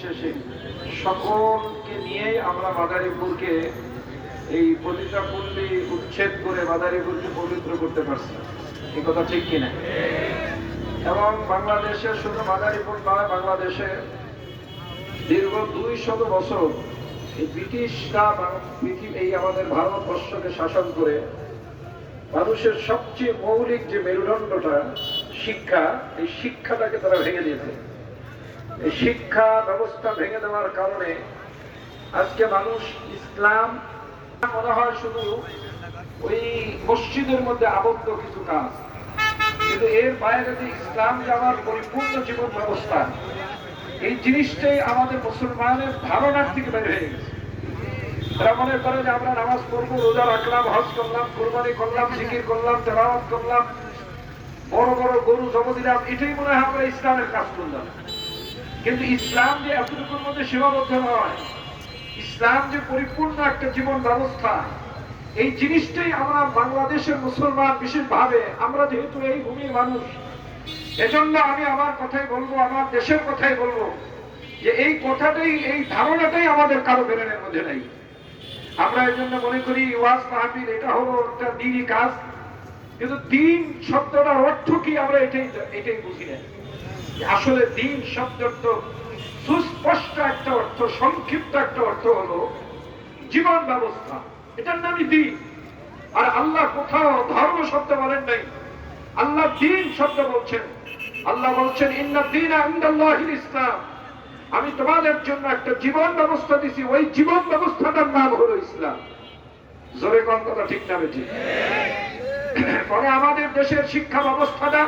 নির্বিশেষে সকলকে নিয়ে আমরা মাদারীপুরকে এই প্রতিটা পল্লী উচ্ছেদ করে মাদারীপুরকে পবিত্র করতে পারছি। এই কথা ঠিক কিনা? এবং বাংলাদেশে শুধু মাদারীপুর নয়, বাংলাদেশে দীর্ঘ 200 বছর এই ব্রিটিশরা এই আমাদের ভারতবর্ষকে শাসন করে মানুষের সবচেয়ে মৌলিক যে মেরুদণ্ডটা শিক্ষা, এই শিক্ষাটাকে তারা ভেঙে দিয়েছে। এই শিক্ষা ব্যবস্থা ভেঙে দেওয়ার কারণে আজকে মানুষ ইসলাম মনে হয় শুধু ওই মসজিদের মধ্যে আবদ্ধ কিছু কাজ, কিন্তু এর বাইরে যে ইসলাম যে আমার পরিপূর্ণ জীবন ব্যবস্থা, এই জিনিসটাই আমাদের মুসলমানের ধারণার থেকে বের হয়ে গেছে। তারা মনে করে যে আমরা নামাজ পড়বো, রোজা রাখলাম, হজ করলাম, কোরবানি করলাম, জিকির করলাম, তেলাওয়াত করলাম, বড় বড় গরু জব দিলাম, এটাই মনে হয় আমরা ইসলামের কাজ করলাম। কিন্তু ইসলাম যে এতটুকুর মধ্যে সীমাবদ্ধ নয়, ইসলাম যে পরিপূর্ণ একটা জীবন ব্যবস্থা, এই জিনিসটাই আমরা বাংলাদেশের মুসলমান বিশেষভাবে, আমরা যেহেতু এই ভূমির মানুষ, এজন্য আমি আমার কথাই বলবো, আমার দেশের কথাই বলবো, যে এই কথাটাই, এই ধারণাটাই আমাদের কারো বেরেনের মধ্যে নেই। আমরা এই জন্য মনে করি ওয়াজ মাহফিল এটা হলো একটা দ্বীনি কাজ, কিন্তু দ্বীন শব্দটার অর্থ কি আমরা এটাই বুঝি না। আসলে দ্বীন শব্দের তো সুস্পষ্ট একটা অর্থ, সংক্ষিপ্ত একটা অর্থ হলো জীবন ব্যবস্থা, এটার নামই দ্বীন। আর আল্লাহ কোথাও ধর্ম শব্দ বলেন নাই, আল্লাহ দ্বীন শব্দ বলছেন। আল্লাহ বলছেন ইন্না দ্বীনা ইনদাল্লাহিল ইসলাম, আমি তোমাদের জন্য একটা জীবন ব্যবস্থা দিছি, ওই জীবন ব্যবস্থাটার নাম হলো ইসলাম। জোরে কোন কথা ঠিক না বেঠিক? ফলে আমাদের দেশের শিক্ষা ব্যবস্থাটা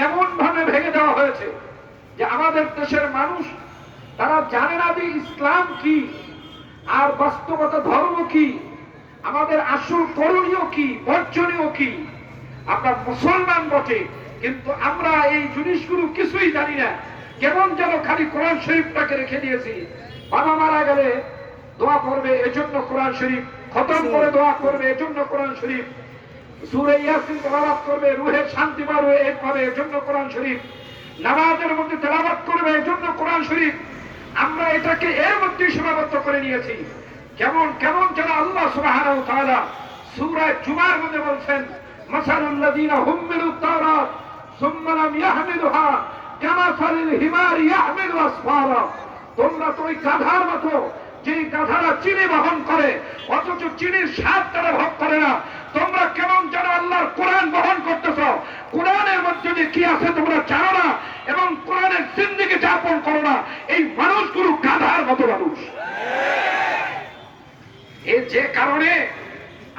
এমন ভাবে ভেঙে দেওয়া হয়েছে যে আমাদের দেশের মানুষ তারা জানে না যে ইসলাম কি আর বাস্তবতা ধর্ম কি, আমাদের আসল করণীয় কি, বর্জনীয় কি। আমরা মুসলমান বটে, কিন্তু আমরা এই জিনিসগুলো কিছুই জানি না। কেমন যেন খালি কোরআন শরীফটাকে রেখে দিয়েছি, বাবা মারা গেলে দোয়া করবে এজন্য কোরআন শরীফ, খতম করে দোয়া করবে এজন্য কোরআন শরীফ, সূরা ইয়াসিন তেলাওয়াত করবে রুহের শান্তি পাবে এজন্য কোরআন শরীফ, নামাজের মধ্যে তেলাওয়াত করবে এজন্য কোরআন শরীফ। আমরা এটাকে এর মধ্যে সীমাবদ্ধ করে নিয়েছি। কেমন কেমন যেন আল্লাহ সুবহানাহু ওয়া তাআলা সূরা জুমার মধ্যে বলছেন, মাসালুল্লাযীনা হুম্মিলুত তাওরাত সুম্মা লাম ইয়াহমিলুহা কামাসালিল হিমারি ইয়াহমিলু আসফারা। তোমরা তো ওই গাধার মতো, যেই গাধারা চিনি বহন করে অথচ চিনির স্বাদ তারা ভোগ করে না। তোমরা কেমন যেন আল্লাহর কোরআন বহন করতেছ, কোরআনের মধ্যে যে কি আছে তোমরা জানো না এবং কোরআনের জিন্দেগি যাপন করো না। এই মানুষগুলো গাধার মতো মানুষ। এই যে কারণে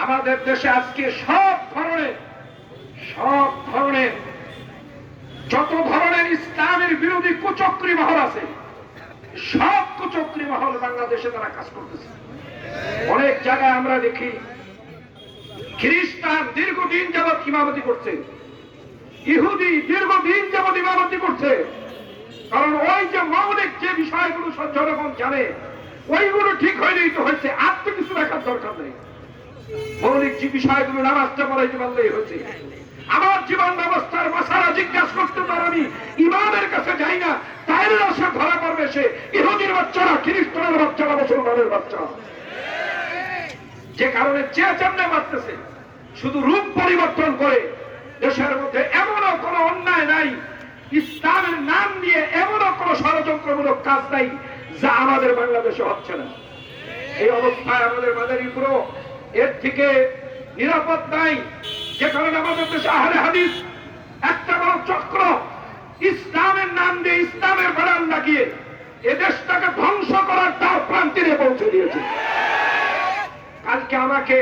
আমাদের দেশে আজকে সব ধরনের যত ধরনের ইসলামের বিরোধী কুচক্রী মহল আছে, সব কুচক্রী মহল বাংলাদেশে তারা কাজ করতেছে। অনেক জায়গায় আমরা দেখি খ্রিস্টান দীর্ঘদিন যাবৎ ইমামতি করছে, ইহুদি দীর্ঘদিন যাবৎ ইমামতি করছে। কারণ ওই যে মৌলিক যে বিষয়গুলো জনগণ জানে, ওইগুলো ঠিক হইলেই তো হয়েছে, আর তো কিছু দেখার দরকার নেই। মৌলিক যে বিষয়গুলো নামাজটা পড়াইতে পারলেই হয়েছে। আমার জীবন ব্যবস্থার মশালা জিজ্ঞাসা করতে পার, আমি ইমামের কাছে যাই না, তাইলে সে ধরা পড়বে সে ইহুদির বাচ্চারা, খ্রিস্টানের বাচ্চারা, মুসলমানের বাচ্চা। যে কারণে চেঁচামনে মারতেছে, শুধু রূপ পরিবর্তন করে। দেশের মধ্যে এমনও কোন অন্যায় নাই, ইসলামের নাম নিয়ে এমনও কোন ষড়যন্ত্রমূলক কাজ নাই যা আমাদের বাংলাদেশে হচ্ছে না। এই অবস্থায় আমাদের মাদারীপুরও এর থেকে নিরাপদ নাই। যে কারণে আমাদের দেশে আহলে হাদিস একটা বড় চক্র ইসলামের নাম দিয়ে, ইসলামের বানান লাগিয়ে এ দেশটাকে ধ্বংস করার তার প্রান্তে পৌঁছে দিয়েছে। কালকে আমাকে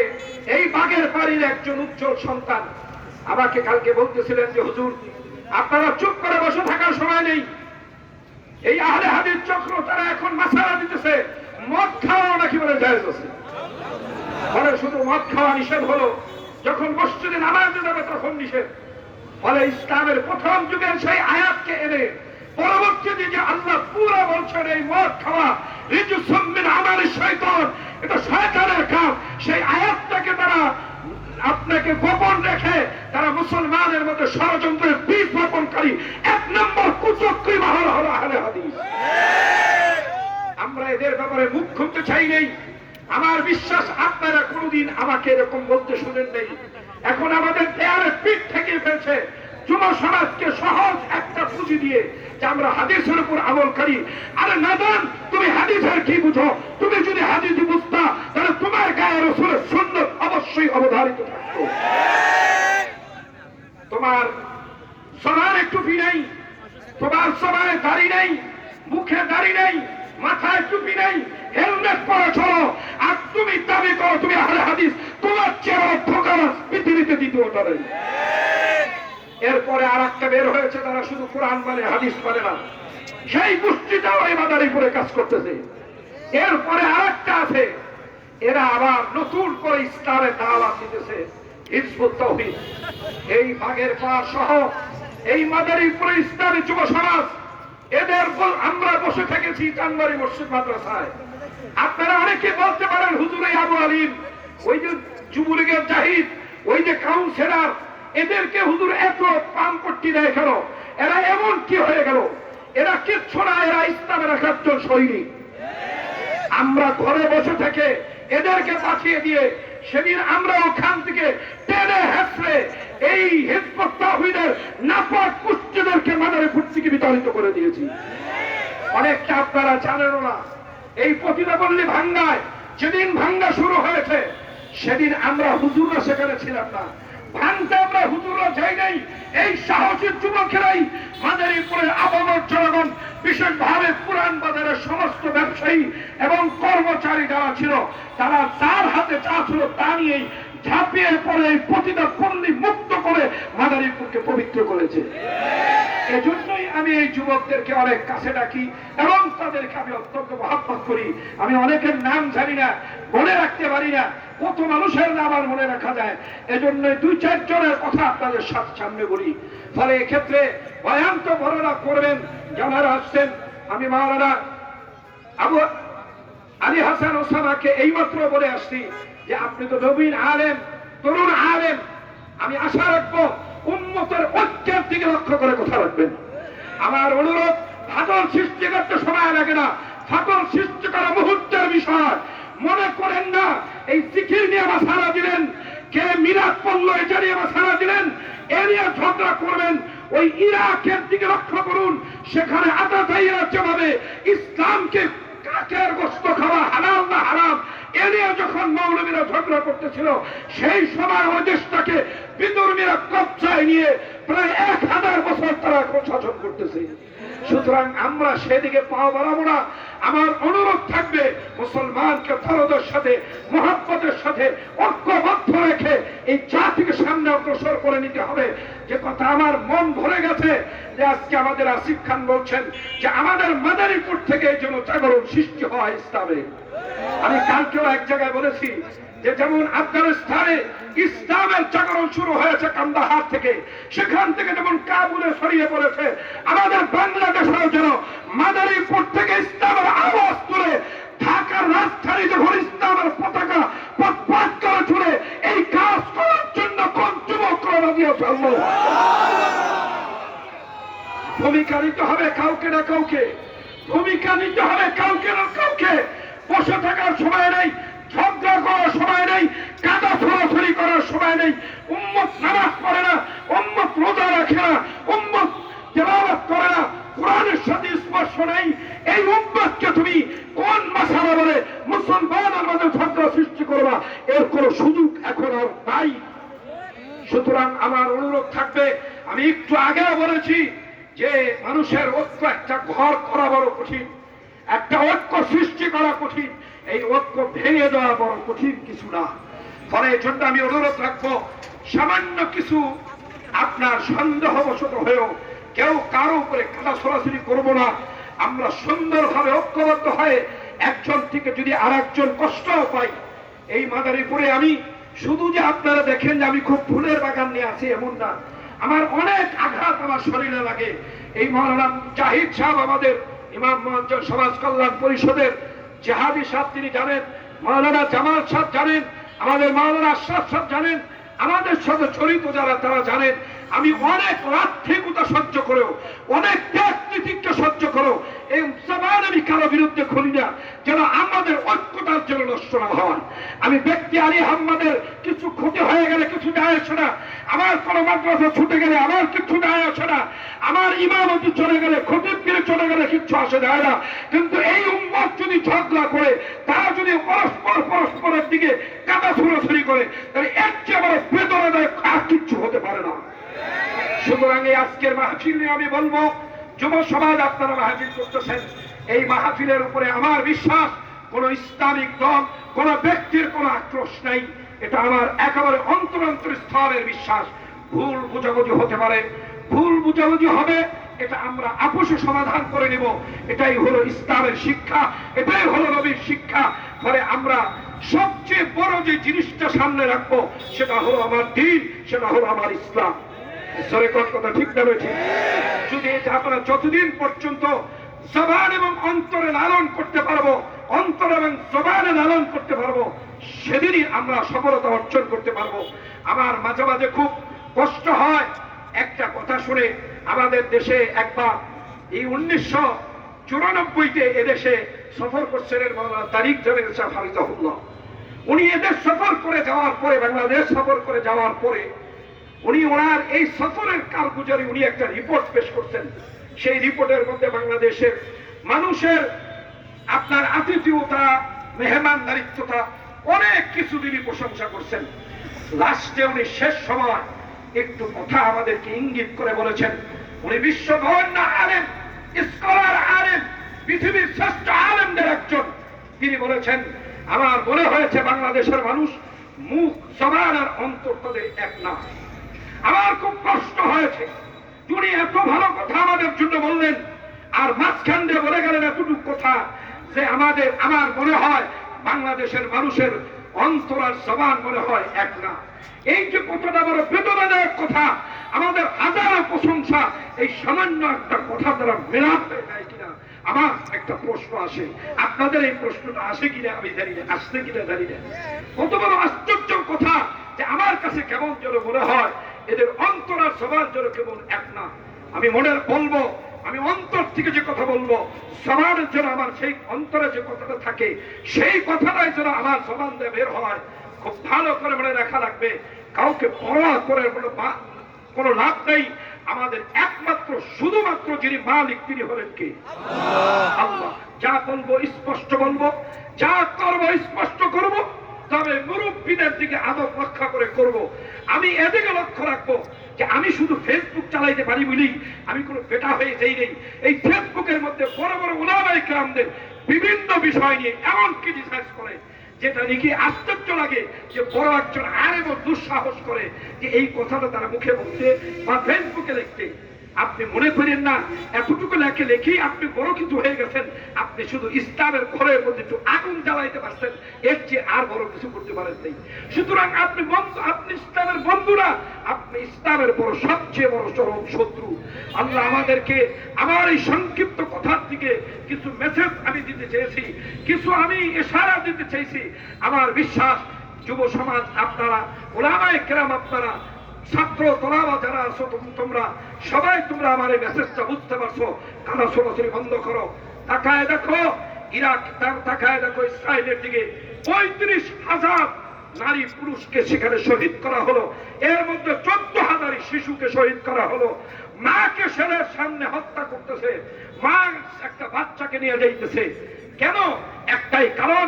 এই বাগের বাড়ির একজন উজ্জ্বল সন্তান আমাকে কালকে বলতেছিলেন যে হুজুর, আপনারা চুপ করে বসে থাকার সময় নেই। এই আহলে হাদিস চক্র তারা এখন মাসালা দিতেছে মদ খাওয়া নাকি বলে জায়েজ আছে। ফলে শুধু মদ খাওয়া নিষেধ হলো, যখন মসজিদে নামাজে যাবে তখন নিষেধ। ফলে ইসলামের প্রথম যুগের সেই আয়াতকে এনে পরবর্তীতে যে আল্লাহ পুরো বলছেন এই মদ খাওয়া রিজসুম মিন আমালিশ শয়তান, এটা শয়তানের কাজ, সেই আয়াতটাকে তারা আপনাকে গোপন রেখে তারা মুসলমানের মধ্যে ষড়যন্ত্রের বীজ বপনকারী এক নম্বর কুচক্রী মহল হলো আহলে হাদিস। ব্যাপারে মুখ খুলতে চাই নেই। আমার বিশ্বাস আপনারা কোনোদিন আমাকে এরকম বলতে শুনেন নেই। এখন আমাদের দেয়ালে পিঠ থেকে ফেলছে যুব সমাজকে সহজ একটা পুঁজি দিয়ে যে আমরা হাদিসের উপর আমল করি। আরে নাদান, তুমি হাদিসের কি বুঝো? তুমি যদি হাদিস বুঝতা তাহলে তোমার গায়ে রাসূলের সুন্নাত অবশ্যই অবধারিত থাকতো। তোমার সবার টুপি নেই, তোমার সবার দাড়ি নেই, মুখে দাড়ি নেই, মাথায় টুপি নেই, হেলমেট পরে চলো, আর তুমি দাবি করো তুমি আহলে হাদিস। তোমার চেহারা ঠকানো পৃথিবীতে দ্বিতীয়টা নেই। এরপরে আর একটা বের হয়েছে, তারা শুধু কোরআন মানে হাদিস মানে না, সেই গোষ্ঠীটাও এই মাদারীপুরে কাজ করতেছে। এরপরে আর একটা আছে, এরা আবার নতুন করে ইসলামের দাওয়াত দিতেছে, হিজবুত তাওহীদ। এই বাগের পাড় সহ এই মাদারীপুরে ইসলামী যুব সমাজ, এদের আমরা বসে থেকেছি চানবাড়ি মসজিদ মাদ্রাসায়। আপনারা অনেকে বলতে পারেন হুজুর এই আবু আলিম, ওই যে যুবলীগের জাহিদ, ওই যে কাউন্সিলর, এদেরকে হুজুর এত পাম্পট্টি দেয় কেন? এরা এমন কি হয়ে গেল? এরা কিচ্ছু না, এরা ইসলামের একজন সৈনিক। আমরা ঘরে বসে থেকে এদেরকে পাঠিয়ে দিয়ে সেদিন আমরা ওখান থেকে টেনে হেসড়ে এই হিজবুত তাওহীদের নাপাক কুষ্টিদেরকে মাদারীপুর থেকে বিতাড়িত করে দিয়েছি। অনেকটা আপনারা জানেন না, এই পতিতাপল্লী ভাঙ্গায় যেদিন ভাঙ্গা শুরু হয়েছে সেদিন আমরা হুজুররা সেখানে ছিলাম না। ভাঙতে আমরা হুজুররা যাই নাই, এই সাহসী যুবকেরাই মাদারীপুরের আপামর জনগণ, বিশেষভাবে পুরান বাজারের সমস্ত ব্যবসায়ী এবং কর্মচারী যারা ছিল, তারা যার হাতে চা ছিল তা নিয়েই ঝাঁপিয়ে পড়ে এই প্রতিটা পল্লী মুক্ত করে মাদারীপুরকে পবিত্র করেছে। এজন্যই আমি এই যুবকদেরকে অনেক কাছে ডাকি এবং তাদেরকে আমি অত্যন্ত মহব্বত করি। আমি অনেকের নাম জানি না, মনে রাখতে পারি না, কত মানুষের নাম আর মনে রাখা যায়। এজন্য 2-4 জনের কথা আপনাদের সামনে বলি। ফলে এক্ষেত্রে বয়ান তো বড়রা করবেন যারা আসছেন। আমি মাওলানা আবু আলী হাসান ওসামাকে এইমাত্র বলে আসছি যে আপনি তো নবীন আলেম, তরুণ আলেম, আমি আশা রাখবো উম্মতের ঐক্যের দিকে লক্ষ্য করে কথা রাখবেন। আমার অনুরোধ, ফাটল সৃষ্টি করতে সময় লাগে না, ফাটল সৃষ্টি করা মুহূর্তের বিষয়। মনে করেন না এই জিকির নিয়ে মাসালা দিলেন, কে মিলাদ পড়লো এটা নিয়ে মাসালা দিলেন, এ নিয়ে ঝগড়া করবেন। ওই ইরাকের দিকে লক্ষ্য করুন, সেখানে আতাতাইরা যেভাবে ইসলামকে কাকের গোশত খাওয়া হালাল না হারাম এ নিয়ে যখন মৌলবীরা ঝগড়া করতেছিল, সেই সময় ওই দেশটাকে বিধর্মীরা কবজায় নিয়ে প্রায় 1000 বছর তারা এখন শাসন করতেছে। সুতরাং আমরা সেদিকে পা বাড়াবো না। আমার অনুরোধ থাকবে মুসলমানকে দরদের সাথে, মহব্বতের সাথে ঐক্যবদ্ধ রেখে এই জাতিকে সামনে অগ্রসর করে নিতে হবে। যে কথা আমার মন ভরে গেছে যে আজকে আমাদের আসিফ খান বলছেন যে আমাদের মাদারীপুর থেকে এই জন্য জাগরণ সৃষ্টি হয় ইসলামে। আমি কালকেও এক জায়গায় বলেছি যে যেমন আফগানিস্তানে ইসলামের জাগরণ শুরু হয়েছে কান্দাহার থেকে, সেখান থেকে যেমন কাবুলে ছড়িয়ে পড়েছে, আমাদের বাংলাদেশেও যেন মাদারীপুর থেকে ইসলামের আওয়াজ তুলে ঢাকার রাজধানী যখন ইসলামের পতাকা পথ করে ছুড়ে এই কাজ করার জন্য কোন যুবকরা রাজি আছে? ভূমিকা নিতে হবে কাউকে না কাউকে, ভূমিকা নিতে হবে কাউকে না কাউকে। বসে থাকার সময় নেই, ঝগড়া করার সময় নেই, কাদা ছড়াছড়ি করার সময় নেই। উম্মত নামাজ পড়ে না, উম্মত রোজা রাখে না, উম্মত তেলাওয়াত করে না, কোরআনের সাথে স্পর্শ নেই। এই উম্মতকে তুমি কোন মাসালা বলে মুসলমানের মধ্যে ঝগড়া সৃষ্টি করবা, এর কোন সুযোগ এখন আর নাই। সুতরাং আমার অনুরোধ থাকবে, আমি একটু আগে বলেছি যে মানুষের ঐক্য, একটা ঘর করা বড় কঠিন, একটা ঐক্য সৃষ্টি করা কঠিন, এই ঐক্য ভেঙে দেওয়া বড় কঠিন কিছু না। ফলে এই জন্য আমি অনুরোধ রাখবো, সামান্য কিছু আপনার সন্দেহবশত হয়েও কেউ কারো উপরে কাদা ছড়াছড়ি করবো না। আমরা সুন্দরভাবে ঐক্যবদ্ধ হয়ে একজন থেকে যদি আর একজন কষ্ট পাই। এই মাদারীপুরে আমি শুধু যে আপনারা দেখেন যে আমি খুব ফুলের বাগান নিয়ে আছি এমন না, আমার অনেক আঘাত আমার শরীরে লাগে। এই মাওলানা জাহিদ সাহেব, আমাদের ইমাম মঞ্চল সমাজ কল্যাণ পরিষদের জেহাদি সাহেব, তিনি জানেন, মাওলানা জামাল সাহেব জানেন, আমাদের মাওলানা আশরাফ সাহেব জানেন, আমাদের সাথে জড়িত যারা তারা জানেন আমি অনেক আর্থিকতা সহ্য করেও, অনেক ত্যাগ তিতিক্ষা সহ্য করেও এই জবান আমি কারো বিরুদ্ধে খুলি না, যেন আমাদের ঐক্যতার জন্য নষ্ট না হয়। আমি ব্যক্তি আলী আহমদের কিছু ক্ষতি হয়ে গেলে কিছু যায় আসে না, আমার কোনো মাদ্রাসা ছুটে গেলে আমার কিছু যায় আসে না, আমার ইমামতি চলে গেলে, খতিবগিরি চলে গেলে কিচ্ছু আসে যায় না। কিন্তু এই উম্মত যদি ঝগড়া করে, তারা যদি পরস্পরের দিকে কাদা ছুড়াছুড়ি করে, তাহলে এর চেয়ে বড় বেদনাদায়ক আর কিচ্ছু হতে পারে না। সুতরাং এই আজকের মাহফিল নিয়ে আমি বলবো, যুব সমাজ আপনারা মাহফিল করতেছেন, এই মাহফিলের উপরে আমার বিশ্বাস কোন ইসলামিক দল, কোন ব্যক্তির কোন আক্রোশ নাই। এটা আমার একেবারে অন্তরস্থলের বিশ্বাস। ভুল বুঝাবুঝি হতে পারে, ভুল বুঝাবুঝি হবে, এটা আমরা আপোষে সমাধান করে নিব। এটাই হলো ইসলামের শিক্ষা, এটাই হলো নবীর শিক্ষা। ফলে আমরা সবচেয়ে বড় যে জিনিসটা সামনে রাখবো সেটা হলো আমার দ্বীন, সেটা হলো আমার ইসলাম। কথা ঠিক না ঠিক? যদি এটা আমরা যতদিন পর্যন্ত জবান এবং অন্তরে লালন করতে পারবো, অন্তর এবং জবানে লালন করতে পারবো, সেদিনই আমরা সফলতা অর্জন করতে পারবো। আমার মাঝে মাঝে খুব কষ্ট হয় একটা কথা শুনে। আমাদের দেশে একবার এই 1994-তে এদেশে সফর করছেন মাওলানা তারিক জামিল শাহ হাফিজাহুল্লাহ। উনি এদেশ সফর করে যাওয়ার পরে, বাংলাদেশ সফর করে যাওয়ার পরে, উনি ওনার এই সফরের কারগুজারি উনি একটা রিপোর্ট পেশ করছেন। সেই রিপোর্টের মধ্যে বাংলাদেশের মানুষের আপনার আতিথেয়তা, মেহমানদারিত্বতা, অনেক কিছু তিনি প্রশংসা করছেন। লাস্টে উনি শেষ সময় একটু কথা আমাদেরকে ইঙ্গিত করে বলেছেন। উনি বিশ্ববরেণ্য আলেম, স্কলার আলেম, পৃথিবীর শ্রেষ্ঠ আলেমদের একজন। তিনি বলেছেন, আমার মনে হয়েছে বাংলাদেশের মানুষ মুখ, জবান আর অন্তর তাদের এক না। আমার খুব কষ্ট হয়েছে, উনি এত ভালো কথা আমাদের জন্য বললেন, আর মাঝখান দিয়ে বলে গেলেন এতটুকু কথা যে আমার মনে হয় বাংলাদেশের মানুষের অন্তর আর জবান মনে হয় এক না। এই যে কতটা বড় বেদনাদায়ক কথা, আমাদের হাজারো প্রশংসা এই সামান্য একটা কথা দ্বারা মেলাতে দেয় কিনা আমার একটা প্রশ্ন আসে। আপনাদের এই প্রশ্নটা আসে কিনা আমি জানি না, আসছে কিনা জানি না। কত বড় আশ্চর্য কথা যে আমার কাছে কেমন যেন মনে হয় এদের অন্তর আর জবান যেন কেমন এক না। আমি বলবো, আমি অন্তর থেকে যে কথা বলবো, জবানের জন্য আমার সেই অন্তরে যে কথাটা থাকে, সেই কথাটাই যেন আমার জবান দিয়ে বের হয়। খুব ভালো করে মনে রাখা লাগবে, কাউকে পরোয়া করে কোনো লাভ নেই। আমাদের একমাত্র শুধুমাত্র যিনি মালিক তিনি হলেন কি? আল্লাহ। যা বলবো স্পষ্ট বলবো, যা করবো স্পষ্ট করবো, তবে মুরব্বীদের দিকে আদব রক্ষা করে করব। আমি এদিকে লক্ষ্য রাখবো যে আমি শুধু ফেসবুক চালাইতে পারি বলেই আমি কোনো বেটা হয়ে যাই নেই। এই ফেসবুকের মধ্যে বড় বড় উলামায়ে কেরামদের বিভিন্ন বিষয় নিয়ে এমন ক্রিটিসাইজ করে, যেটা নাকি আশ্চর্য লাগে যে বড় একজন আলেম দুঃসাহস করে যে এই কথাটা তারা মুখে বলতে বা ফেসবুকে লিখতে। আপনি মনে করেন না এতটুকু লেখেই আপনি বড় কিছু হয়ে গেছেন। আপনি শুধু ইসলামের ঘরের মধ্যে একটু আগুন জ্বালাইতে পারছেন, এর চেয়ে আর বড় কিছু করতে পারেন নাই। সুতরাং আপনি ইসলামের বন্ধুরা, আপনি ইসলামের বড় সবচেয়ে বড় চরম শত্রু। আল্লাহ আমাদেরকে, আমার এই সংক্ষিপ্ত কথার দিকে কিছু মেসেজ আমি দিতে চেয়েছি, কিছু আমি ইশারা দিতে চেয়েছি। আমার বিশ্বাস যুব সমাজ আপনারা, উলামায়ে কেরাম আপনারা, ছাত্র তোলাবা যারা আছো তোমরা সবাই, তোমরা আমার এই মেসেজটা বুঝতে পারছো। কাদা ছোড়াছড়ি বন্ধ করো। তাকায় দেখো ইরাক, তাকায় দেখো ইসরায়েলের দিকে 35,000 নারী পুরুষকে সেখানে শহীদ করা হলো। এর মধ্যে 14,000 শিশুকে শহীদ করা হলো। মাকে ছেলের সামনে হত্যা করতেছে, মা একটা বাচ্চাকে নিয়ে যাইতেছে। কেন? একটাই কারণ,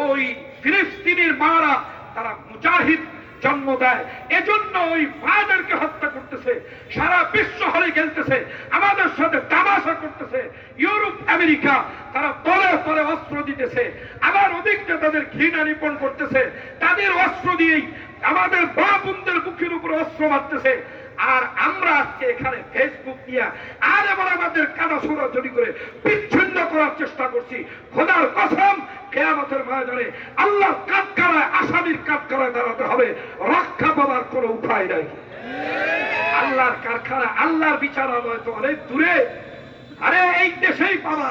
ওই ফিলিস্তিনের মারা তারা মুজাহিদ জন্ম দেয়, এজন্য ওই মাদেরকে হত্যা করতেছে। সারা বিশ্ব হলে খেলতেছে, আমাদের সাথে তামাশা করতেছে। ইউরোপ, আমেরিকা তারা তলে তলে অস্ত্র দিতেছে, আবার ওদিকে তাদের ঘৃণা নিপণ করতেছে। তাদের অস্ত্র দিয়েই আমাদের মা বোনদের বুকের উপরে অস্ত্র মারতেছে। আর আমরা আজকে এখানে ফেসবুক নিয়ে আর এবার আমাদের কাদা ছোড়াছড়ি করে বিচ্ছিন্ন করার চেষ্টা করছি। খোদার কসম, কিয়ামতের ময়দানে আল্লাহর কাঠগড়ায়, আসামির কাঠগড়ায় দাঁড়াতে হবে। রক্ষা পাবার কোনো উপায় নাই। আল্লাহর কারখানা, আল্লাহর বিচারালয় তো অনেক দূরে। আরে এই দেশেই পাবা।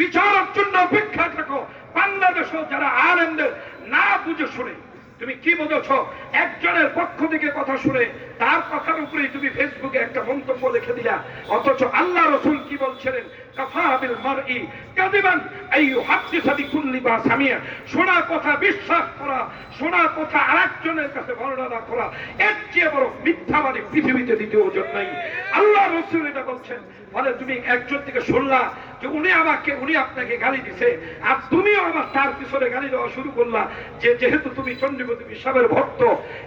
বিচারের জন্য অপেক্ষা থাকো। বাংলাদেশও যারা আলেমদের না বুঝে শুনে, তুমি কি বুঝেছ? একজনের পক্ষ থেকে কথা শুনে তার কথার উপরে তুমি ফেসবুকে একটা মন্তব্য লিখে দিলা। অথচ আল্লাহ রাসূল কি বলছিলেন, কাফা বিল মারই কাযিবান আইয়ু হাদিসা বিকুল্লি মা সামিয়া। শোনা কথা বিশ্বাস করা, শোনা কথা আরেকজনের কাছে বর্ণনা করা, এর চেয়ে বড় মিথ্যাবাদী পৃথিবীতে দ্বিতীয় জন নাই। আল্লাহ রাসূল এটা বলছেন। বলে তুমি একজন থেকে শুনলা যে উনি আপনাকে গালি দিছে, আর তুমিও আবার তার পিছনে গালি দেওয়া শুরু করলা যে যেহেতু তুমি চন্ডীপতি সাহেবের ভক্ত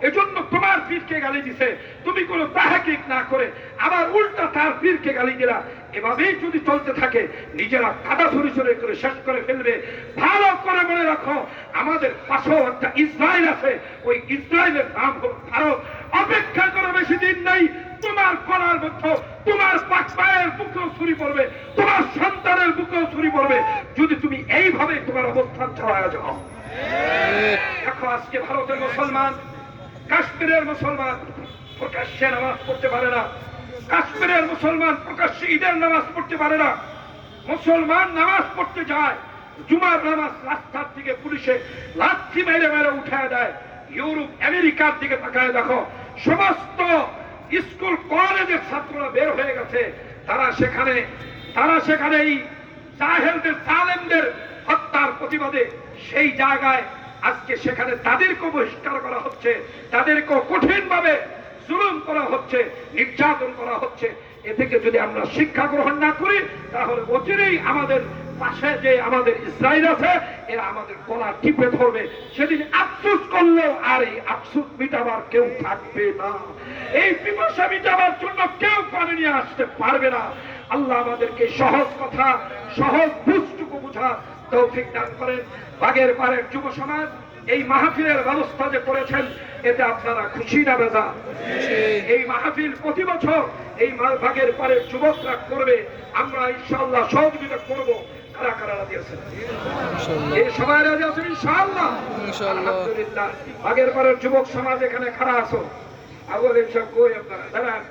এজন্য তোমার পীরকে গালি দিছে। তুমি কোনো তাহকিক না করে আবার উল্টা তার পীরকে গালি দিলা। এভাবেই যদি চলতে থাকে নিজেরা কাদা ছড়ি করে শেষ করে ফেলবে। ভালো করে মনে রাখো, আমাদের পাশেও একটা ইসরায়েল আছে, ওই ইসরায়েলের নাম হল ভারত। অপেক্ষা করো, বেশি দিন নাই, তোমার করার মধ্যে তোমার পায়ের বুকেও ছুরি পড়বে, তোমার সন্তানের বুকেও ছুরি পড়বে যদি তুমি এইভাবে তোমার অবস্থান ছাড়া যাও। দেখো আজকে ভারতের মুসলমান, কাশ্মীরের মুসলমান প্রকাশ্যে নামাজ পড়তে পারে না, কাশ্মীরের মুসলমান প্রকাশ্যে ঈদের নামাজ পড়তে পারে না। মুসলমান নামাজ পড়তে যায়, জুমার নামাজ রাস্তার দিকে পুলিশে লাঠি মেরে মেরে উঠায় দেয়। ইউরোপ আমেরিকার দিকে তাকায় দেখো, সমস্ত স্কুল কলেজের ছাত্ররা বের হয়ে গেছে, তারা সেখানে এই জাহেলদের জালেমদের হত্যার প্রতিবাদে সেই জায়গায় আজকে সেখানে তাদেরকে বহিষ্কার করা হচ্ছে, তাদেরকে কঠিনভাবে জুলুম করা হচ্ছে, নির্যাতন করা হচ্ছে। এ থেকে যদি আমরা শিক্ষা গ্রহণ না করি তাহলে অচিরেই আমাদের পাশে যে আমাদের ইসরায়েল আছে এরা আমাদের গলা টিপে ধরবে। সেদিন আফসোস করলেও আর এই আফসোস মিটাবার কেউ থাকবে না, এই পিপাসা মিটাবার জন্য কেউ পানি নিয়ে আসতে পারবে না। আল্লাহ আমাদেরকে সহজ কথা, সহজ বুঝটুকু বুঝার তৌফিক দান করেন। বাগের পাড়ের যুব সমাজ এই মাহফিলের ব্যবস্থা যে করেছেন এতে আপনারা খুশি না বেজা? এই মাহফিল প্রতি বছর এই বাগের পাড়ের যুবকরা করবে, আমরা ইনশাআল্লাহ সহযোগিতা করব। কারা কারা রাজি আছেন? এই সবাই রাজি আছেন ইনশাআল্লাহ? আলহামদুলিল্লাহ। বাগের পাড়ের যুবক সমাজ এখানে খাড়া আছো, আবুল সব কই আপনারা দাঁড়ান,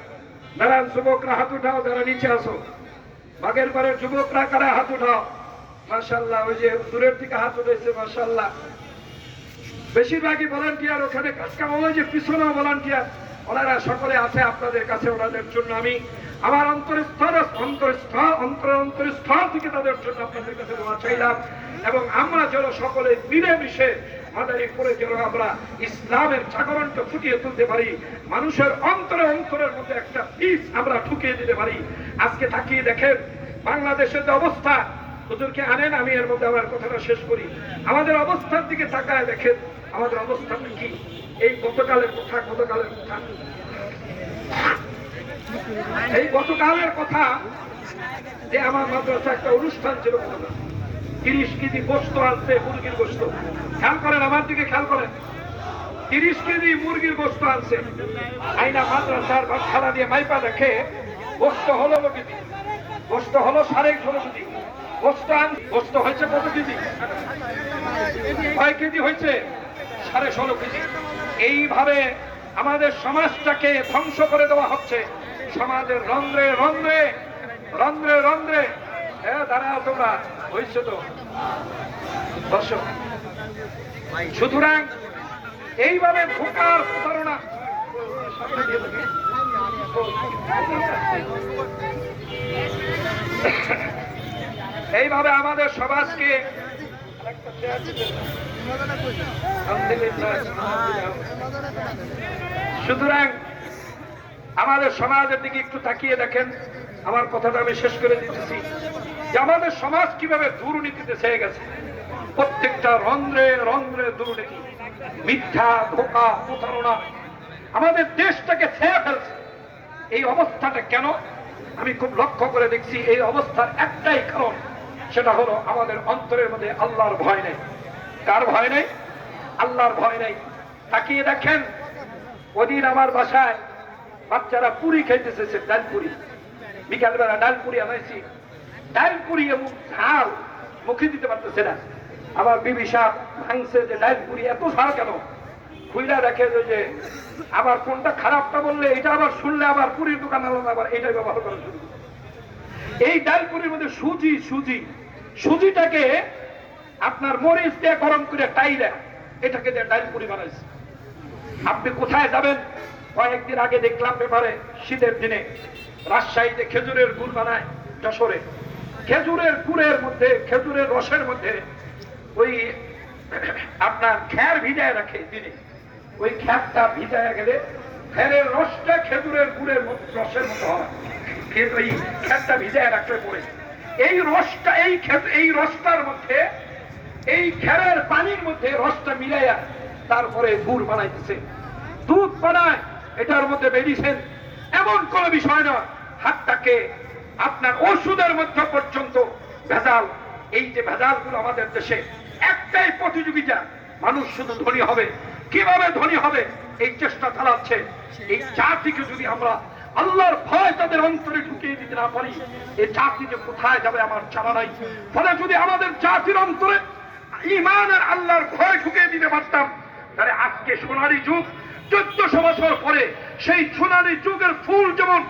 দাঁড়ান যুবকরা হাত উঠাও, যারা নিচে আসো। বাগের পাড়ের যুবকরা কারা হাত উঠাও? মাশাআল্লাহ, ওই যে দূরের থেকে হাত উঠেছে মাশাআল্লাহ। বেশিরভাগই ভলান্টিয়ার, ওখানে কাজ কাম, ওই যে পিছনেও ভলান্টিয়ার, ওনারা সকলে আছে আপনাদের কাছে। ওনাদের জন্য আমি আমার অন্তরস্থল থেকে তাদের জন্য আপনাদের কাছে দোয়া চাইলাম। এবং আমরা যেন সকলে মিলেমিশে মাদারীপুরে যেন আমরা ইসলামের জাগরণকে ফুটিয়ে তুলতে পারি, মানুষের অন্তরের মধ্যে একটা বীজ আমরা ঢুকিয়ে দিতে পারি। আজকে তাকিয়ে দেখেন বাংলাদেশের যে অবস্থা, হুজুরকে আনেন, আমি এর মধ্যে আমার কথাটা শেষ করি। আমাদের অবস্থার দিকে তাকায় দেখেন আমাদের অবস্থাটা কি। এই গতকালের কথা এই গতকালের কথা যে আমার মাদ্রাসা একটা অনুষ্ঠান ছিল, 30 কেজি গোস্ত আনছে, মুরগির গোস্ত। খেয়াল করেন, আমার দিকে খেয়াল করেন, 30 কেজি মুরগির গোস্ত আনছে। আইনা মাদ্রাসার খালা দিয়ে মাইপা দেখে গোস্ত হলো কেজি, গোস্ত হলো 16.5 কেজি। গোস্ত হয়েছে কত কেজি? 6 কেজি হয়েছে, 16.5 কেজি। এইভাবে আমাদের সমাজটাকে ধ্বংস করে দেওয়া হচ্ছে। সমাজের রন্ধ্রে রন্ধ্রে রন্ধ্রে রন্ধ্রে দাঁড়াও তোমরা, হয়েছে তো দর্শক। সুতরাং এইভাবে ধোঁকার প্রতারণা, এইভাবে আমাদের সমাজকে সুতরাং আমাদের সমাজের দিকে একটু তাকিয়ে দেখেন। আমার কথাটা আমি শেষ করে দিতেছি যে আমাদের সমাজ কিভাবে দুর্নীতিতে ছেয়ে গেছে। প্রত্যেকটা রন্ধ্রে রন্ধ্রে দুর্নীতি, মিথ্যা, ধোঁকা, প্রতারণা আমাদের দেশটাকে ছেয়ে ফেলছে। এই অবস্থাটা কেন আমি খুব লক্ষ্য করে দেখছি। এই অবস্থার একটাই কারণ, সেটা হলো আমাদের অন্তরের মধ্যে আল্লাহর ভয় নেই। কার ভয় নেই? আল্লাহর ভয় নেই। তাকিয়ে দেখেন, ওদিন আমার বাসায় বাচ্চারা পুরি খাইতেছে, ডাল পুরি। বিকালবেলা ডাল পুরি আনাইছি, ডাল পুরি এবং ঝাল মুখে দিতে পারতেছে না। আবার বিবি সাহেব ভাঙছে যে ডাল পুরি এত ঝাল কেন? খুইলা দেখে যে আবার কোনটা খারাপটা বললে এটা আবার শুনলে আবার পুরীর দোকান আলাদা আবার এটাই ব্যবহার করা শুরু। এই ডাল পুরির মধ্যে সুজিটাকে আপনার মরিচ দিয়ে গরম করে টাইলা এটাকে দিয়ে ডাল পুরি বানাইছে। আপনি কোথায় যাবেন কয়েকদিন আগে দেখলাম পেপারে, শীতের দিনে রাজশাহীতে খেজুরের গুড় বানায়, যশোরে খেজুরের গুড়ের মধ্যে, খেজুরের রসের মধ্যে ওই আপনার খ্যার ভিজায় রাখে দিনে। ওই খ্যারটা ভিজায় গেলে খ্যারের রসটা খেজুরের গুড়ের রসের মতো হয়। ওই খ্যারটা ভিজায় রাখলে পরে এই রসটা, এই রসটার মধ্যে, এই খ্যারের পানির মধ্যে রসটা মিলাইয়া তারপরে গুড় বানাইতেছে, দুধ বানায়। এটার মধ্যে মেডিসিন এমন কোন বিষয় নয়, হাতটাকে আপনার ওষুধের মধ্যে পর্যন্ত ভেজাল। এই যে ভেজাল গুলো আমাদের দেশে, একটাই প্রতিযোগিতা, মানুষ শুধু ধনী হবে। কিভাবে ধনী হবে এই চেষ্টা চালাচ্ছে। এই জাতিকে যদি আমরা আল্লাহর ভয় তাদের অন্তরে ঢুকিয়ে দিতে না পারি, এই জাতি যে কোথায় যাবে আমার জানা নাই। ফলে যদি আমাদের জাতির অন্তরে ঈমান আর আল্লাহর ভয় ঢুকিয়ে দিতে পারতাম, তাহলে আজকে সোনালী যুগ 1400 বছর পরে সেই সোনালী যুগের ফুল যেমন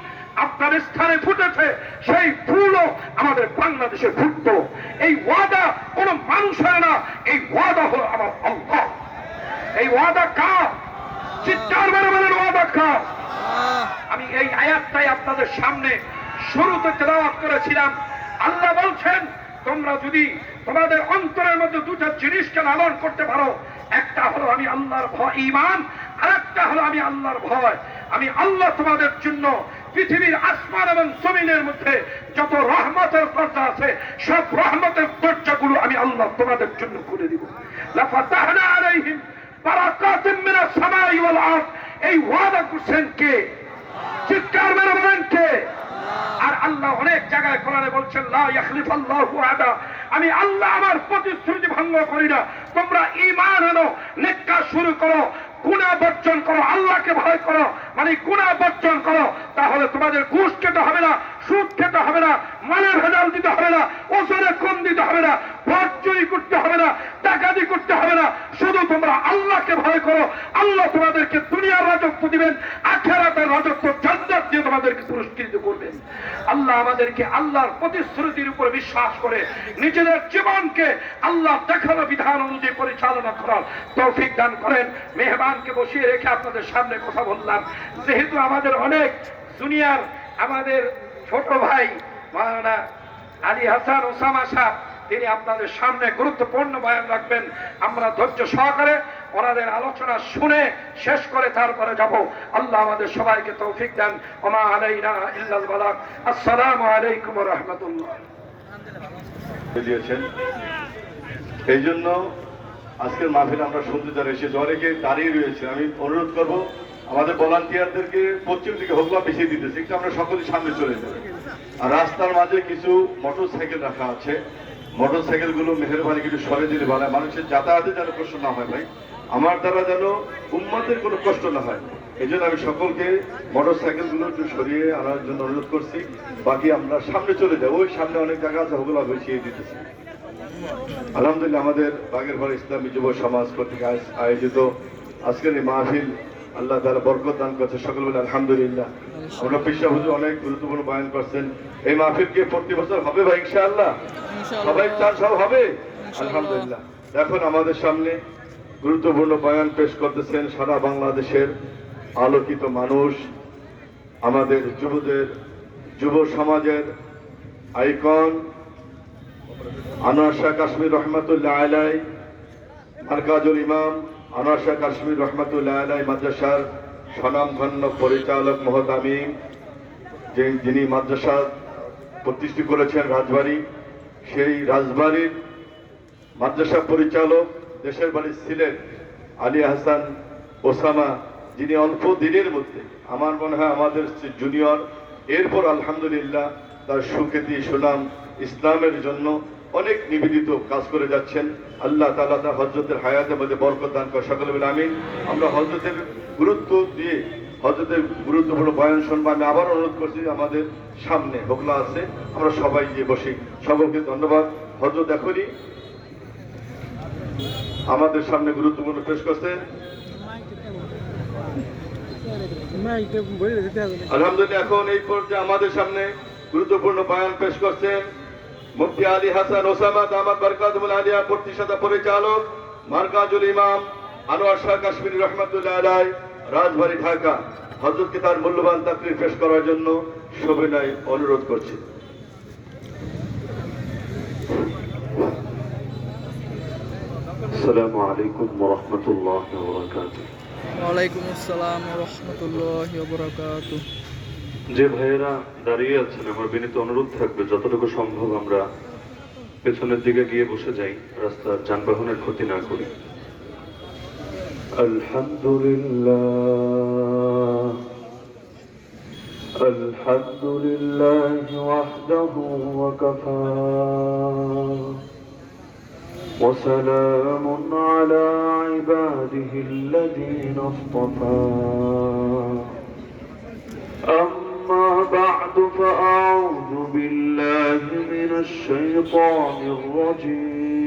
আফগানিস্তানে ফুটেছে, সেই ফুলও আমাদের বাংলাদেশে ফুটতো। এই ওয়াদা কোন মানুষের না, এই ওয়াদা হলো আমার আল্লাহ। এই ওয়াদা কার? চিৎকার মেরে বলেন ওয়াদা কার? আমি এই আয়াতটাই আপনাদের সামনে শুরুতে তেলাওয়াত করেছিলাম। আল্লাহ বলছেন, তোমরা যদি তোমাদের অন্তরের মধ্যে দুটো জিনিসকে লালন করতে পারো, একটা হলো আমি আল্লাহর ভয়, ঈমান, আর একটা হলো আমি আল্লাহর ভয়। আমি আল্লাহ তোমাদের জন্য পৃথিবীর আসমান এবং জমিনের মধ্যে যত রহমতের দরজা আছে, সব রহমতের দরজাগুলো আমি আল্লাহ তোমাদের জন্য খুলে দিব। লাফাতাহনা আলাইহিম বারাকাতিন মিনাস সামাই ওয়াল আরদ। এই ওয়াদা করছেন কে? চিৎকার মেরে বলেন কে? আর আল্লাহ অনেক জায়গায় কোরআনে বলছেন, লা ইয়াখলিফাল্লাহু ওয়াদা, আমি আল্লাহ আমার প্রতিশ্রুতি ভঙ্গ করি না। তোমরা ঈমান আনো, নেককার শুরু করো, গুনাহ বর্জন করো, আল্লাহকে ভয় করো, মানে গুনাহ বর্জন করো। তাহলে তোমাদের ঘুষ খেতে হবে না, সুদ খেতে হবে না, মানে ভেজাল দিতে হবে না, ওজনে কম দিতে হবে না, ভোট চুরি করতে হবে না, ডাকাতি করতে হবে না। শুধু তোমরা আল্লাহকে ভয় করো, আল্লাহ তোমাদেরকে দুনিয়ার রাজত্ব দিবেন, আখিরাতের রাজত্ব জান্নাত দিয়ে তোমাদেরকে পুরস্কৃত করবেন। আল্লাহ আমাদেরকে আল্লাহর প্রতিশ্রুতির উপর বিশ্বাস করে নিজেদের জীবনকে আল্লাহ দেখানো বিধান অনুযায়ী পরিচালনা করার তৌফিক দান করেন। মেহমানকে বসিয়ে রেখে আপনাদের সামনে কথা বললাম। যেহেতু আমাদের অনেক জুনিয়র, আমাদের ছোট ভাই মাওলানা আলী হাসান ওসামা সাহেব, তিনি আপনাদের সামনে গুরুত্বপূর্ণ বয়ান রাখবেন। আমরা ধৈর্য সহকারে ওনাদের আলোচনা শুনে শেষ করে তারপরে যাব। আল্লাহ আমাদের সবাইকে তৌফিক দেন। ওমা আলাইনা ইল্লাল বালাগ। আসসালামু আলাইকুম ওয়া রাহমাতুল্লাহ। দিয়েছেন, এই জন্য আজকের মাহফিল আমরা শুনতে যারা এসেছি, অনেকে দাঁড়িয়ে রয়েছে। আমি অনুরোধ করব আমাদের ভলান্টিয়ারদেরকে পশ্চিম দিকে হোগলা পিছিয়ে দিতেছে, একটু আমরা সকলের সামনে চলে যাই। আর রাস্তার মাঝে কিছু মোটর সাইকেল রাখা আছে, মোটর সাইকেল গুলো মেহেরবানি কিছু সরে দিলে ভালো, মানুষের যাতায়াতে যেন কষ্ট না হয়। ভাই, আমার দ্বারা যেন উম্মতের কোনো কষ্ট না হয়, এই জন্য আমি সকলকে মোটর সাইকেল গুলো একটু সরিয়ে আনার জন্য অনুরোধ করছি। বাকি আমরা সামনে চলে যাবো, ওই সামনে অনেক জায়গা আছে, ওগুলো বসিয়ে দিতেছি। আলহামদুলিল্লাহ, আমাদের বাগেরপাড়া ইসলামী যুব সমাজ কর্তৃক আয়োজিত আজকের এই মাহফিল আল্লাহ তাআলা বরকত দান করছে। সকল বলে আলহামদুলিল্লাহ। আমরা পিসা হুজুর অনেক গুরুত্বপূর্ণ বয়ান করছেন। এই মাহফিল কি প্রতি বছর হবে ভাই? ইনশাআল্লাহ সবাই চান সব হবে আলহামদুলিল্লাহ। এখন আমাদের সামনে গুরুত্বপূর্ণ বয়ান পেশ করতেছেন সারা বাংলাদেশের আলোকিত মানুষ, আমাদের যুব সমাজের আইকন আনোয়ার শাহ কাশ্মীর রহমাতুল্লাহ আলাই, মারকাজুল ইমাম আনোয়ার শাহ কাশ্মীর রহমাতুল্লাহ আলাই মাদ্রাসার স্বনামধন্য পরিচালক মহতামিম, যিনি মাদ্রাসা প্রতিষ্ঠিত করেছেন রাজবাড়ী, সেই রাজবাড়ির মাদ্রাসা পরিচালক দেশের বাড়ি সিলেট আলী হাসান ওসামা, যিনি অল্প দিনের মধ্যে আমার মনে হয় আমাদের জুনিয়র, এরপর আলহামদুলিল্লাহ তার সুখ্যাতি সুনাম ইসলামের জন্য অনেক নিবেদিত কাজ করে যাচ্ছেন। আল্লাহ তাআলা তার হযরতের হায়াতের মধ্যে বরকত দান করে। সকলে বলে আমিন। আমরা হযরতের গুরুত্ব দিয়ে হযরতের গুরুত্বপূর্ণ বয়ান শুনবো। আমি আবার অনুরোধ করছি, আমাদের সামনে হোগলা আছে, আমরা সবাই গিয়ে বসি। সকলকে ধন্যবাদ। হযরত এখনই আমাদের সামনে গুরুত্বপূর্ণ পেশ করছেন। আলহামদুলিল্লাহ, এখন এই পর্যায়ে আমাদের সামনে গুরুত্বপূর্ণ বয়ান পেশ করছেন মুফতি আলী হাসান ওসামা দামাত বরকাতুল আলিয়া, প্রতিষ্ঠাতা পরিচালক মারকাজুল ইমাম আনোয়ার শাহ কাশ্মীরি রহমাতুল্লাহ আলাই, রাজবাড়ী, ঢাকা। হযরতকে তার মূল্যবান তাকরীর পেশ করার জন্য সবিনয় অনুরোধ করছি। আসসালামু আলাইকুম ওয়া রাহমাতুল্লাহি ওয়া বারাকাতুহু। ওয়ালাইকুম আসসালাম ওয়া রাহমাতুল্লাহি ওয়া বারাকাতুহু। যে ভাইয়েরা দাঁড়িয়ে আছেন, আমার বিনীত অনুরোধ থাকবে যতটুকু সম্ভব আমরা পেছনের দিকে গিয়ে বসে যাই, রাস্তার যানবাহনের ক্ষতি না করি। আলহামদুলিল্লাহ আলহামদুলিল্লাহি ওয়াহদাহু ওয়া কাফা ওয়া সালামুন আলা ইবাদিহি আল্লাযীনা ইসতাফা। أما بعد فأعوذ بالله من الشيطان الرجيم.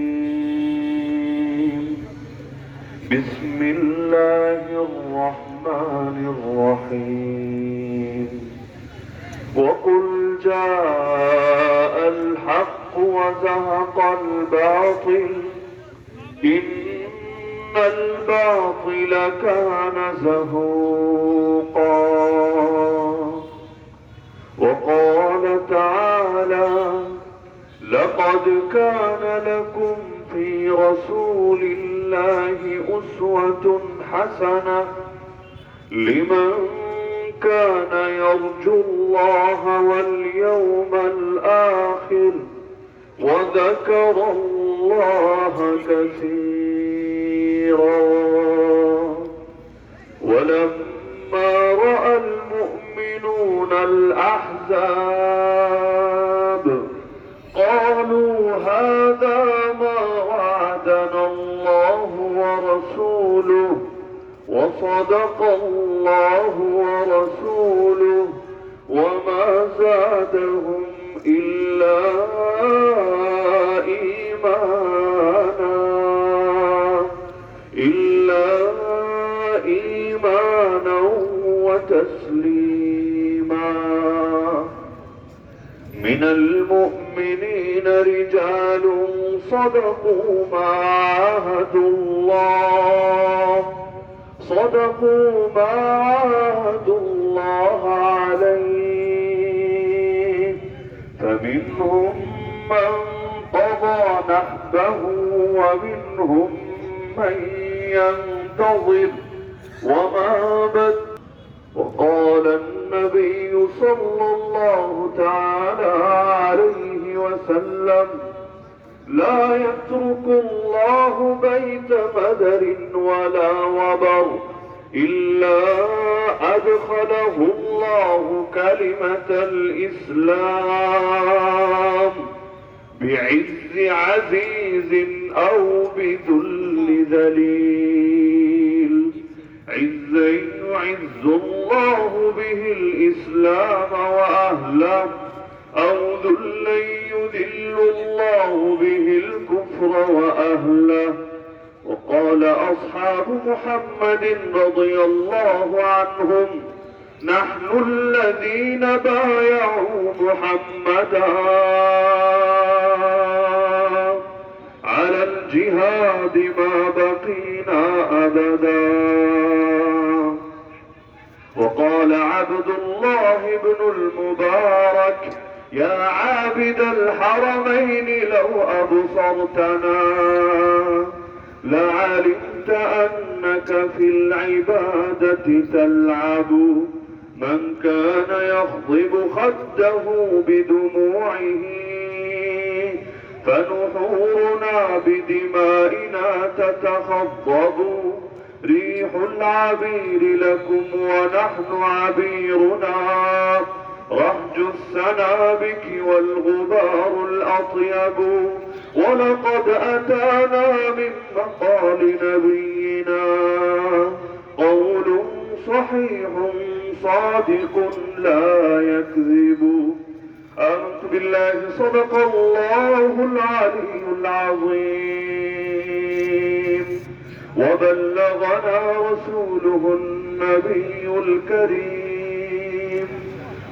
بسم الله الرحمن الرحيم. وقل جاء الحق وزهق الباطل إن الباطل كان زهوقا. وقال تعالى لقد كان لكم في رسول الله أسوة حسنة لمن كان يرجو الله واليوم الآخر وذكر الله كثيرا. ولما رأى المؤمنون الأحزاب قالوا هذا ما وعدنا الله ورسوله وصدق الله ورسوله وما زادهم إلا إيمانا وتسليما. من المؤمنين رجال صدقوا ما عاهدوا الله عليه فمنهم من قضى نحبه ومنهم من ينتظر وما بدل. وقال النبي صلى الله تعالى عليه وسلم لا يترك الله بيت مدر ولا وبر إلا أدخله الله كلمة الإسلام بعز عزيز أو بذل ذليل. عزا يعز الله به الإسلام وأهله أو ذلا يذل الله به الكفر وأهله. وقال أصحاب محمد رضي الله عنهم نحن الذين بايعوا محمدا على الجهاد ما بقينا أبدا. وقال عبد الله بن المبارك يا عابد الحرمين لو أبصرتنا لعلمت أنك في العبادة تلعب. من كان يخضب خده بدموعه فنحورنا بدمائنا تتخضب. ريح العبير لكم ونحن عبيرنا رهج السنابك والغبار الأطيب. ولقد أتانا من مقال نبينا قول صحيح صادق لا يكذب. آمنت بالله صدق الله العلي العظيم وبلغنا رسوله النبي الكريم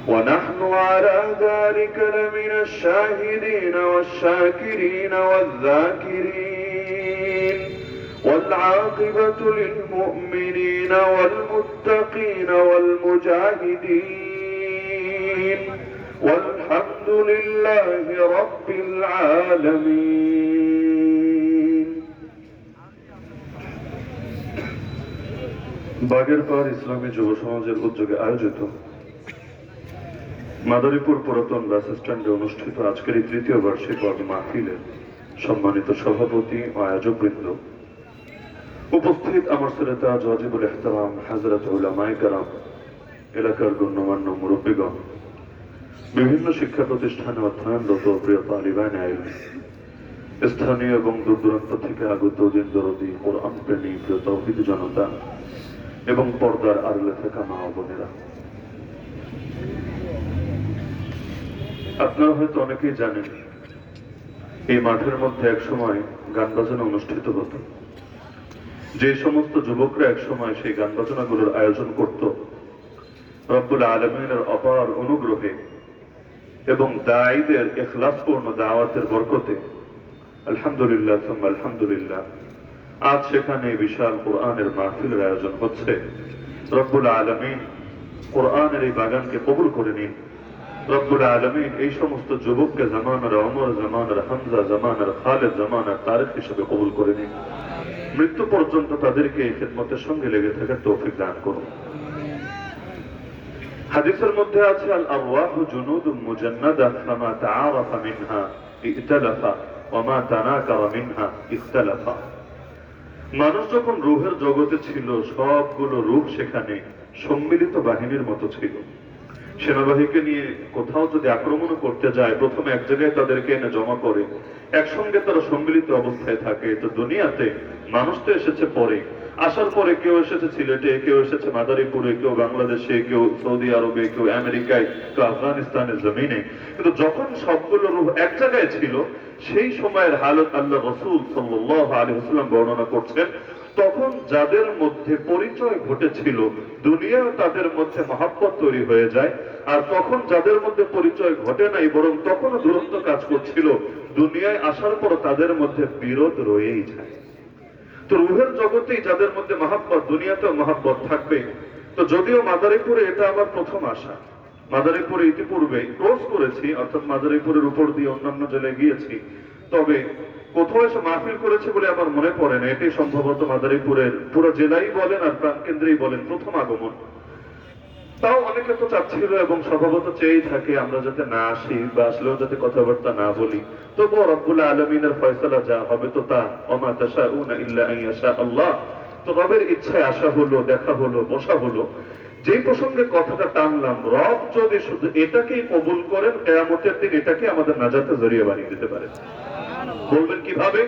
ونحن على ذلك لمن الشاهدين والشاكرين والذاكرين والعاقبة للمؤمنين والمتقين والمجاهدين والحمد لله رب العالمين. বাগেরপাড় ইসলামী যুব সমাজের উদ্যোগে আয়োজিত মাদারীপুর পুরাতন বাস স্ট্যান্ডে অনুষ্ঠিত আজকের এই তৃতীয় বার্ষিক ওয়াজ মাহফিলের সম্মানিত সভাপতি ও আয়োজকবৃন্দ, উপস্থিত আমার শ্রোতা ওয়াজিবুল ইহতারাম হযরত উলামায়ে কেরাম, এলাকার গণ্যমান্য মুরব্বীগণ, বিভিন্ন শিক্ষা প্রতিষ্ঠানে অধ্যয়নরত প্রিয় তালিবানে ইলম, স্থানীয় এবং দূর দূরান্ত থেকে আগত দিন দরদি কোরআন প্রেমী প্রিয় তাওহীদ জনতা এবং পর্দার আড়ালে থাকা মা ও বোনেরা, আপনারা হয়তো অনেকেই জানেন এই মাঠের মধ্যে একসময় গান বাজনা অনুষ্ঠিত হতো। যে সমস্ত যুবকরা একসময় সেই গান বাজনাগুলোর আয়োজন করত, রব্বুল আলামিনের অপার অনুগ্রহে এবং দায়ীদের ইখলাসপূর্ণ দাওয়াতের বরকতে আলহামদুলিল্লাহ সুম্মা আলহামদুলিল্লাহ আজ সেখানে বিশাল কোরআনের মাহফিলের আয়োজন হচ্ছে। রব্বুল আলামিন কোরআনের এই বাগানকে কবুল করে নিন। রব্বুল আলামিন এই সমস্ত যুবককে জামানার ওমর, জামানার হামজা, জামানার খালেদ, জামানার তারিক হিসেবে কবুল করে নিন। মৃত্যু পর্যন্ত তাদেরকে এই খিদমতের সঙ্গে লেগে থাকার তৌফিক দান করুন। হাদিসের মধ্যে আছে আল আরওয়াহু জুনুদুম মুজান্নাদা ফামা তাআরাফা মিনহা ইখতালাফা ওয়া মা তানাকারা মিনহা ইখতালাফা। মানুষ যখন রূহের জগতে ছিল, সবগুলো রূহ সেখানে সম্মিলিত বাহিনীর মতো ছিল। সেনাবাহিনীকে নিয়ে কোথাও যদি আক্রমণ করতে যায়, প্রথমে এক জায়গায় তাদেরকে এনে জমা করে একসঙ্গে তারা সম্মিলিত অবস্থায় থাকে। তো দুনিয়াতে মানুষ তো এসেছে পরে, আসার পরে কেউ এসেছে সিলেটে, কেউ এসেছে মাদারীপুরে, কেউ বাংলাদেশে, কেউ সৌদি আরবে, কেউ আমেরিকায়, কেউ আফগানিস্তানের জমিনে। কিন্তু যখন সবগুলো রূহ এক জায়গায় ছিল, সেই সময়ের হালত আল্লাহ রাসূল সাল্লাল্লাহু আলাইহি ওয়াসাল্লাম বর্ণনা করছেন। তখন যাদের মধ্যে পরিচয় ঘটেছিল, দুনিয়া তাদের মধ্যে মহাব্বত তৈরি হয়ে যায়। আর তখন যাদের মধ্যে পরিচয় ঘটে নাই, বরং তখনও দূরত্ব কাজ করছিল, দুনিয়ায় আসার পর তাদের মধ্যে বিরোধ রয়েই যায়। তো রুহের জগতেই যাদের মধ্যে মহাব্বত, দুনিয়াতেও মহাব্বত থাকবে। তো যদিও মাদারীপুরে এটা আমার প্রথম আসা, মাদারীপুরে ইতিপূর্বে কোর্স করেছি, অর্থাৎ মাদারীপুরের উপর দিয়ে অন্যান্য জেলায় গিয়েছি, তবে কোথাও এসে মাহফিল করেছে বলে আমার মনে পড়ে না। এটি সম্ভবত মাদারীপুরের পুরো জেলাই বলেন আর প্রাণকেন্দ্রেই বলেন প্রথম আগমন। তাও অনেকে তো চাচ্ছিল এবং স্বভাবত চেয়েই থাকে আমরা যাতে না আসি, বা আসলেও যাতে কথাবার্তা না বলি। তবুও রব্বুল আলামিনের ফয়সালা যা হবে তো তা, ওমা তাশাউনা ইল্লা আন ইয়াশা আল্লাহ। তো রবের ইচ্ছায় আসা হলো, দেখা হলো, বসা হলো। যেই প্রসঙ্গে কথাটা টানলাম, রব যদি শুধু এটাকেই কবুল করেন, কিয়ামতের দিন এটাকে আমাদের নাজাতের জরিয়া বানিয়ে দিতে পারে। বলবেন কিভাবে?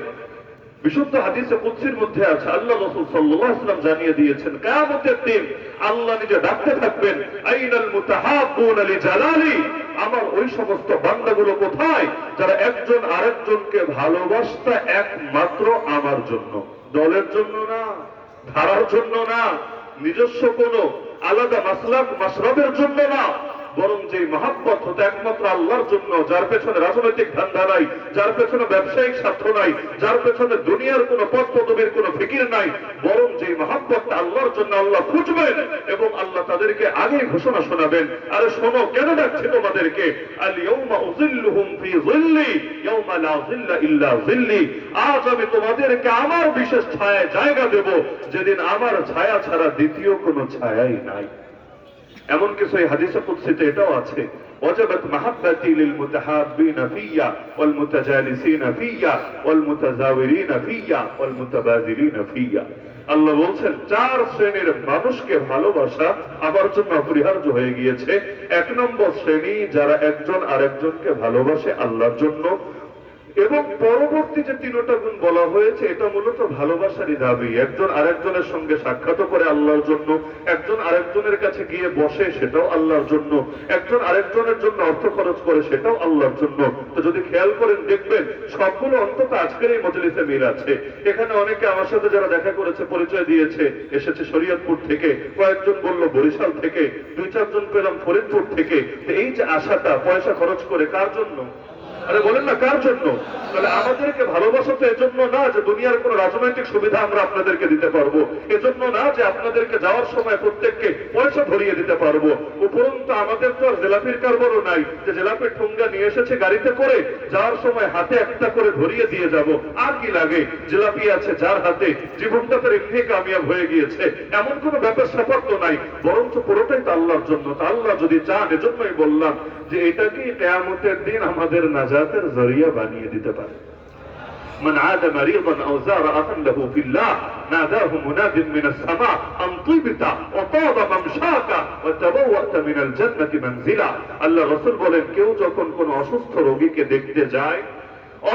বিশুদ্ধ হাদিসে কুদসির মধ্যে আছে, আল্লাহ রাসূল সাল্লাল্লাহু আলাইহি ওয়াসাল্লাম জানিয়ে দিয়েছেন, কিয়ামতের দিন আল্লাহ নিজে ডাকতে থাকবেন, আইনাল মুতাহাব্বুনা লিজালালি। আমার ওই সমস্ত বান্দাগুলো কোথায় যারা একজন আরেকজনকে ভালোবাসতা একমাত্র আমার জন্য, দলের জন্য না, ধারার জন্য না, নিজস্ব কোনো আলাদা মাসলাক মাশরাবের জন্য না, বরং যে মহাব্বত হতো একমাত্র আল্লাহর জন্য, যার পেছনে রাজনৈতিক ধান্দা নাই, যার পেছনে ব্যবসায়িক স্বার্থ নাই, যার পেছনে দুনিয়ার কোনো পদ পদবীর কোনো ফিকির নাই, বরং যে মহাব্বতটা আল্লাহর জন্য আল্লাহ খুঁজবেন এবং আল্লাহ তাদেরকে আগে ঘোষণা শোনাবেন, আরে শোনো কেন ডাকছি তোমাদেরকে, আল ইয়াউমা উযিল্লুহুম ফি যিল্লি ইয়াউমা লা যিল্লা ইল্লা যিল্লি। আজ আমি তোমাদেরকে আমার বিশেষ ছায়ায় জায়গা দেব, যেদিন আমার ছায়া ছাড়া দ্বিতীয় কোনো ছায়াই নাই। এমন কিছু এই হাদিসে কুদসিতে এটাও আছে, ওয়াজাবাত মাহাব্বাতি লিল মুতাহাব্বিনা ফিয়া ওয়াল মুতাজালিসিনা ফিয়া ওয়াল মুতাজাওয়িরিনা ফিয়া ওয়াল মুতাবাযিলিনা ফিয়া। আল্লাহ বলছেন, চার শ্রেণীর মানুষকে ভালোবাসা আমার জন্য অপরিহার্য হয়ে গিয়েছে। এক নম্বর শ্রেণী যারা একজন আরেকজনকে ভালোবাসে আল্লাহর জন্য, এবং পরবর্তী যে তিনটা গুণ বলা হয়েছে এটা মূলত ভালোবাসারই দাবি। একজন আরেকজনের সঙ্গে সাক্ষাৎ করে আল্লাহর জন্য, একজন আরেকজনের কাছে গিয়ে বসে সেটাও আল্লাহর জন্য, একজন আরেকজনের জন্য অর্থ খরচ করে সেটাও আল্লাহর জন্য। তো যদি খেয়াল করেন দেখবেন সবগুলো অন্তত আজকের এই মজলিসে মিল আছে। এখানে অনেকে আমার সাথে যারা দেখা করেছে, পরিচয় দিয়েছে, এসেছে শরীয়তপুর থেকে, কয়েকজন বলল বরিশাল থেকে, 2-4 জন পেলাম ফরিদপুর থেকে। এই যে আশাটা পয়সা খরচ করে কার জন্য? আরে বলেন না কার জন্য? তাহলে আমাদেরকে ভালোবাসা তো এজন্য না যে দুনিয়ার কোনো রাজনৈতিক সুবিধা আমরা আপনাদেরকে দিতে পারবো, এজন্য না যে আপনাদেরকে যাওয়ার সময় প্রত্যেককে পয়সা ধরিয়ে দিতে পারবো। উপরন্তু আমাদের তো আর জেলাপির কারবারও নাই যে জেলাপির ঠুঙ্গা নিয়ে এসেছে গাড়িতে করে, যাওয়ার সময় হাতে একটা করে ধরিয়ে দিয়ে যাব। আর কি লাগে? জিলাপি আছে যার হাতে, জীবনটা তার এমনি কামিয়াব হয়ে গিয়েছে। এমন কোনো ব্যাপার স্যাপার তো নাই, বরঞ্চ পুরোটাই তো আল্লাহর জন্য। তা আল্লাহ যদি চান, এজন্যই বললাম যে এটাকে কিয়ামতের দিন আমাদের নাজাতের জরিয়া বানিয়ে দিতে পারে। من عاد مريضا او زار اخا له في الله ناداه مناد من السماء ان طبت وطاب ممشاك وتبوأت من الجنة منزلا। আল্লাহ রাসূল বলেন, কেউ যখন কোন অসুস্থ রোগীকে দেখতে যায়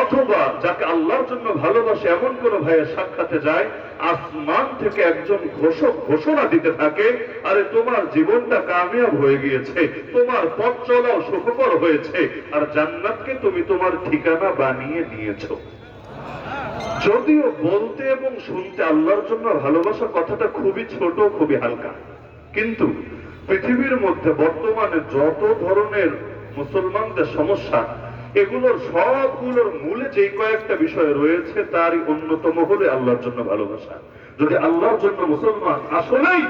অথবা যাকে আল্লাহর জন্য ভালোবাসে এমন কোন ভাইয়ের সাক্ষাতে যায়, আসমান থেকে একজন ঘোষক ঘোষণা দিতে থাকে, আরে তোমার জীবনটা কামিয়াব হয়ে গিয়েছে, তোমার পথ চলাও সুখকর হয়েছে, আর জান্নাতকে তুমি তোমার ঠিকানা বানিয়ে নিয়েছো। যদিও বলতে এবং শুনতে আল্লাহর জন্য ভালোবাসা কথাটা খুবই ছোট, খুবই হালকা, কিন্তু পৃথিবীর মধ্যে বর্তমানে যত ধরনের মুসলমানদের সমস্যা, এগুলোর সবগুলোর মূলে যে কয়েকটা বিষয় রয়েছে তারই অন্যতম হলে আল্লাহর জন্য ভালোবাসা। যদি আল্লাহর জন্য মুসলমান আসলেই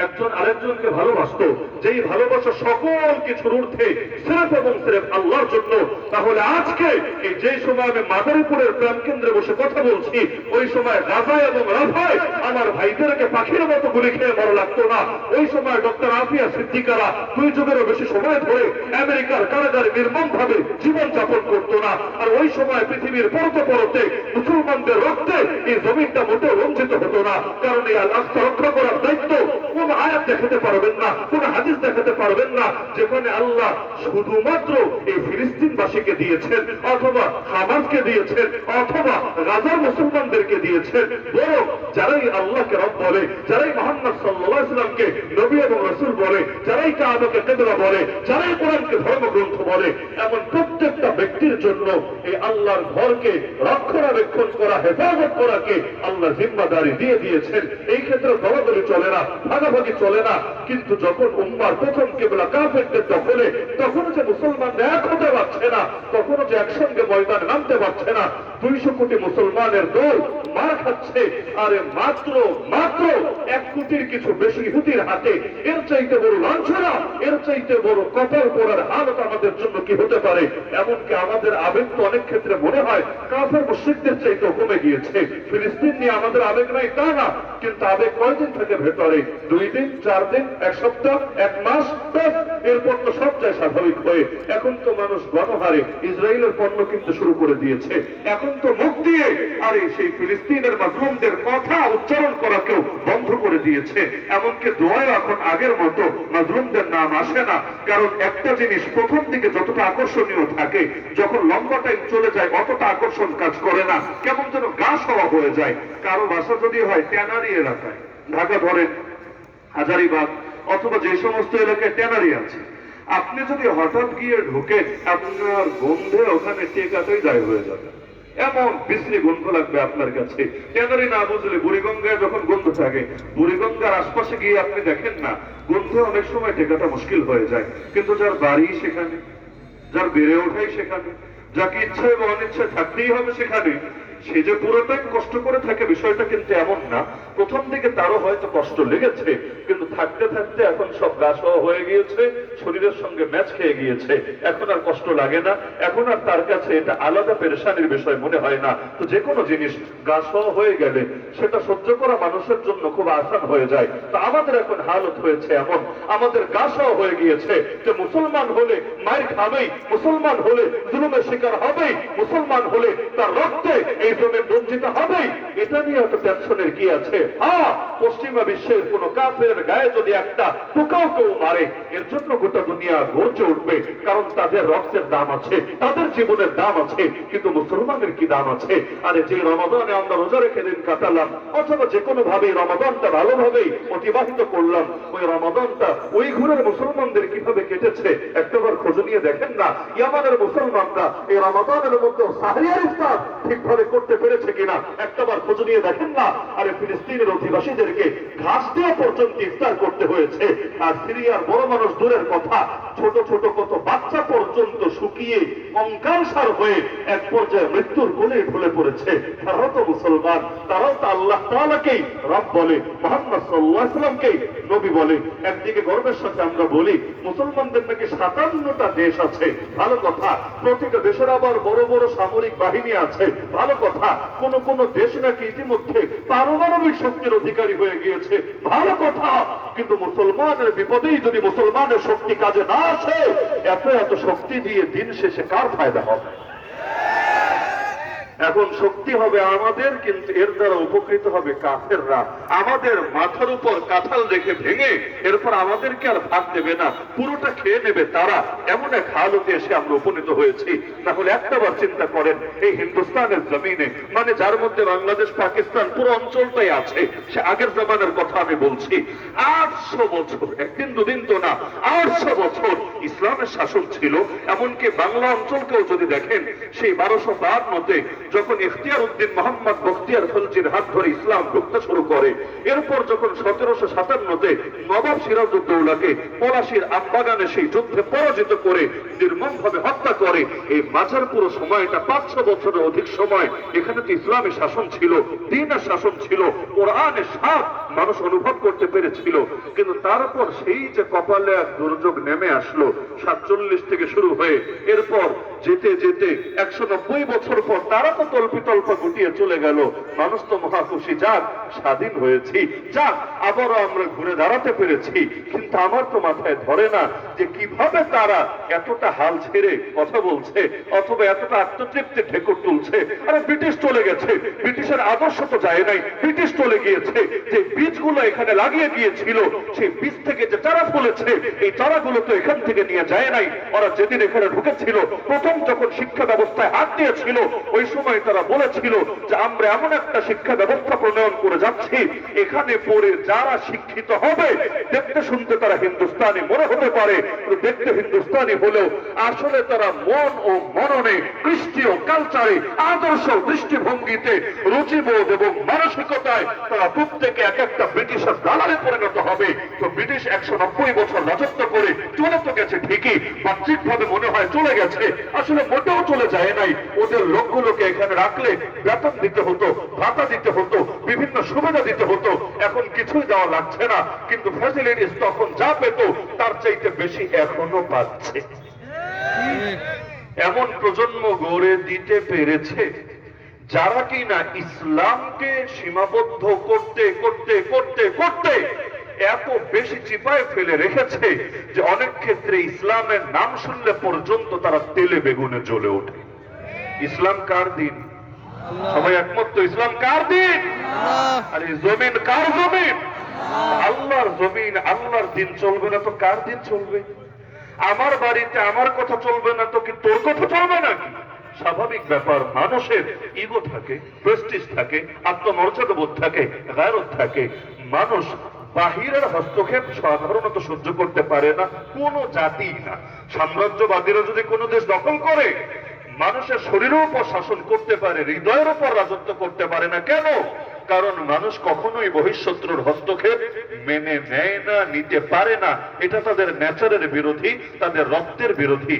একজন আরেকজনকে ভালোবাসতো, যেই ভালোবাসা সকল কিছুর ঊর্ধ্বে সিরেফ এবং সিরেফ আল্লাহর জন্য, তাহলে আজকে এই যে সময় আমি মাদারীপুরের প্রাণ কেন্দ্রে বসে কথা বলছি, ওই সময় গাজা এবং রাফায় আমার ভাইদেরকে পাখির মতো গুলি খেয়ে মরা লাগতো না। ওই সময় ডক্টর আফিয়া সিদ্দিকারা 2 যুগেরও বেশি সময় ধরে আমেরিকার কারাগারে নির্মম ভাবে জীবন যাপন করতো না। আর ওই সময় পৃথিবীর পরতে পরতে মুসলমানদের রক্তে এই জমিনটা মোটেও রঞ্জিত হতো না। কারণ এই আল্লাহকে রক্ষা করার দায়িত্ব কোন আয়াত দেখাতে পারবেন না, কোন হাদিস দেখাতে পারবেন না যেখানে আল্লাহ শুধুমাত্র এই ফিলিস্তিনবাসীকে দিয়েছেন, অথবা হামাসকে দিয়েছেন, অথবা গাজার মুসলমানদেরকে দিয়েছেন। বরং যারাই আল্লাহকে রব বলে, যারাই মুহাম্মদ সাল্লাল্লাহু আলাইহি ওয়াসাল্লামকে নবী এবং রাসূল বলে, যারাই কাবাকে কিবলা বলে, যারাই কোরআনকে ধর্মগ্রন্থ বলে, এমন প্রত্যেকটা ব্যক্তির জন্য এই আল্লাহর ঘরকে রক্ষণাবেক্ষণ করা, হেফাজত করাকে আল্লাহ জিম্মাদারি দিয়ে দিয়েছেন। এই ক্ষেত্রে দলাদলি চলে না, ভাগাভাগি চলে না। কিন্তু যখন উম্মার প্রথম কিবলা কাফেরদের দখলে, তখন যে মুসলমানরা এক হতে পারছে না, তখনও যে একসঙ্গে ময়দানে নামতে পারছে না, 200 কোটি মুসলমানের দল মার খাচ্ছে, আরে মাত্র 1 কোটির কিছু বেশি ইহুদির হাতে। এর চাইতে বড় লাঞ্ছনা, এর চাইতে বড় কপাল পড়ার হালত আমাদের জন্য কি হতে পারে? এমনকি আমাদের আবেগ তো অনেক ক্ষেত্রে মনে হয় কাফের মুশরিকদের চাইতে কমে গিয়েছে। ফিলিস্তিন নিয়ে আমাদের আবেগ নাই তা না, কিন্তু আবেগ কয়দিন থাকে ভেতরে? 2 দিন, 4 দিন, 1 সপ্তাহ, 1 মাস, এরপর তো সব যায় স্বাভাবিক হয়ে। এখন তো মানুষ গণহারে ইসরায়েলের পণ্য কিনতে শুরু করে দিয়েছে। এখন তো মুখ দিয়ে আরে সেই ফিলিস্তিনের মাজলুমদের কথা উচ্চারণ করা কেউ বন্ধ করে দিয়েছে। এমনকি দোয়ায় এখন আগের মতো মাজলুমদের নাম আসে না। কারণ একটা জিনিস প্রথম দিকে যতটা আকর্ষণীয় থাকে, যখন লম্বা টাইম চলে যায় অতটা আকর্ষণ কাজ করে না, কেমন যেন গা সওয়া হয়ে যায়। কারো বাসা যদি হয় ট্যানারি এলাকায়, ঢাকা ধরেন হাজারীবাগ অথবা যে সমস্ত এলাকায় ট্যানারি আছে, আপনি যদি হঠাৎ গিয়ে ঢুকেন, আপনার গন্ধে ওখানে টেকাটাই দায় হয়ে যাবে। এমন বিশ্রী গন্ধ লাগবে আপনার কাছে। ট্যানারি না বুঝলে বুড়িগঙ্গায় যখন গন্ধ থাকে, বুড়িগঙ্গার আশপাশে গিয়ে আপনি দেখেন না, গন্ধে অনেক সময় টেকাটা মুশকিল হয়ে যায়। কিন্তু যার বাড়ি সেখানে, যার বেড়ে ওঠাই সেখানে, যাকে ইচ্ছা এবং অনিচ্ছায় থাকতেই হবে সেখানে, সে যে পুরোটাই কষ্ট করে থাকে বিষয়টা কিন্তু এমন না। প্রথম দিকে তারও হয়তো কষ্ট লেগেছে, কিন্তু থাকতে থাকতে এখন সব গা সওয়া হয়ে গিয়েছে, শরীরের সঙ্গে ম্যাচ খেয়ে গিয়েছে, এখন আর কষ্ট লাগে না, এখন আর তার কাছে এটা আলাদা পেরেশানির বিষয় মনে হয় না। তো যে কোনো জিনিস গা সওয়া হয়ে গেলে সেটা সহ্য করা মানুষের জন্য খুব আসান হয়ে যায়। তো আমাদের এখন হালত হয়েছে এমন, আমাদের গা সওয়া হয়ে গিয়েছে যে মুসলমান হলে মায়ের খাবেই, মুসলমান হলে জুলুমের শিকার হবেই, মুসলমান হলে তার রক্তে এই জন্য বঞ্চিত হবেই। এটা নিয়ে এত টেনশনের কি আছে? হ্যাঁ, পশ্চিমা বিশ্বের কোন কাফের গায়ে যদি একটা পোকাও কেউ মারে, এর জন্য গোটা দুনিয়া গর্জে উঠবে, কারণ তাদের রক্তের দাম আছে, তাদের জীবনের দাম আছে। কিন্তু মুসলমানের কি দাম আছে? আরে যে রমাদানে আমরা রোজা রেখে দিন কাটালাম, অথবা যে কোনো ভাবে রমাদানটা ভালোভাবেই অতিবাহিত করলাম, ওই রমাদানটা ওই ঘুরের মুসলমানদের কিভাবে কেটেছে একটাবার খোঁজ নিয়ে দেখেন না। ইয়ামানের মুসলমানরা এই রমাদানের মধ্যে সাহরিয়ার ইফতার ঠিকভাবে করতে পেরেছে কিনা একটাবার খোঁজ নিয়ে দেখেন না, আরে ফিলিস্তিনের অধিবাসীদেরকে ঘাস দেওয়া পর্যন্ত ইফতার করতে হয়েছে। আর সিরিয়ার বড় মানুষ দূরের কথা, ছোট ছোট কত বাচ্চা পর্যন্ত শুকিয়ে কঙ্কালসার হয়ে এক পর্যায়ে মৃত্যুর কোলে ঢলে পড়েছে। তারাও তো মুসলমান, তারাও তো আল্লাহ তাআলাকেই রব বলে, মুহাম্মদ সাল্লাল্লাহু আলাইহি সাল্লামকেই নবী বলে। একদিকে গর্বের সাথে আমরা বলি মুসলমানদের নাকি 57টা দেশ আছে, ভালো কথা। প্রতিটা দেশের আবার বড় বড় সামরিক বাহিনী আছে, ভালো কথা। কোন কোন দেশ নাকি ইতিমধ্যে পারমাণবিক শক্তির অধিকারী হয়ে গিয়েছে, ভালো কথা। কিন্তু মুসলমানের বিপদেই যদি মুসলমানের শক্তি কাজে না আসে, এত এত শক্তি দিয়ে দিন শেষে কার ফায়দা হবে? এখন শক্তি হবে আমাদের, কিন্তু এর দ্বারা উপকৃত হবে কাফেররা। আমাদের মাথার উপর কাঁঠাল রেখে ভেঙে এরপর আমাদেরকে আর ভাগ দেবে না, পুরোটা খেয়ে নেবে তারা। এমন এক হালতে এসে আমরা উপনীত হয়েছি। তাহলে একটাবার চিন্তা করেন, এই হিন্দুস্তানের জমিনে, মানে যার মধ্যে বাংলাদেশ পাকিস্তান পুরো অঞ্চলটাই আছে, সে আগের জমানার কথা আমি বলছি, 800 বছর, একদিন দুদিন তো না, 800 বছর ইসলামের শাসন ছিল। এমনকি বাংলা অঞ্চলকেও যদি দেখেন, সেই 1252-তে যখন ইখতিয়ার উদ্দিন মোহাম্মদ বখতিয়ার খলজির হাত ধরে ইসলাম ঢুকতে শুরু করে, এরপর যখন 1757-তে নবাব সিরাজউদ্দৌলাকে পলাশীর আমবাগানে সেই যুদ্ধে পরাজিত করে নির্মমভাবে হত্যা করে, এই মাঝের পুরো সময়টা 500 বছরের অধিক সময় এখানে তো ইসলামী শাসন ছিল, দ্বীনের শাসন ছিল, কোরআনের স্বাদ মানুষ অনুভব করতে পেরেছিল। কিন্তু তারপর সেই যে কপালে এক দুর্যোগ নেমে আসলো, 47 থেকে শুরু হয়ে এরপর যেতে যেতে 190 বছর পর তারা তো তল্পিতল্পা গুটিয়ে চলে গেল। মানুষ তো মহা খুশি, যাক স্বাধীন হয়েছি, যাক আবারও আমরা ঘুরে দাঁড়াতে পেরেছি। কিন্তু আমার তো মাথায় ধরে না যে কিভাবে তারা এতটা হাল ছেড়ে কথা বলছে, অথবা এতটা আত্মতৃপ্তি ঢেকুর তুলছে। আরে ব্রিটিশ চলে গেছে, ব্রিটিশের আদর্শ তো যায় নাই, ব্রিটিশ চলে গিয়েছে। যে বীজগুলো এখানে লাগিয়ে গিয়েছিল, সেই বীজ থেকে যে চারা ফলেছে, এই চারাগুলো তো এখান থেকে নিয়ে যায় নাই। ওরা যেদিন এখানে ঢুকেছিল, প্রথম যখন শিক্ষা ব্যবস্থায় হাত দিয়েছিল, ওই সময় তারা বলেছিল যে আমরা এমন একটা শিক্ষা ব্যবস্থা প্রণয়ন করে যাচ্ছি, এখানে পড়ে যারা শিক্ষিত হবে, দেখতে শুনতে তারা হিন্দুস্তানি মনে হতে পারে, দেখতে হিন্দুস্তানি হলেও আসলে তারা মন ও মননে, খ্রিস্টীয় কালচারে, আদর্শ দৃষ্টিভঙ্গিতে, রুচিবোধ এবং মানসিকতায় তারা প্রত্যেকে এক একটা ব্রিটিশের দালালে পরিণত হবে। তো ব্রিটিশ 190 বছর রাজত্ব করে চলে তো গেছে ঠিকই, বাহ্যিকভাবে মনে হয় চলে গেছে, আসলে মোটেও চলে যায় নাই। ওদের লোকগুলোকে এখানে রাখলে বেতন দিতে হতো, ভাতা দিতে হতো, বিভিন্ন সুবিধা দিতে হতো। এখন কিছুই দেওয়া লাগছে না, কিন্তু ফ্যাসিলিটিস তখন যা পেত তার চাইতে বেশি এখনো পাচ্ছে। এমন প্রজন্ম গড়ে দিতে পেরেছে যারা কিনা ইসলামকে সীমাবদ্ধ করতে করতে করতে করতে এত বেশি চিপায় ফেলে রেখেছে যে অনেক ক্ষেত্রে ইসলামের নাম শুনলে পর্যন্ত তারা তেলে বেগুনে জ্বলে ওঠে। ইসলাম কার দিন? সবাই একমত তো? ইসলাম কার দিন? আরে জমিন কার জমিন? আল্লাহর জমিন, আল্লাহর দিন চলবে না তো কার দিন চলবে? আমার বাড়িতে আমার কথা চলবে না তো কি তোর কথা চলবে নাকি? স্বাভাবিক ব্যাপার, মানুষের ইগো থাকে, প্রেস্টিজ থাকে, আত্মমর্যাদা বোধ থাকে, গায়রত থাকে। মানুষ বাহিরের হস্তক্ষেপ সাধারণত সহ্য করতে পারে না, কোনো জাতি না। সাম্রাজ্যবাদীরা যদি কোনো দেশ দখল করে, মানুষের শরীরের উপর শাসন করতে পারে, হৃদয়ের উপর রাজত্ব করতে পারে না। কেন? কারণ মানুষ কখনোই বহিঃশত্রুর হস্তক্ষেপ মেনে নেয় না, নিতে পারে না। এটা তাদের নেচারের বিরোধী, তাদের রক্তের বিরোধী।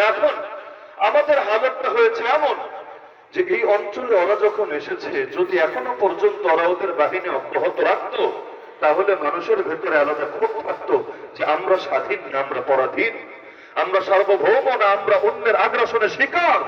এখন আমাদের হালতটা হয়েছে এমন যে এই অঞ্চলে ওরা যখন এসেছে, যদি এখনো পর্যন্ত ওরা ওদের বাহিনী অব্যাহত রাখতো, তাহলে মানুষের ভেতরে আলাদা ক্ষোভ থাকতো যে আমরা স্বাধীন না, আমরা পরাধীন, আমরা সার্বভৌম না, আমরা অন্যের আগ্রাসনের শিকার।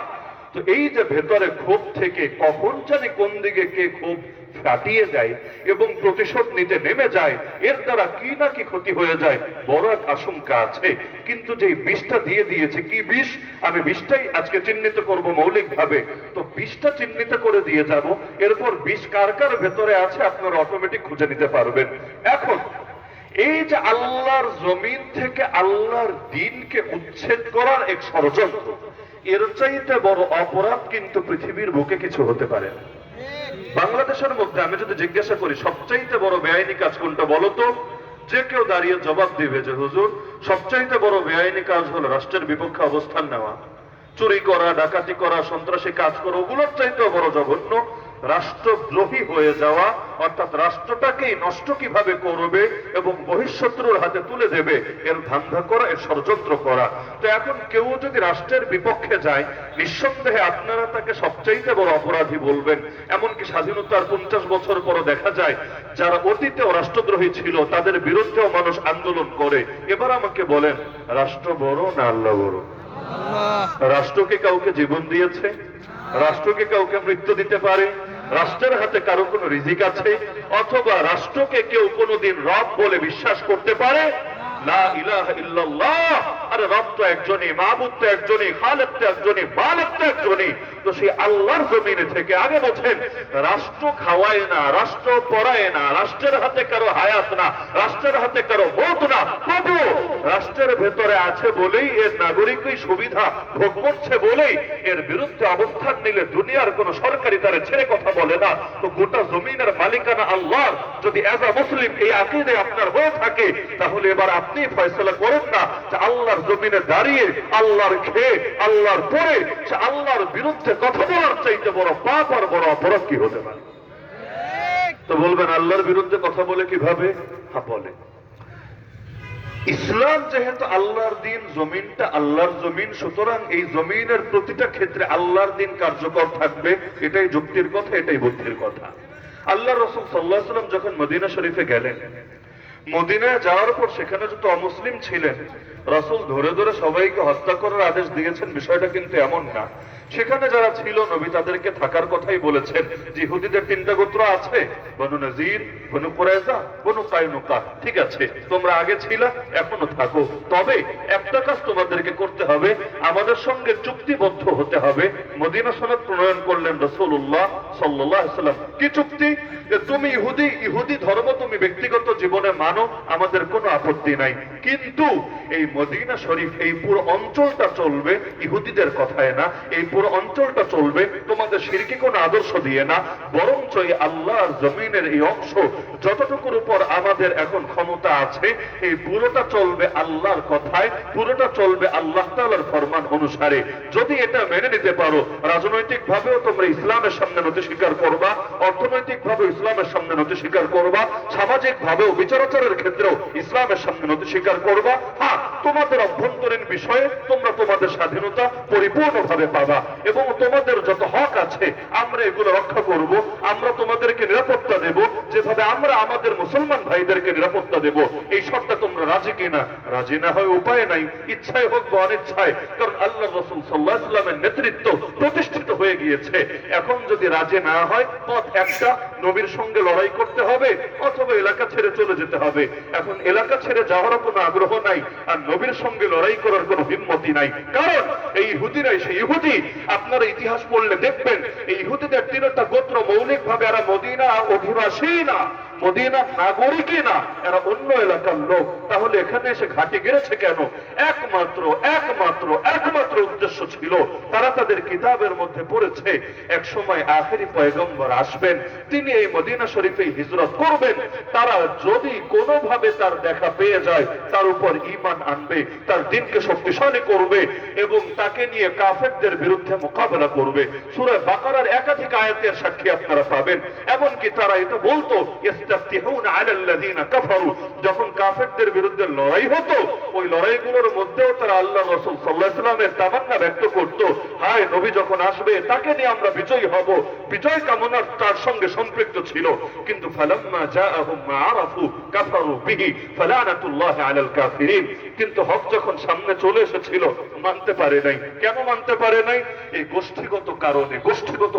তো এই যে ভেতরে ক্ষোভ থেকে কখন জানি কোন দিকে কে ক্ষোভ কাটিয়ে যায় এবং প্রতিশোধ নিতে নেমে যায়, এর দ্বারা কি না কি ক্ষতি হয়ে যায়, বড় এক আশঙ্কা আছে। কিন্তু যে বিষটা দিয়ে দিয়েছে, কি বিষ? আমি বিষটাই আজকে চিহ্নিত করব মৌলিক ভাবে। তো বিষটা চিহ্নিত করে দিয়ে যাব, এরপর বিষ কার কার ভেতরে আছে আপনারা অটোমেটিক খুঁজে নিতে পারবেন। এখন এই যে আল্লাহর জমিন থেকে আল্লাহর দ্বীনকে উচ্ছেদ করার এক ষড়যন্ত্র, এর চাইতে বড় অপরাধ কিন্তু পৃথিবীর বুকে কিছু হতে পারে না। বাংলাদেশের মধ্যে আমি যদি জিজ্ঞাসা করি সবচাইতে বড় বেআইনি কাজ কোনটা বলতো, যে কেউ দাঁড়িয়ে জবাব দিবে যে হুজুর সবচাইতে বড় বেআইনি কাজ হলো রাষ্ট্রের বিপক্ষে অবস্থান নেওয়া, চুরি করা, ডাকাতি করা, সন্ত্রাসী কাজ করা, ওগুলোর চাইতেও বড় জঘন্য রাষ্ট্রদ্রোহী হয়ে যাওয়া, অর্থাৎ রাষ্ট্রটাকেই নষ্ট কিভাবে করবে এবং বহিঃশত্রুর হাতে তুলে দেবে এর ধান্দা করা, এর ষড়যন্ত্র করা। তো এখন কেউ যদি রাষ্ট্রের বিপক্ষে যায়, নিঃসন্দেহে আপনারা তাকে সবচাইতে বড় অপরাধী বলবেন। এমনকি স্বাধীনতার 50 বছর পরও দেখা যায় যারা অতীতেও রাষ্ট্রদ্রোহী ছিল তাদের বিরুদ্ধেও মানুষ আন্দোলন করে। এবার আমাকে বলেন, রাষ্ট্র বড় না আল্লাহ বড়? আল্লাহ। রাষ্ট্রকে কাউকে জীবন দিয়েছে? রাষ্ট্রকে কাউকে মৃত্যু দিতে পারে? রাষ্ট্রের হাতে কারো কোনো রিজিক আছে? অথবা রাষ্ট্রকে কেউ কোনোদিন রব বলে বিশ্বাস করতে পারে? লা ইলাহা ইল্লাল্লাহ। আরে রব তো একজনই, মাবুদ তো একজনই, খালেক তো একজনই, মালিক তো একজনই। তো সেই আল্লাহর জমিনে থেকে আগে বলছেন রাষ্ট্র খাওয়ায় না, রাষ্ট্র পড়ায় না, রাষ্ট্রের হাতে কারো হায়াত না, রাষ্ট্রের হাতে কারো মত না, তবুও রাষ্ট্রের ভেতরে আছে বলেই, এর নাগরিকই সুবিধা ভোগ করছে বলেই এর বিরুদ্ধে অবস্থান নিলে দুনিয়ার কোন সরকারি তারে ছেড়ে কথা বলে না। তো গোটা জমিনের মালিকানা আল্লাহর যদি এজ আ মুসলিম এই আকীদা আপনার হয়ে থাকে, তাহলে এবার আপনি ফয়সালা করেন না যে আল্লাহর জমিনে দাঁড়িয়ে, আল্লাহর খেয়ে, আল্লাহর পরে সে আল্লাহর বিরুদ্ধে কথা বলার চাইতে বড় পাপ আর বড় অপরাধ কি হতে পারে? তো বলবেন আল্লাহর বিরুদ্ধে কথা বলে কিভাবে? হ্যাঁ বলে। ইসলাম যেহেতু আল্লাহর দিন, জমিনটা আল্লাহর জমিন, সুতরাং এই জমিনের প্রতিটা ক্ষেত্রে আল্লাহর দিন কার্যকর থাকবে। এটাই যুক্তির কথা, এটাই বুদ্ধির কথা। আল্লাহ রাসূল সাল্লাল্লাহু আলাইহি ওয়াসাল্লাম যখন মদিনা শরীফে গেলেন, মদিনায় যাওয়ার পর সেখানে যত অমুসলিম ছিলেন, রাসূল ধরে ধরে সবাইকে হত্যা করার আদেশ দিয়েছেন। বিষয়টা কিন্তু এমন না। সেখানে যারা ছিল নবী তাদেরকে থাকার কথাই বলেছেন। ইহুদিদের 3টা গোত্র আছে, বনু নজির, বনু কুরাইজা, বনু কায়নুকা। ঠিক আছে, তোমরা আগে ছিলা, এখনো থাকো। তবে একটা কাজ তোমাদেরকে করতে হবে, আমাদের সঙ্গে চুক্তিবদ্ধ হতে হবে। মদিনা সনদ প্রণয়ন করলেন রাসূলুল্লাহ সাল্লাল্লাহু আলাইহি ওয়াসাল্লাম। কি চুক্তি? যে তুমি ইহুদি ধর্ম তুমি ব্যক্তিগত জীবনে মানো, আমাদের কোনো আপত্তি নাই, কিন্তু এই মদিনা শরীফ, এই পুরো অঞ্চলটা চলবে ইহুদিদের কথায় না। এই পুরো অঞ্চলটা চলবে তোমাদের শিরকি কোন আদর্শ দিয়ে না, বরঞ্চ এই আল্লাহর জমিনের এই অংশ যতটুকুর উপর আমাদের এখন ক্ষমতা আছে, এই পুরোটা চলবে আল্লাহর কথায়, পুরোটা চলবে আল্লাহ তাআলার ফরমান অনুসারে। যদি এটা মেনে নিতে পারো, রাজনৈতিক ভাবেও তোমরা ইসলামের সামনে নতি স্বীকার করবা, অর্থনৈতিক ভাবে ইসলামের সামনে নতি স্বীকার করবা, সামাজিক ভাবেও বিচারাচারের ক্ষেত্রেও ইসলামের সামনে নতি স্বীকার করবা। হ্যাঁ, তোমাদের অভ্যন্তরীণ বিষয়ে তোমরা তোমাদের স্বাধীনতা পরিপূর্ণভাবে পাবা এবং তোমাদের যত হক আছে আমরা এগুলো রক্ষা করব। আমরা তোমাদেরকে নিরাপত্তা দেব যেভাবে আমরা আমাদের মুসলমান ভাইদেরকে নিরাপত্তা দেব। এই শর্তে তোমরা রাজি কিনা? রাজি না হয় উপায় নাই, ইচ্ছায় হোক বা অনিচ্ছায়, কারণ আল্লাহ রাসূল সাল্লাল্লাহু আলাইহি ওয়াসাল্লামের নেতৃত্ব প্রতিষ্ঠিত হয়ে গিয়েছে। এখন যদি রাজি না হয়, পথ একটা, নবীর সঙ্গে লড়াই করতে হবে অথবা এলাকা ছেড়ে চলে যেতে হবে। এখন এলাকা ছেড়ে যাওয়ার কোনো আগ্রহ নাই, আর নবীর সঙ্গে লড়াই করার কোনো হিম্মতি নাই, কারণ এই ইহুদিরাই সেই ইহুদি। আপনারা ইতিহাস পড়লে দেখবেন এই ইহুদিদের 3টা গোত্র মৌলিকভাবে এরা মদিনা অধিবাসী না, মদিনা নাগরিকই না, এরা অন্য এলাকার লোক। তাহলে এখানে এসে ঘাঁটি গেড়েছে কেন? একমাত্র উদ্দেশ্য ছিল, তারা তাদের কিতাবের মধ্যে পড়েছে এক সময় আখেরি পয়গম্বর আসবেন, তিনি এই মদিনা শরীফে হিজরত করবেন। তারা যদি কোনোভাবে তার দেখা পেয়ে যায়, তার উপর ঈমান আনবে, তার দ্বীনকে শক্তিশালী করবে এবং তাকে নিয়ে কাফেরদের বিরুদ্ধে মোকাবেলা করবে। সূরা বাকারার একাধিক আয়াতের সাক্ষী আপনারা পাবেন। এমনকি তারা এটা বলতো, ইস্তাফতিহুনা আলাল্লাযিনা কাফারু, যখন কাফেরদের বিরুদ্ধে লড়াই হতো, ওই লড়াইগুলোর মধ্যেও তারা আল্লাহ রাসূল সাল্লাল্লাহু আলাইহি ওয়াসাল্লামের তামান্না ব্যক্ত করত, হায় নবী যখন আসবে তাকে নিয়ে আমরা বিজয়ী হব। বিজয় কামনা তার সঙ্গে সম্পৃক্ত ছিল। কিন্তু ফালাম্মা জাআহুম মা আরাফু কাফারু বিহি ফালানাতুল্লাহি আলাল কাফিরিন। কিন্তু হক যখন সামনে চলে এসেছিল, মানতে পারে নাই। কেন মানতে পারে নাই? এই গোষ্ঠীগত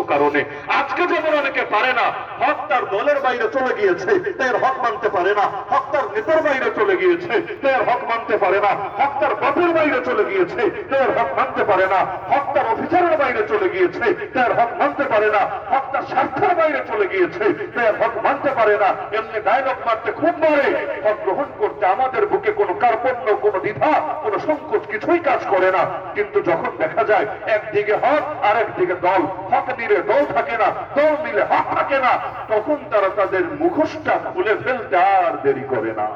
কারণে। আজকে যেমন অনেকে পারে না, হক তার দলের বাইরে চলে গিয়েছে, তাই হক মানতে পারে না। হক তার নেতার বাইরে চলে গিয়েছে, তাই হক মানতে পারে না। হক তার বাপের বাইরে চলে গিয়েছে, তাই হক মানতে পারে না। হক তার অফিসারের বাইরে চলে গিয়েছে, তাই হক মানতে পারে না। হক তার স্বার্থের বাইরে চলে গিয়েছে, তাই হক মানতে পারে না। এমনি ডায়লগ মারতে খুব পারে, হক গ্রহণ করতে আমাদের বুকে কোনো কার্পণ্য, কোনো দ্বিধা, কোনো সংকোচ কিছুই কাজ করে না। কিন্তু যখন দেখা যায় একদিকে হক আর একদিকে দল, হক নিলে দল থাকে না, দল নিলে হক থাকে না, তখন তারা তাদের মুখোশটা খুলে ফেলতে আর দেরি করে না।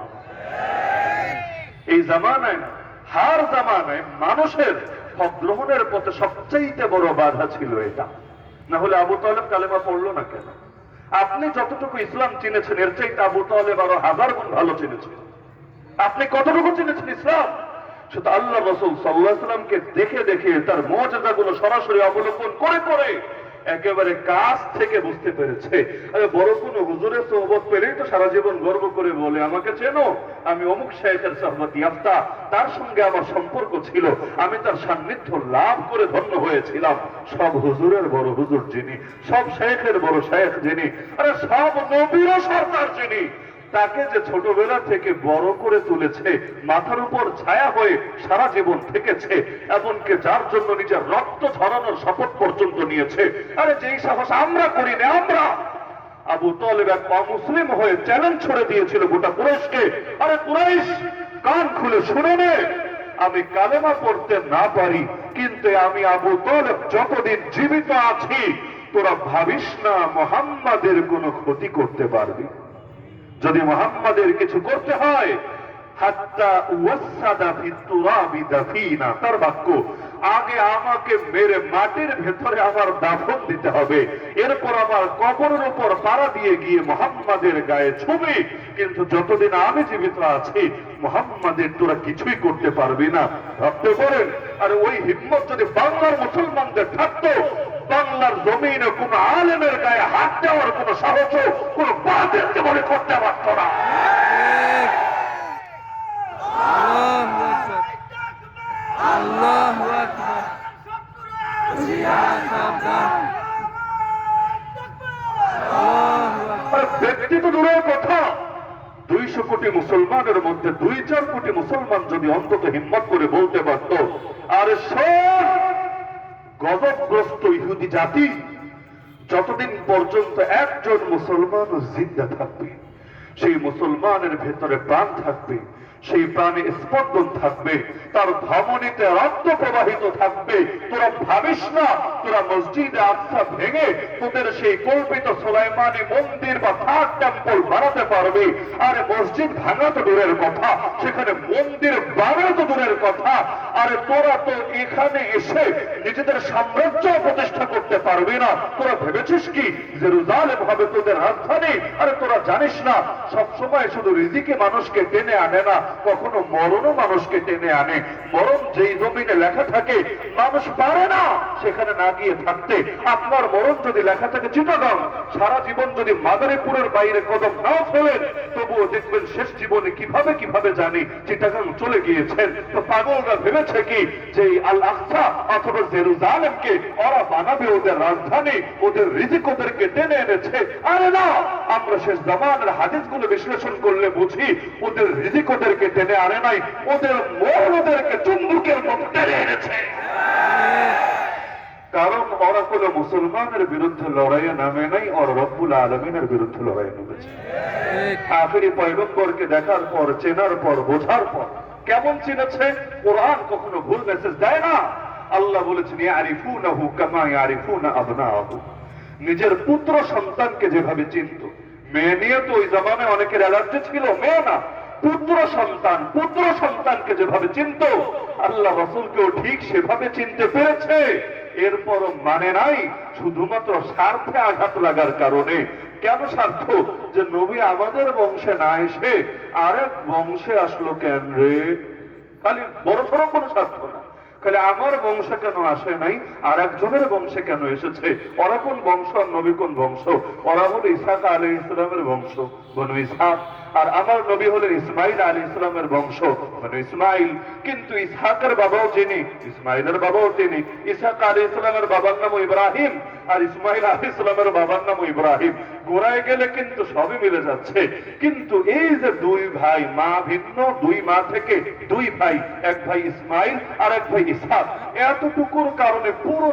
এই জামানায়, হার জামানায় মানুষের হক গ্রহণের পথে সবচাইতে বড় বাধা ছিল এটা। না হলে আবু তালেব কালেমা পড়লো না কেন? আপনি যতটুকু ইসলাম চিনেছেন এর চাইতে আবু তালেব আরো 1000 গুণ ভালো চিনেছেন। আপনি কতটুকু চিনেছেন ইসলাম? সেটা আল্লাহ রাসূল সাল্লাল্লাহু আলাইহি ওয়াসাল্লামকে দেখে দেখে তার মুআজিজাগুলো সরাসরি অবলোকন করে করে একেবারে কাছ থেকে বুঝতে পেরেছে। আরে বড় কোনো হুজুরের সোহবত পেলেই তো সারা জীবন গর্ব করে বলে, আমাকে চেনো, আমি অমুক শাইখের সোহবত ইয়াফতা, তার সঙ্গে আমার সম্পর্ক ছিল, আমি তার সান্নিধ্য লাভ করে ধন্য হয়েছিলাম। সব হুজুরের বড় হুজুর যিনি, সব শাইখের বড় শাইখ যিনি, আরে সব নবীর সরদার যিনি, তাকে যে ছোটবেলা থেকে বড় করে তুলেছে, মাথার উপর ছায়া হয়ে সারা জীবন থেকেছে, এমনকি যার জন্য নিজের রক্ত ঝরানোর শপথ পর্যন্ত নিয়েছে, আরে যেই সাহস আমরা করি না। আমরা আবু তালেব এক মুসলিম হয়ে চ্যালেঞ্জ ছড়ে দিয়েছিল গোটা কুরাইশকে, আরে কুরাইশ কান খুলে শুনে নে, আমি কালেমা পড়তে না পারি, কিন্তু আমি আবু তালেব যতদিন জীবিত আছি তোরা ভাবিস না মুহাম্মাদের কোনো ক্ষতি করতে পারবি। যদি মুহাম্মাদের কিছু করতে হয়, হাত্তা ওয়াসাদা ফি তুরাবি দাফিনা, তার বাক্য, আগে আমাকে মেরে মাটির ভেতরে আমার দাফন দিতে হবে, এরপর আমার কবরের উপর পাড়া দিয়ে গিয়ে মুহাম্মাদের গায়ে ছুবি, কিন্তু যতদিন আমি জীবিত আছি মুহাম্মাদের তোরা কিছুই করতে পারবি না। ভাবতে পারেন, আর ওই হিম্মত যদি বাংলার মুসলমানদের থাকতো, বাংলার জমিনে কোন আলেমের গায়ে হাত দেওয়ার কোন সাহস কোন বাদের জীবনে করতে পারত না। আল্লাহু আকবার। আর ব্যক্তি তো দূরের কথা, 200 কোটি মুসলমানের মধ্যে 2-4 কোটি মুসলমান যদি অন্তত হিম্মত করে বলতে পারত, আর সব গজবগ্রস্ত ইহুদি জাতি যতদিন পর্যন্ত একজন মুসলমান জিন্দা থাকবে, সেই মুসলমানের ভেতরে প্রাণ থাকবে, সেই প্রাণে স্পন্দন থাকবে, তার ধমনীতে রক্ত প্রবাহিত থাকবে, তোরা ভাবিস না তোরা মসজিদে আকসা ভেঙে তোদের সেই কল্পিত সুলাইমানি মন্দির বা থার্ড টেম্পল বানাতে পারবে। আরে মসজিদ ভাঙা তো দূরের কথা, সেখানে মন্দির বানানো তো দূরের কথা, আরে তোরা তো এখানে এসে নিজেদের সাম্রাজ্য প্রতিষ্ঠা করতে পারবি না। তোরা ভেবেছিস কি জেরুজালেম হবে তোদের রাজধানী? আরে তোরা জানিস না সবসময় শুধু রিজিকে মানুষকে টেনে আনে না, কখনো মরণও মানুষকে টেনে আনে। মরণ যেই জমিনে লেখা থাকে মানুষ পারে না সেখানে না গিয়ে থাকতে। আপনার মরণ যদি লেখা থাকে চিটাগাং, সারা জীবন যদি মাদারীপুরের বাইরে কদম নাও ফেলেন, তবুও দেখবেন শেষ জীবনে কিভাবে কিভাবে জানি চিটাগাং চলে গিয়েছেন। তো পাগলরা ভেবেছে কি যে আল আকসা অথবা জেরুজালেমকে ওরা বানাবে ওদের রাজধানী, ওদের রিজিক ওদেরকে টেনে এনেছে? আরে না, আমরা শেষ জামানের হাদিসগুলো বিশ্লেষণ করলে বুঝি ওদের রিজিক ওদেরকে টেনে আনে নাই, ওদের মরণ ওদেরকে চুম্বুকের মতো টেনে এনেছে। কারণ ওরা কোনো মুসলমানের বিরুদ্ধে লড়াইয়ে নামে নাই, ওর রব্বুল আলমিনের বিরুদ্ধে লড়াইয়ে নেমেছে। আখেরি পয়গম্বরকে দেখার পর, চেনার পর, বোঝার পর কেমন চিনেছে? কোরআন কখনো ভুল মেসেজ দেয় না। আল্লাহ বলেছেন ইয়ারিফুনাহু কামা ইয়ারিফুনা আবনাহু, নিজের পুত্র সন্তানকে যেভাবে চিনত। মেয়ে নিয়ে তো ওই জামানায় অনেকের অ্যালার্জি ছিল, মেয়ে না, পুত্র সন্তান, পুত্র সন্তানকে যেভাবে চিনত আল্লাহ রাসূলকেও ঠিক সেভাবে চিনতে পেরেছে। এরপরও মানে নাই, শুধুমাত্র স্বার্থে আঘাত লাগার কারণে। কেন স্বার্থ? যে নবী আমাদের বংশে না এসে আরেক বংশে আসলো কেন রে? খালি বড় সড়ো কোনো স্বার্থ না, খালি আমার বংশে কেন আসে নাই, আর একজনের বংশে কেন এসেছে? ওরা কোন বংশ আর নবী কোন বংশ? ওরা হলো ইসহাক আলাইহিস সালামের বংশ, বনু ইসহাক, আর আমার নবী হলেন ইসমাইল আলাইহিস সালামের বংশ, বনু ইসমাইল। কিন্তু ইসহাকের বাবাও যিনি, ইসমাইলের বাবাও তিনি। ইসহাক আলাইহিস সালামের বাবার নাম ইব্রাহিম, আর ইসমাইল আলাইহিস সালামের বাবার নাম ইব্রাহিম। গোড়ায় গেলে কিন্তু সবই মিলে যাচ্ছে। কিন্তু এই যে দুই ভাই, মা ভিন্ন, দুই মা থেকে দুই ভাই, এক ভাই ইসমাইল আর এক ভাই ইসহাক, এতটুকুর কারণে পুরো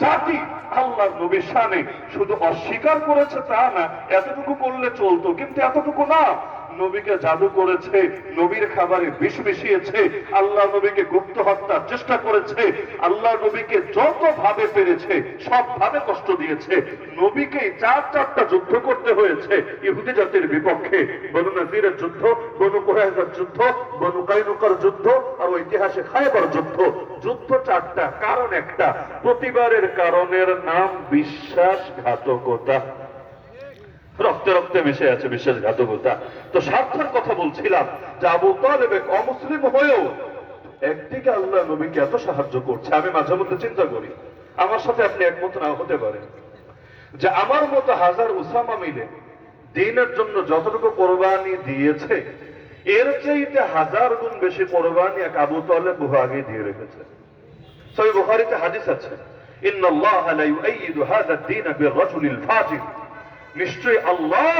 জাতি আল্লাহর নবীর শানে শুধু অস্বীকার করেছে তা না, এতটুকু করলে চলতো, কিন্তু এতটুকু না, নবীকে জাদু করেছে, নবীর খাবারে বিষ মিশিয়েছে, আল্লাহ নবীকে গুপ্ত হত্যার চেষ্টা করেছে, আল্লাহ নবীকে যত ভাবে পেরেছে সব ভাবে কষ্ট দিয়েছে। নবীকে চারটা যুদ্ধ করতে হয়েছে ইহুদি জাতির বিপক্ষে। বনু নাযিরের যুদ্ধ, বনু কুরাইজার যুদ্ধ, বনু কাইনুকার যুদ্ধ, আর ঐতিহাসিক খায়বার যুদ্ধ। যুদ্ধ চারটা, কারণ একটা, প্রতিবারের কারণের নাম বিশ্বাসঘাতকতা। রক্তে রক্তে মিশে আছে বিশ্বাসঘাতকতা। তো স্বার্থের কথা বলছিলাম যে আবু তালেব অমুসলিম হয়েও একদিকে আল্লাহ নবীকে এত সাহায্য করছে। আমি মাঝে মধ্যে চিন্তা করি, আমার সাথে আপনি একমত না হতে পারেন, যে আমার মতো হাজার উসামা মিলে দ্বীনের জন্য যতটুকু কোরবানি দিয়েছে এর চাইতে হাজার গুণ বেশি কোরবানি এক আবু তালেব বহু আগে দিয়ে রেখেছে। সহিহ বুখারীতে হাদিস আছে, ইন্নাল্লাহা লা ইউআইয়িদু হাযা আদ-দীন বির-রাজুলিল ফাজির। নিশ্চয়ই আল্লাহ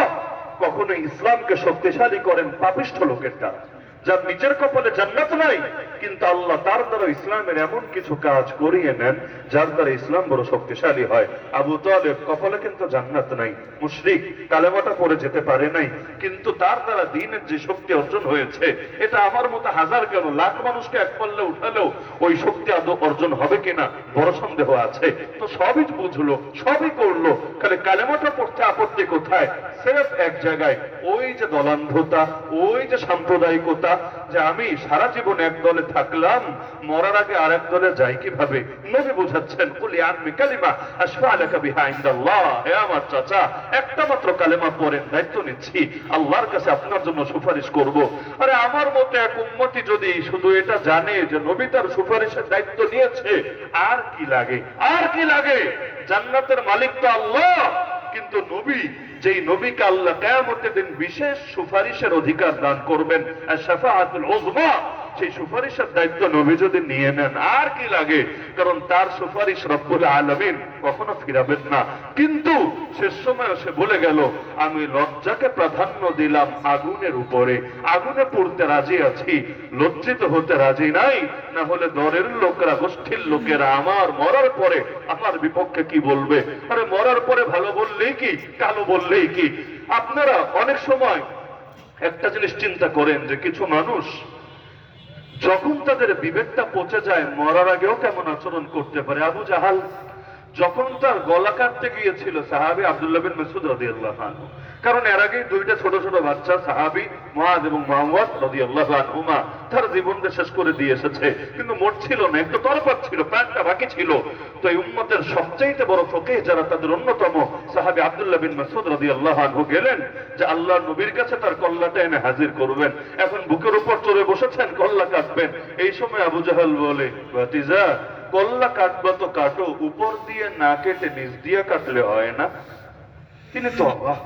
কখনো ইসলামকে শক্তিশালী করেন পাপিষ্ঠ লোকের দ্বারা, যার নিজের কপালে জান্নাত নাই, কিন্তু আল্লাহ তার দ্বারা ইসলামের এমন কিছু কাজ করিয়ে নেন যার দ্বারা ইসলাম বড় শক্তিশালী হয়। আবু তালেব কপালে কিন্তু জান্নাত নাই, মুশরিক, কালেমাটা পড়ে যেতে পারে নাই, কিন্তু তার দ্বারা দ্বীনের যে শক্তি অর্জন হয়েছে এটা আমার মতো হাজার কেন লাখ মানুষকে এক পাল্লে উঠালেও ওই শক্তি আদৌ অর্জন হবে কিনা বড় সন্দেহ আছে। তো সবই বুঝলো, সবই করলো, খালি কালেমাটা পড়তে আপত্তি কোথায়? সেফ এক জায়গায়, ওই যে দলান্ধতা, ওই যে সাম্প্রদায়িকতা, যে আমি সারা জীবন এক দলে থাকলাম, মরার আগে আর এক দলে যাই কিভাবে? নবী বোঝাচ্ছেন, কুল ইয়ানমি কালিমা আশফা লাকা বিহা ইনদাল্লাহ। হে আমার চাচা, একটা মাত্র কালেমা পড়েন, দায়িত্ব নিচ্ছি, আল্লাহর কাছে আপনার জন্য সুপারিশ করব। আরে আমার মতো এক উম্মতি যদি শুধু এটা জানে যে নবী তার সুপারিশের দায়িত্ব নিয়েছে, আর কি লাগে? আর কি লাগে? জান্নাতের মালিক তো আল্লাহ, কিন্তু নবী, যেই নবীকে আল্লাহ কিয়ামতের দিন বিশেষ সুপারিশের অধিকার দান করবেন, আশ-শাফাআতুল উযমা, সেই সুপারিশের দায়িত্ব নবী যদি নিয়ে নেন, আর কি লাগে? কারণ তার সুপারিশ রব্বুল আলামিন কখনো ফিরাবেন না। কিন্তু শেষ সময় সে বলে গেল, আমি লজ্জাকে প্রাধান্য দিলাম আগুনের উপরে, আগুনে পড়তে রাজি আছি, লজ্জিত হতে রাজি নাই। না হলে দরের লোকেরা, গোষ্ঠীর লোকেরা আমার মরার পরে আমার বিপক্ষে কি বলবে? আরে মরার পরে ভালো বললেই কি, কালো বললেই কি? আপনারা অনেক সময় একটা জিনিস চিন্তা করেন যে কিছু মানুষ যখন তাদের বিবেকটা পচে যায়, মরার আগেও কেমন আচরণ করতে পারে। আবু জাহাল যখন তার গলা কাটতে গিয়েছিল সাহাবী আব্দুল্লাহ বিন মাসউদ রাদিয়াল্লাহু আনহু, কারণ এর আগে দুইটা ছোট ছোট বাচ্চা সাহাবী মুআয এবং মুআওয়াজ রাদিয়াল্লাহু আনহুমা তার জীবনটা শেষ করে দিয়ে এসেছে, কিন্তু মরছিল না, একটু তরপাত ছিল, প্রাণটা বাকি ছিল। তো এই উম্মতের সবচেয়ে বড় ফকিহ যারা, তাদের অন্যতম সাহাবী আব্দুল্লাহ বিন মাসউদ রাদিয়াল্লাহু আনহু গেলেন যে আল্লাহর নবীর কাছে তার কল্লাটা এনে হাজির করবেন। এখন বুকের উপর চড়ে বসেছেন, কল্লা কাটবেন। এই সময় আবু জাহাল বলে, ভাতিজা, কল্লা কাটবা তো কাটো, উপর দিয়ে না কেটে নিচ দিয়ে কাটলে হয় না? তিনি তো অবাক,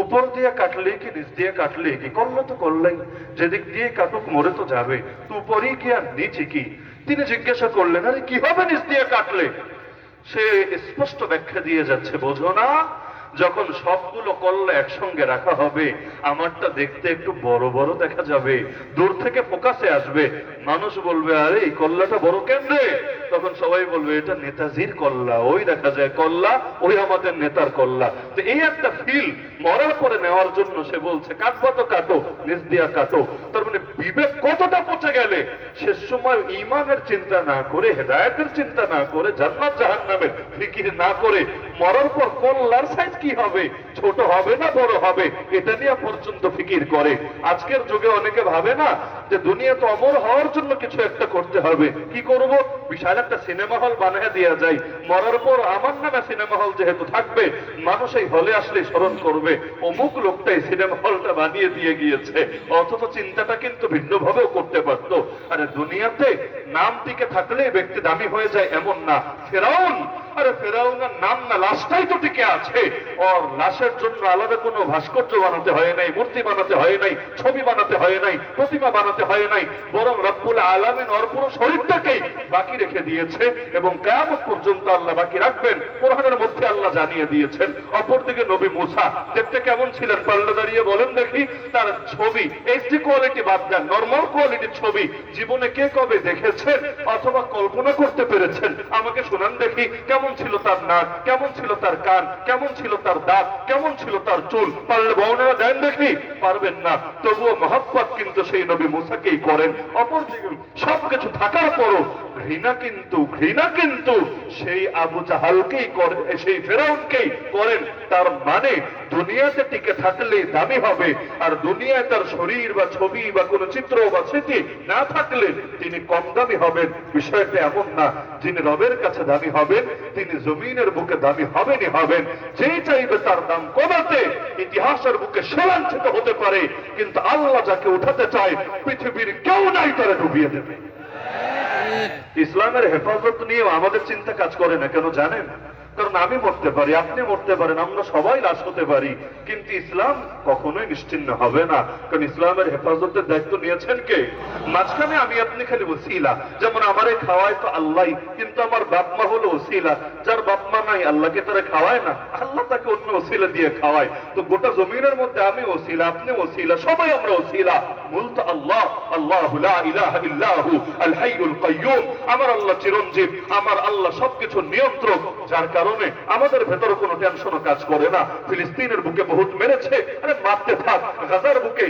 উপর দিয়ে কাটলে কি নিচ দিয়ে কাটলে কি? কল্লা তো কল্লাই, যেদিক দিয়ে কাটুক মরে তো যাবে, তো উপরেই কি আর নিচে কি? তিনি জিজ্ঞাসা করলেন, আরে কিভাবে নিচ দিয়ে কাটলে? সে স্পষ্ট ব্যাখ্যা দিয়ে যাচ্ছে, বোঝো না, যখন সবগুলো কল্লা একসঙ্গে রাখা হবে, আমারটা দেখতে একটু বড় বড় দেখা যাবে, দূর থেকে ফোকাসে আসবে, মানুষ বলবে আরে এই কল্লাটা বড় কেন রে? তখন সবাই বলবে এটা নেতাজির কল্লা, ওই দেখা যায় কল্লা, ওই আমাদের নেতার কল্লা। তো এই একটা ফিল মরার পরে নেওয়ার জন্য সে বলছে, কাটবা তো কাটো, নিচ দিয়া কাটো। তার মানে বিবেক কতটা পচে গেলে শেষ সময় ঈমানের চিন্তা না করে, হেদায়েতের চিন্তা না করে, জান্নাত জাহান্নামের ফিকির না করে, মরার পর কল্লার সাইজ কি হবে, ছোট হবে না বড় হবে, এটা নিয়ে পর্যন্ত ফিকির করে। আজকের যুগে অনেকে ভাবে না যে দুনিয়া তো অমর হওয়ার জন্য কিছু একটা করতে হবে, কি করব? বিশাল একটা সিনেমা হল বানিয়ে দেওয়া যায়, মরার পর আমার নামে সিনেমা হল যেহেতু থাকবে, মানুষ এই হলে আসলে স্মরণ করবে অমুক লোকটাই সিনেমা হলটা বানিয়ে দিয়ে গিয়েছে। অথচ চিন্তাটা কিন্তু ভিন্নভাবেও করতে পারত। আরে দুনিয়াতে নাম টিকে থাকলে ব্যক্তি দামি হয়ে যায় এমন না। ফেরাউন, আরে ফেরাউনের নাম না, লাশটাই তো টিকে আছে। ওর লাশের জন্য আলাদা কোনো ভাস্কর্য বানাতে হয় নাই, মূর্তি বানাতে হয় নাই, ছবি বানাতে হয় নাই, প্রতিমা বানাতে হয় নাই, বরং রব্বুল আলামিন ওর পুরো শরীরটাকেই বাকি রেখে দিয়েছে এবং কিয়ামত পর্যন্ত আল্লাহ বাকি রাখবেন। কোরআনের মধ্যে আল্লাহ জানিয়ে দিয়েছেন। অপরদিকে নবী মুসা দেখতে কেমন ছিলেন পাল্লা দাঁড়িয়ে বলেন দেখি। তার ছবি এইচডি কোয়ালিটি বাদ দেন, নর্মাল কোয়ালিটির ছবি জীবনে কে কবে দেখেছেন অথবা কল্পনা করতে পেরেছেন? আমাকে শোনান দেখি, কেমন ছিল তার নাক, কেমন ছিল তার কান, কেমন ছিল তার দাঁত, কেমন ছিল তার চুল? পারলে বর্ণনা দেন দেখি, পারবেন না। তবুও মহব্বত কিন্তু সেই নবী মুসাকেই করেন। অপরদিকে সবকিছু থাকার পরও ঘৃণা কিন্তু সেই আবু জাহালকেই করে, সেই ফেরাউনকেই করেন। তার মানে দুনিয়াতে টিকে থাকলে দামি হবে, আর দুনিয়ায় তার শরীর বা ছবি বা কোনো চিত্র বা স্মৃতি না থাকলে তিনি কম দামি হবেন। বিষয়টা এমন না, যিনি রবের কাছে দামি হবেন তিনি জমিনের বুকে দামি হবেনই হবেন। যেই চাইবে তার দাম কমাতে ইতিহাসের বুকে সে লাঞ্ছিত হতে পারে, কিন্তু আল্লাহ যাকে উঠাতে চায় পৃথিবীর কেউ নাই তারা ডুবিয়ে দেবে। ইসলামের হেফাজত নিয়ে আমাদের চিন্তা কাজ করে না কেন জানেন? কারণ আমি মরতে পারি, আপনি মরতে পারেন, আমরা সবাই লাশ হতে পারি, কিন্তু ইসলাম কখনোই নিশ্চিহ্ন হবে না। কারণ ইসলামের হেফাজতের দায়িত্ব নিয়েছেন কে? মাঝখানে আমি আপনি খালি ওসিলা, যেমন আমারে খাওয়ায় তো আল্লাহ, কিন্তু আমার বাপ মা হলো ওসিলা। যার বাপ মা নাই আল্লাহকে তারা খাওয়ায় না, আল্লাহ তাকে অন্য ওসিলা দিয়ে খাওয়ায়। তো গোটা জমিনের মধ্যে আমি ওসিলা, আপনি ওসিলা, সবাই আমরা ওসিলা। মূল তো আল্লাহ, আল্লাহু লা ইলাহা ইল্লাহু আল হাইয়ুল কাইয়্যুম। আমার আল্লাহ চিরঞ্জীব, আমার আল্লাহ সবকিছু নিয়ন্ত্রক, যার কারণে আমাদের ভেতরে কোনো টেনশনও কাজ করে না। ফিলিস্তিনের বুকে বহুত মেরেছে, আরে মারতে থাক। গাজার বুকে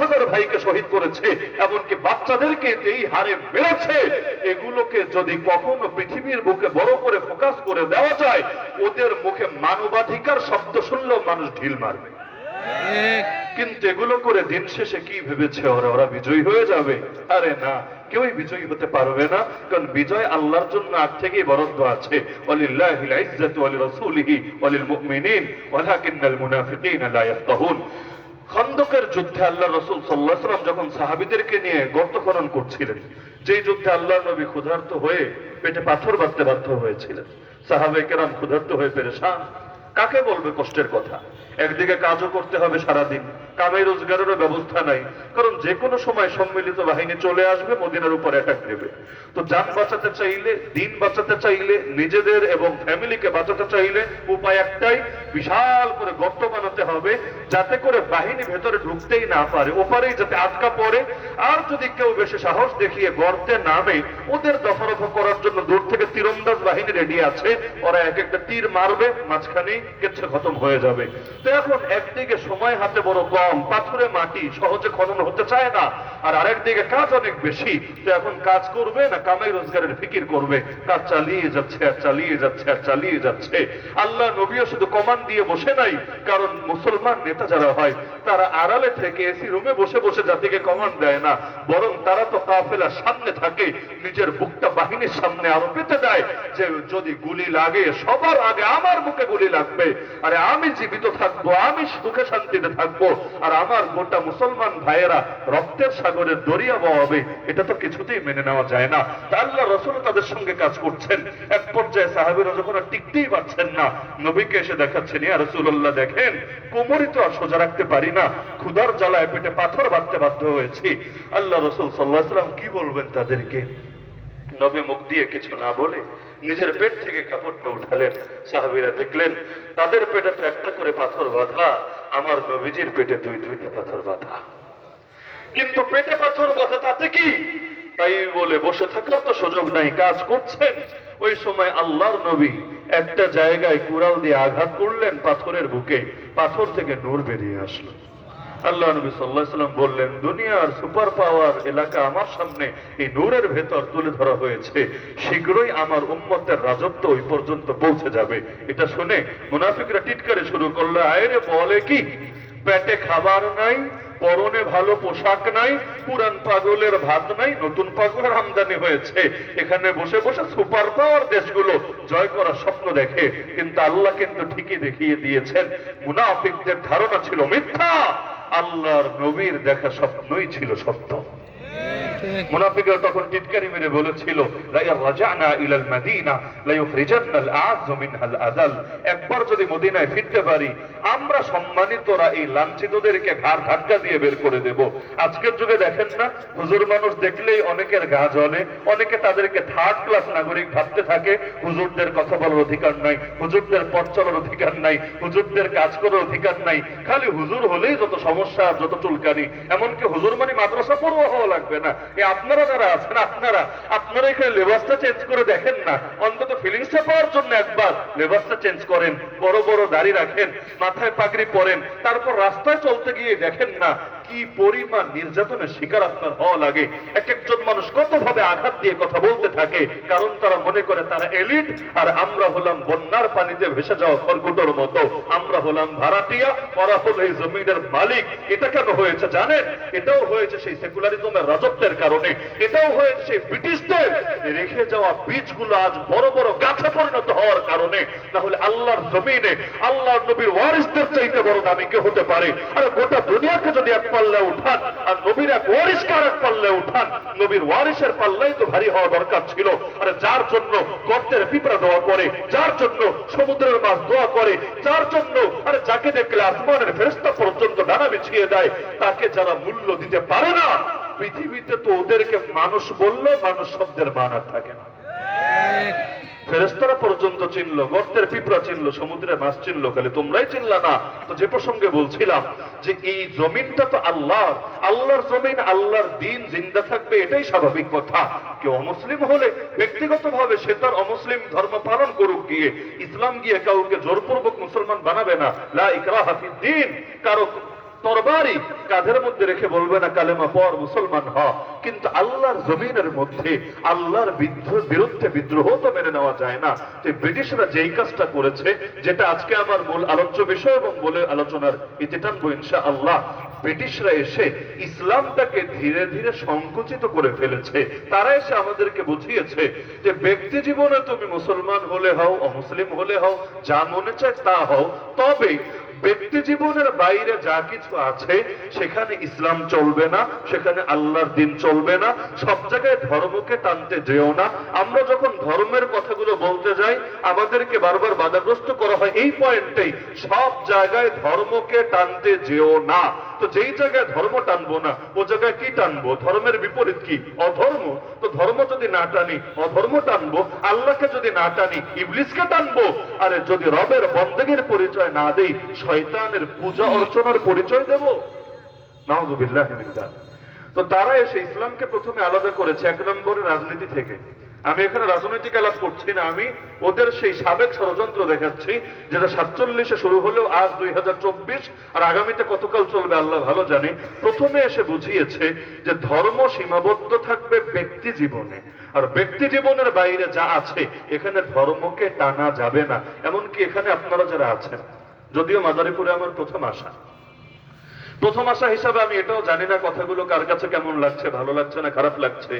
হাজার ভাইকে শহীদ করেছে, এমনকি বাচ্চাদেরকে এই হারে মেরেছে। এগুলোকে যদি কখনো পৃথিবীর বুকে বড় করে ফোকাস করে দেওয়া যায়, ওদের মুখে মানবাধিকার শব্দ শুনলেও মানুষ ঢিল মারবে। কিন্তু এগুলো করে দিন শেষে কি ভেবেছে ওরা বিজয়ী হয়ে যাবে? আরে না, কেউই বিজয়ী হতে পারবে না। কারণ বিজয় আল্লাহর জন্য আগ থেকেই বরাদ্দ আছে। ওয়ালিল্লাহিল ইজ্জাতু ওয়া লিরাসূলিহি ওয়া লিল মুমিনিন ওয়ালাকিন্নাল মুনাফিকিনা লা ইয়াফকাহুন। খন্দকের যুদ্ধে আল্লাহ রাসূল সাল্লাল্লাহু আলাইহি ওয়াসাল্লাম যখন সাহাবীদেরকে নিয়ে গর্ত খনন করছিলেন, যেই যুদ্ধে আল্লাহর নবী ক্ষুধার্ত হয়ে পেটে পাথর বাঁধতে বাধ্য হয়েছিলেন, সাহাবায়ে কেরাম ক্ষুধার্ত হয়ে পেরেশান। কাকে বলবে কষ্টের কথা? একদিকে কাজও করতে হবে সারাদিন, কামাই রোজগারেরও ব্যবস্থা নাই, কারণ যে কোনো সময় সম্মিলিত বাহিনী চলে আসবে, মদিনার উপর অ্যাটাক দেবে। তো জান বাঁচাতে চাইলে, দিন বাঁচাতে চাইলে, নিজেদের এবং ফ্যামিলিকে বাঁচাতে চাইলে উপায় একটাই, বিশাল করে গর্ত বানাতে হবে, যাতে করে বাহিনী ভেতরে ঢুকতেই না পারে, ওপারেই যাতে আটকা পড়ে। আর যদি কেউ বেশি সাহস দেখিয়ে গর্তে নামে, ওদের দফারফা করার জন্য দূর থেকে তীরন্দাজ বাহিনী রেডি আছে, ওরা এক একটা তীর মারবে, মাঝখানেই কেচ্ছে খতম হয়ে যাবে। তো এখন একদিকে সময় হাতে বড় কম, পাথরে মাটি সহজে খনন হতে চায় না, আর আরেকদিকে কাজ অনেক বেশি। তো এখন কাজ করবে না কামাই রোজগারের ফিকির করবে? কাজ চালিয়ে যাচ্ছে আর চালিয়ে যাচ্ছে আর চালিয়ে যাচ্ছে। আল্লাহ নবীও শুধু কমান্ড দিয়ে বসে নাই, কারণ মুসলমান নেতা যারা হয় তারা আড়ালে থেকে এসি রুমে বসে বসে জাতিকে কমান্ড দেয় না, বরং তারা তো কাফেলার সামনে থাকে, নিজের বুকটা বাহিনীর সামনে আরো পেতে দেয় যে যদি গুলি লাগে সবার আগে আমার বুকে গুলি লাগবে, আরে আমি জীবিত থাকবো, আমি সুখে শান্তিতে থাকবো, আর আমার গোটা মুসলমান ভাইয়েরা রক্তের সাগরের দরিয়া বহাবে। এটা তো কিছুতেই মেনে নেওয়া যায় না। তা আল্লাহ রাসূল তাদের সঙ্গে কাজ করছেন। এক পর্যায়ে সাহাবীরা যখন আর টিকতেই পারছেন না, নবীকে এসে দেখাচ্ছেন, ইয়া রাসূলুল্লাহ দেখেন কোমরই তো আর সোজা রাখতে পারি না, ক্ষুধার জ্বালায় পেটে পাথর বাঁধতে বাধ্য হয়েছি। আল্লাহ রাসূল সাল্লাল্লাহু আলাইহি ওয়াসাল্লাম কি বলবেন তাদেরকে? নবী মুখ দিয়ে কিছু না বলে নিজের পেট থেকে কাপড়টা উঠালেন। সাহাবীরা দেখলেন তাদের পেটে তো একটা করে পাথর বাঁধা, আমার নবীজির পেটে দুইটা পাথর বাঁধা। কিন্তু পেটে পাথর বাঁধা তাতে কি? তাই বলে বসে থাকার তো সুযোগ নাই, কাজ করছেন। ওই সময় আল্লাহর নবী একটা জায়গায় কুড়াল দিয়ে আঘাত করলেন পাথরের বুকে, পাথর থেকে নূর বেরিয়ে আসলো। আল্লাহ নবী সাল্লাল্লাহু আলাইহি ওয়াসাল্লাম বললেন, দুনিয়ার সুপার পাওয়ার এলাকা আমার সামনে এই নূরের ভেতর তুলে ধরা হয়েছে, শীঘ্রই আমার উম্মতের রাজত্ব ওই পর্যন্ত পৌঁছে যাবে। এটা শুনে মুনাফিকরা টিটকারি শুরু করলো, আরে বলে কি, পেটে খাবার নাই, পরনে ভালো পোশাক নাই, পুরান পাগলের ভাত নাই, নতুন পাগলের আমদানি হয়েছে, এখানে বসে বসে সুপার পাওয়ার দেশগুলো জয় করার স্বপ্ন দেখে। কিন্তু আল্লাহ কিন্তু ঠিকই দেখিয়ে দিয়েছেন, মুনাফিকদের ধারণা ছিল মিথ্যা, আল্লাহর নবীর দেখা স্বপ্নই ছিল সত্য। মুনাফিকরা তখন টিটকারি মেরে বলেছিল, একবার যদি মদিনায় ফিরতে পারি আমরা সম্মানিতরা এই লাঞ্ছিতদেরকে ঘাড় ধাক্কা দিয়ে বের করে দেব। আজকের যুগে দেখেন না, হুজুর মানুষ দেখলেই অনেকের গা জ্বলে, অনেকে তাদেরকে থার্ড ক্লাস নাগরিক ভাবতে থাকে। হুজুরদের কথা বলার অধিকার নাই, হুজুরদের পথ চলার অধিকার নাই, হুজুরদের কাজ করার অধিকার নাই। খালি হুজুর হলেই যত সমস্যা, যত চুলকানি। এমনকি হুজুর মানে মাদ্রাসা পড়ুয়া হওয়া লাগবে না। আপনারা যারা আছেন, আপনারা এখানে লেবাসটা চেঞ্জ করে দেখেন না, অন্তত ফিলিংসটা পাওয়ার জন্য একবার লেবাসটা চেঞ্জ করেন, বড় বড় দাড়ি রাখেন, মাথায় পাগড়ি পরেন, তারপর রাস্তায় চলতে গিয়ে দেখেন না কি পরিমাণ নির্যাতনের শিকার আপনার হওয়া লাগে। এক একজন মানুষ কত ভাবে আঘাত দিয়ে কথা বলতে থাকে, কারণ তারা মনে করে তারা এলিট, আর আমরা হলাম বন্যার পানিতে ভেসে যাওয়া খড়কুটোর মতো। আমরা হলাম ভাড়াটিয়া, ওরা হলো এই জমিনের মালিক। এটা কেন হয়েছে জানেন? এটাও হয়েছে সেই সেকুলারিজমের রাজত্বের কারণে, এটাও হয়েছে সেই ব্রিটিশদের রেখে যাওয়া বীজগুলো আজ বড় বড় গাছে পরিণত হওয়ার কারণে। না হলে আল্লাহর জমিনে আল্লাহর নবীর ওয়ারিসদের চাইতে বড় দামি কে হতে পারে? আর গোটা দুনিয়াকে যদি এক পাল্লা উঠান, আর নবীর এক ওয়ারিসকে আর এক পাল্লা উঠান, নবীর ওয়ারিসের পাল্লাই তো ভারী হওয়া দরকার ছিল। আর যার জন্য গর্তের পিঁপড়া দোয়া করে, যার জন্য সমুদ্রের মাছ দোয়া করে, যার জন্য আরে যাকে দেখলে আসমানের ফেরেশতা পর্যন্ত ডানা বিছিয়ে দেয়, তাকে যারা মূল্য দিতে পারে না, পৃথিবীতে তো ওদেরকে মানুষ বললে মানুষ শব্দের মান আর থাকে না। ফেরেশতারা পর্যন্ত চিনলো, গর্তের পিঁপড়া চিনলো, সমুদ্রের মাছ চিনলো, খালি তোমরাই চিনলা না। তো যে প্রসঙ্গে বলছিলাম যে এই জমিনটা তো আল্লাহর, আল্লাহর জমিন, আল্লাহর দিন জিন্দা থাকবে, এটাই স্বাভাবিক কথা। কেউ অমুসলিম হলে ব্যক্তিগতভাবে সে তার অমুসলিম ধর্ম পালন করুক গিয়ে, ইসলাম গিয়ে কাউকে জোরপূর্বক মুসলমান বানাবে না। লা ইকরাহা ফিদ্দীন, কারো তরবারি কাঁধের মধ্যে রেখে বলবে না কালেমা পড় মুসলমান হ। কিন্তু আল্লাহর জমিনের মধ্যে আল্লাহর বিরুদ্ধে বিদ্রোহ তো মেনে নেওয়া যায় না। তো ব্রিটিশরা যেই কাজটা করেছে, যেটা আজকে আমার মূল আলোচ্য বিষয় এবং বলে আলোচনার ইতি টানবো ইনশাআল্লাহ, ব্রিটিশরা এসে ইসলামটাকে ধীরে ধীরে সংকুচিত করে ফেলেছে। তারা এসে আমাদেরকে বুঝিয়েছে যে ব্যক্তি জীবনে তুমি মুসলমান হলে হও, অমুসলিম হলে হও, যা মনে চায় তা হও, তবে ব্যক্তি জীবনের বাইরে যা কিছু আছে সেখানে ইসলাম চলবে না, সেখানে আল্লাহর দিন চলবে না। সব জায়গায় ধর্মকে টানতে যেও না। আমরা যখন ধর্মের কথাগুলো বলতে যাই, আমাদেরকে বারবার বাধাগ্রস্ত করা হয় এই পয়েন্টেই, সব জায়গায় ধর্মকে টানতে যেও না। তো যেই জায়গায় ধর্ম টানবো না, ও জায়গায় কি টানবো? ধর্মের বিপরীত কি? অধর্ম। তো ধর্ম যদি না টানি, অধর্ম টানবো। আল্লাহকে যদি না টানি, ইবলিসকে টানবো। আরে যদি রবের বন্দেগীর পরিচয় না দেই, শয়তানের পূজা অর্চনার পরিচয় দেব? নাউযুবিল্লাহি মিন যালিক। তো তারা এসে ইসলামকে প্রথমে আলাদা করেছে 1 নম্বরে রাজনীতি থেকে। আমি এখানে রাজনৈতিক আলাপ করছি না, আমি ওদের সেই সাবেক ষড়যন্ত্র দেখাচ্ছি, যেটা 47-এ শুরু হলেও আজ 2024, আর আগামীতে কতকাল চলবে আল্লাহ ভালো জানে। প্রথমে এসে বুঝিয়েছে যে ধর্ম সীমাবদ্ধ থাকবে ব্যক্তি জীবনে, আর ব্যক্তি জীবনের বাইরে যা আছে এখানে ধর্মকে টানা যাবে না। এমনকি এখানে আপনারা যারা আছেন, যদিও মাদারীপুরে আমার প্রথম আশা হিসাবে আমি এটাও জানি না কথাগুলো কার কাছে কেমন লাগছে, ভালো লাগছে না খারাপ লাগছে।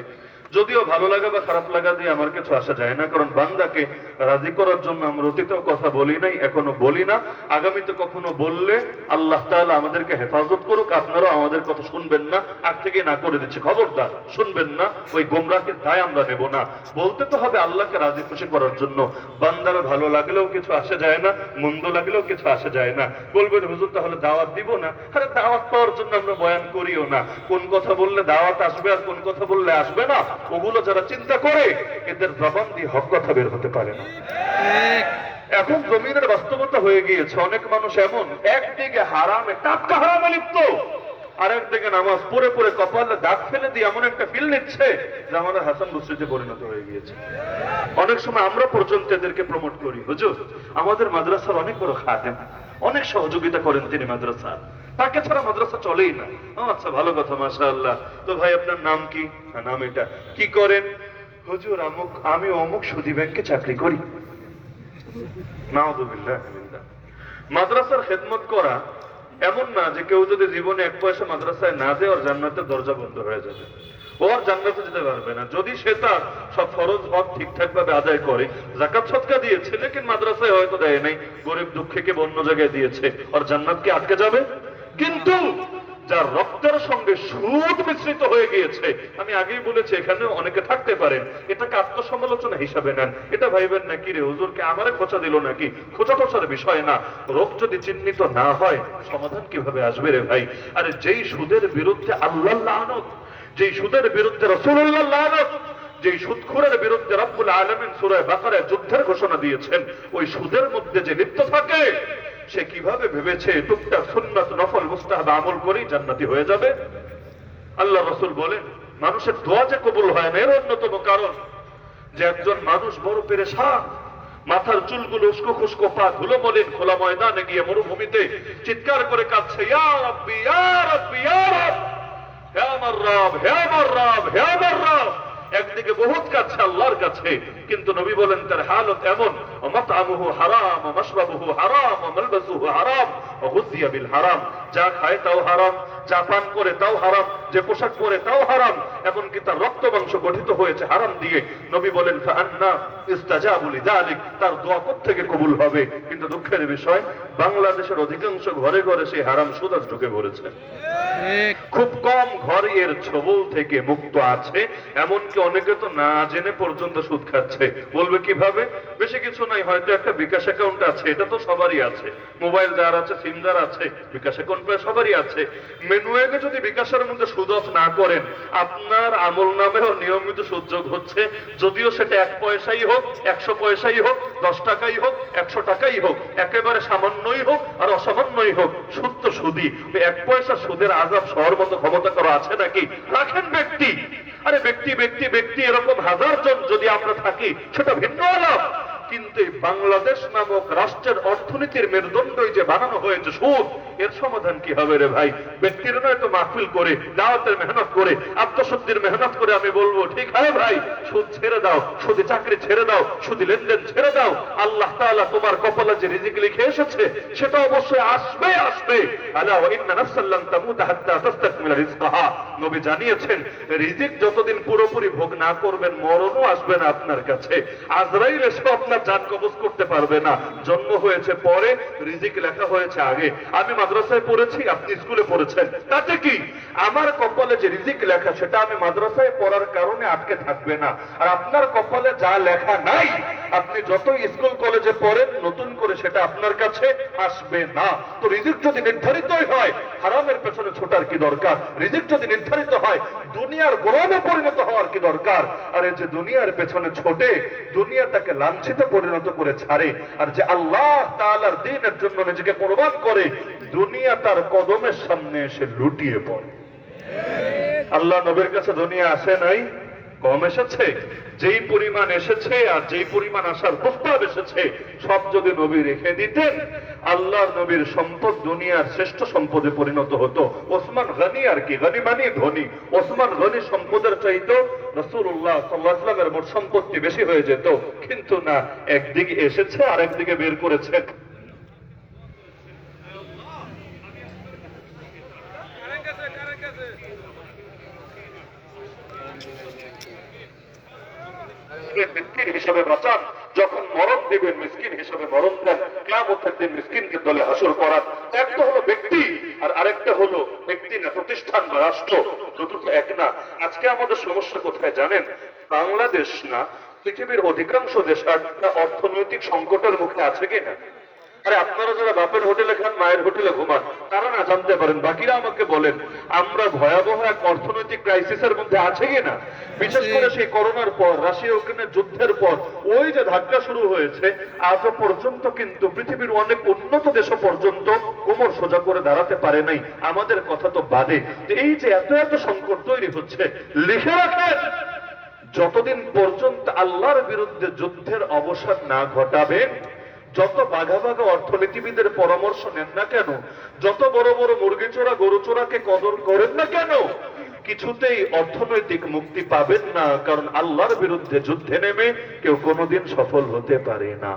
যদিও ভালো লাগা বা খারাপ লাগা দিয়ে আমার কিছু আসা যায় না, কারণ বান্দাকে রাজি করার জন্য আমরা অতীতেও কথা বলি নাই, এখনো বলি না। আগামীতে কখনো বললে আল্লাহ তাআলা আমাদেরকে হেফাজত করুক, আপনারাও আমাদের কথা শুনবেন না। আগ থেকে না করে দিচ্ছি, খবরদার শুনবেন না, ওই গোমরাহের দায় আমরা নেব না। বলতে তো হবে আল্লাহকে রাজি খুশি করার জন্য। বান্দারা ভালো লাগলেও কিছু আসে যায় না, মন্দ লাগলেও কিছু আসে যায় না। বলবেন হুজুর তাহলে দাওয়াত দিব না? আরে দাওয়াত পাওয়ার জন্য আমরা বয়ান করিও না। কোন কথা বললে দাওয়াত আসবে আর কোন কথা বললে আসবে না, ওগুলো যারা চিন্তা করে এদের জবান দিয়ে হক কথা বের হতে পারে না। এখন জমিনের বাস্তবতা হয়ে গিয়েছে, অনেক মানুষ এমন একদিকে হারামে, টাটকা হারামে লিপ্ত, আর একদিকে নামাজ পড়ে পড়ে কপালে দাগ ফেলে দিয়ে এমন একটা ফিল নিচ্ছে যে আমাদের হাসান বসরিতে পরিণত হয়ে গিয়েছে। অনেক সময় আমরা পর্যন্ত এদেরকে প্রমোট করি, হুজুর আমাদের মাদ্রাসার অনেক বড় খাদেম, অনেক সহযোগিতা করেন তিনি মাদ্রাসা, তাকে ছাড়া মাদ্রাসা চলেই না। আচ্ছা ভালো কথা, মাশাআল্লাহ। তো ভাই আপনার নাম কি? নাম এটা। কি করেন? হুজুর আমি অমুক সুদী ব্যাংকে চাকরি করি। নাউযুবিল্লাহ মিন যালিক। মাদ্রাসার খেদমত করা এমন না যে কেউ যদি জীবনে 1 পয়সা মাদ্রাসায় না দেয় ওর জান্নাতের দরজা বন্ধ হয়ে যাবে, ওর জান্নাতে যেতে পারবে না। যদি সে তার সব ফরজ হক ঠিকঠাক ভাবে আদায় করে, যাকাত সদকা দিয়েছে লেকিন মাদ্রাসায় হয়তো দেয় নাই, গরিব দুঃখীকে অন্য জায়গায় দিয়েছে, ওর জান্নাত কি আটকে যাবে? কিন্তু যার রক্তের সঙ্গে সুদ মিশ্রিত হয়ে গিয়েছে। আমি আগেই বলেছি এখানে অনেকে থাকতে পারেন, এটাকে আত্মসমালোচনা হিসাবে নেন, এটা ভাইবেন নাকি রে হুজুরকে আমারে খোঁচা দিল নাকি, খোঁচা টোচার বিষয় না। রোগ যদি চিহ্নিত না হয় সমাধান কিভাবে আসবে রে ভাই? আরে যেই সুদের বিরুদ্ধে আল্লাহ লানত, যেই সুদের বিরুদ্ধে রাসূলুল্লাহ লানত, যে সুদখোরের বিরুদ্ধে রব্বুল আলামিন সূরা বাকারায় যুদ্ধের ঘোষণা দিয়েছেন, ওই সুদের মধ্যে যে লিপ্ত থাকে সে কিভাবে ভেবেছে টুকটাক সুন্নাত নফল মুস্তাহাব আমল করেই জান্নাতি হয়ে যাবে? আল্লাহ রাসূল বলেন মানুষের দোয়া যে কবুল হয় না এর অন্যতম কারণ যে একজন মানুষ বড় পেরেশান, মাথার চুলগুলো উস্কো খুস্কো, পা ধুলো মলিন, খোলা ময়দানে গিয়ে মরুভূমিতে চিৎকার করে কাঁদছে, ইয়া রাব্বি ইয়া রাব্বি ইয়া রাব, হে আমার রব হে আমার রব হে আমার রব। একদিকে বহুত কাছে আল্লাহর কাছে, কিন্তু নবী বলেন তার হালত এমন, মাতআমুহু হারাম ওয়া মাশরাবুহু হারাম ওয়া মালবাসুহু হারাম ওয়া গুযিয়া বিল হারাম। যা খায় তাও হারাম, যা পান করে তাও হারাম, যে পোশাক পরে তাও হারাম, এমনকি তার রক্ত মাংস গঠিত হয়েছে হারাম দিয়ে। নবী বলেন ফাআন্না ইস্তাজাবু লিযালিক, তার দোয়া কোত্থেকে কবুল হবে? কিন্তু দুঃখের বিষয় বাংলাদেশের অধিকাংশ ঘরে ঘরে সেই হারাম সুদ আজ ঢুকে পড়েছে। খুব কম ঘর এর ছবল থেকে মুক্ত আছে, এমনকি অনেকে তো না জেনে পর্যন্ত সুদ খাচ্ছে। বলবে কিভাবে? বেশি কিছু নাই, হয়তো একটা বিকাশ অ্যাকাউন্ট আছে, এটা তো সবারই আছে, মোবাইল যার আছে, সিম যার আছে, বিকাশ অ্যাকাউন্ট সবারই আছে। মেনুয়েকে যদি বিকাশের মধ্যে সুদ অফ না করেন, আপনার আমল নামেও নিয়মিত সুদ যোগ হচ্ছে, যদিও সেটা 1 পয়সাই হোক, 100 পয়সাই হোক, 10 টাকাই হোক, 100 টাকাই হোক, একেবারে সামান্যই হোক আর অসামান্যই হোক, সুদ তো সুদই। 1 পয়সা সুদের আযাব সহর মতো ক্ষমতা করা আছে নাকি? রাখেন ব্যক্তি, আরে ব্যক্তি ব্যক্তি ব্যক্তি এরকম 1000 জন যদি আমরা থাকি সেটা ভিন্ন আলাপ, কিন্তু এই বাংলাদেশ নামক রাষ্ট্রের অর্থনীতির মেরুদণ্ডই যে বানানো হয়েছে সুদ, এর সমাধান কি হবে রে ভাই? ব্যক্তির নয় তো মাহফিল করে, দাওয়াতের মেহনত করে, আত্মশুদ্ধির মেহনত করে আমি বলবো ঠিক হয় ভাই, সুদ ছেড়ে দাও, সুদী চাকরি ছেড়ে দাও, সুদী লেনদেন ছেড়ে দাও। আল্লাহ তাআলা তোমার কপালে যে রিজিক লিখে এসেছে সেটা অবশ্যই আসবে আসবে। আলা ওয়া ইন্না নাফসান লান তামুতা হাত্তা তাস্তাকমিলা রিজকাহা। নবী জানিয়েছেন রিজিক যতদিন পুরোপুরি ভোগ না করবেন মরণও আসবে না আপনার কাছে। আজরাইল এসে আপনার জান কবজ করতে পারবে না। জন্ম হয়েছে পরে, রিজিক লেখা হয়েছে আগে। আমি মাদ্রাসায় পড়েছি, আপনি স্কুলে পড়েছেন, তাতে কি? আমার কপালে যে রিজিক লেখা সেটা আমি মাদ্রাসায় পড়ার কারণে আটকে থাকবে না, আর আপনার কপালে যা লেখা নাই আপনি যতই স্কুল কলেজে পড়েন নতুন করে সেটা আপনার কাছে আসবে না। তো রিজিক যদি নির্ধারিতই হয় হারামের পেছনে ছোটার কি দরকার? রিজিক যদি নির্ধারিত হয় দুনিয়ার গোলামে পরিণত হওয়ার কি দরকার? আর এই যে দুনিয়ার পেছনে ছোটে, দুনিয়া তাকে লাঞ্ছিত পরিণত করে ছাড়ে, আর যে আল্লাহ তাআলার দ্বীনের জন্য নিজেকে কোরবান করে দুনিয়া তার কদমের সামনে এসে লুটিয়ে পড়ে। আল্লাহ নবীর কাছে দুনিয়া আসে নাই, কম এসেছে। যেই পরিমাণ এসেছে আর যেই পরিমাণ আসার প্রস্তাব এসেছে সব যদি নবী রেখে দিতেন, আল্লাহর নবীর সম্পদ দুনিয়ার শ্রেষ্ঠ সম্পদে পরিণত হতো। ওসমান গনি, আর কি গনি মানে ধনী, ওসমান গনি সম্পদের চাইতো রাসূলুল্লাহ সাল্লাল্লাহু আলাইহি ওয়াসাল্লামের মোট সম্পত্তি বেশি হয়ে যেত। কিন্তু না, একদিকে এসেছে আর একদিকে বের করেছে। মিসকিন হিসাবে বাঁচান, যখন মরণ দেবেন মিসকিন হিসাবে মরণ দেন। কিয়ামতের দিন মিসকিনকে দলে হাসর করান। একটা হলো ব্যক্তি আর আরেকটা হলো ব্যক্তি না প্রতিষ্ঠান বা রাষ্ট্র, দুটো তো এক না। আজকে আমাদের সমস্যা কোথায় জানেন? বাংলাদেশ না, পৃথিবীর অধিকাংশ দেশ একটা অর্থনৈতিক সংকটের মুখে আছে কিনা? আরে আপনারা যারা বাপের হোটেলে খান, মায়ের হোটেলে ঘুমান, তারা না জানতে পারেন, বাকিরা আমাকে বলেন আমরা ভয়াবহ এক অর্থনৈতিক ক্রাইসিসের মধ্যে আছে কিনা? বিশেষ করে সেই করোনার পর, রাশিয়া ইউক্রেনের যুদ্ধের পর ওই যে ধাক্কা শুরু হয়েছে, আজও পর্যন্ত কিন্তু পৃথিবীর অনেক উন্নত দেশও পর্যন্ত কোমর সোজা করে দাঁড়াতে পারে নাই, আমাদের কথা তো বাদে। এই যে এত এত সংকট তৈরি হচ্ছে, লিখে রাখেন যতদিন পর্যন্ত আল্লাহর বিরুদ্ধে যুদ্ধের অবসান না ঘটাবেন, যত বাঘা বাঘা অর্থনীতিবিদের পরামর্শ নেন না কেন, যত বড় বড় মুরগি চোরা গরু চোরাকে কদর করেন না কেন, কিছুতেই অর্থনৈতিক মুক্তি পাবেন না। কারণ আল্লাহর বিরুদ্ধে যুদ্ধে নেমে কেউ কোনোদিন সফল হতে পারে না।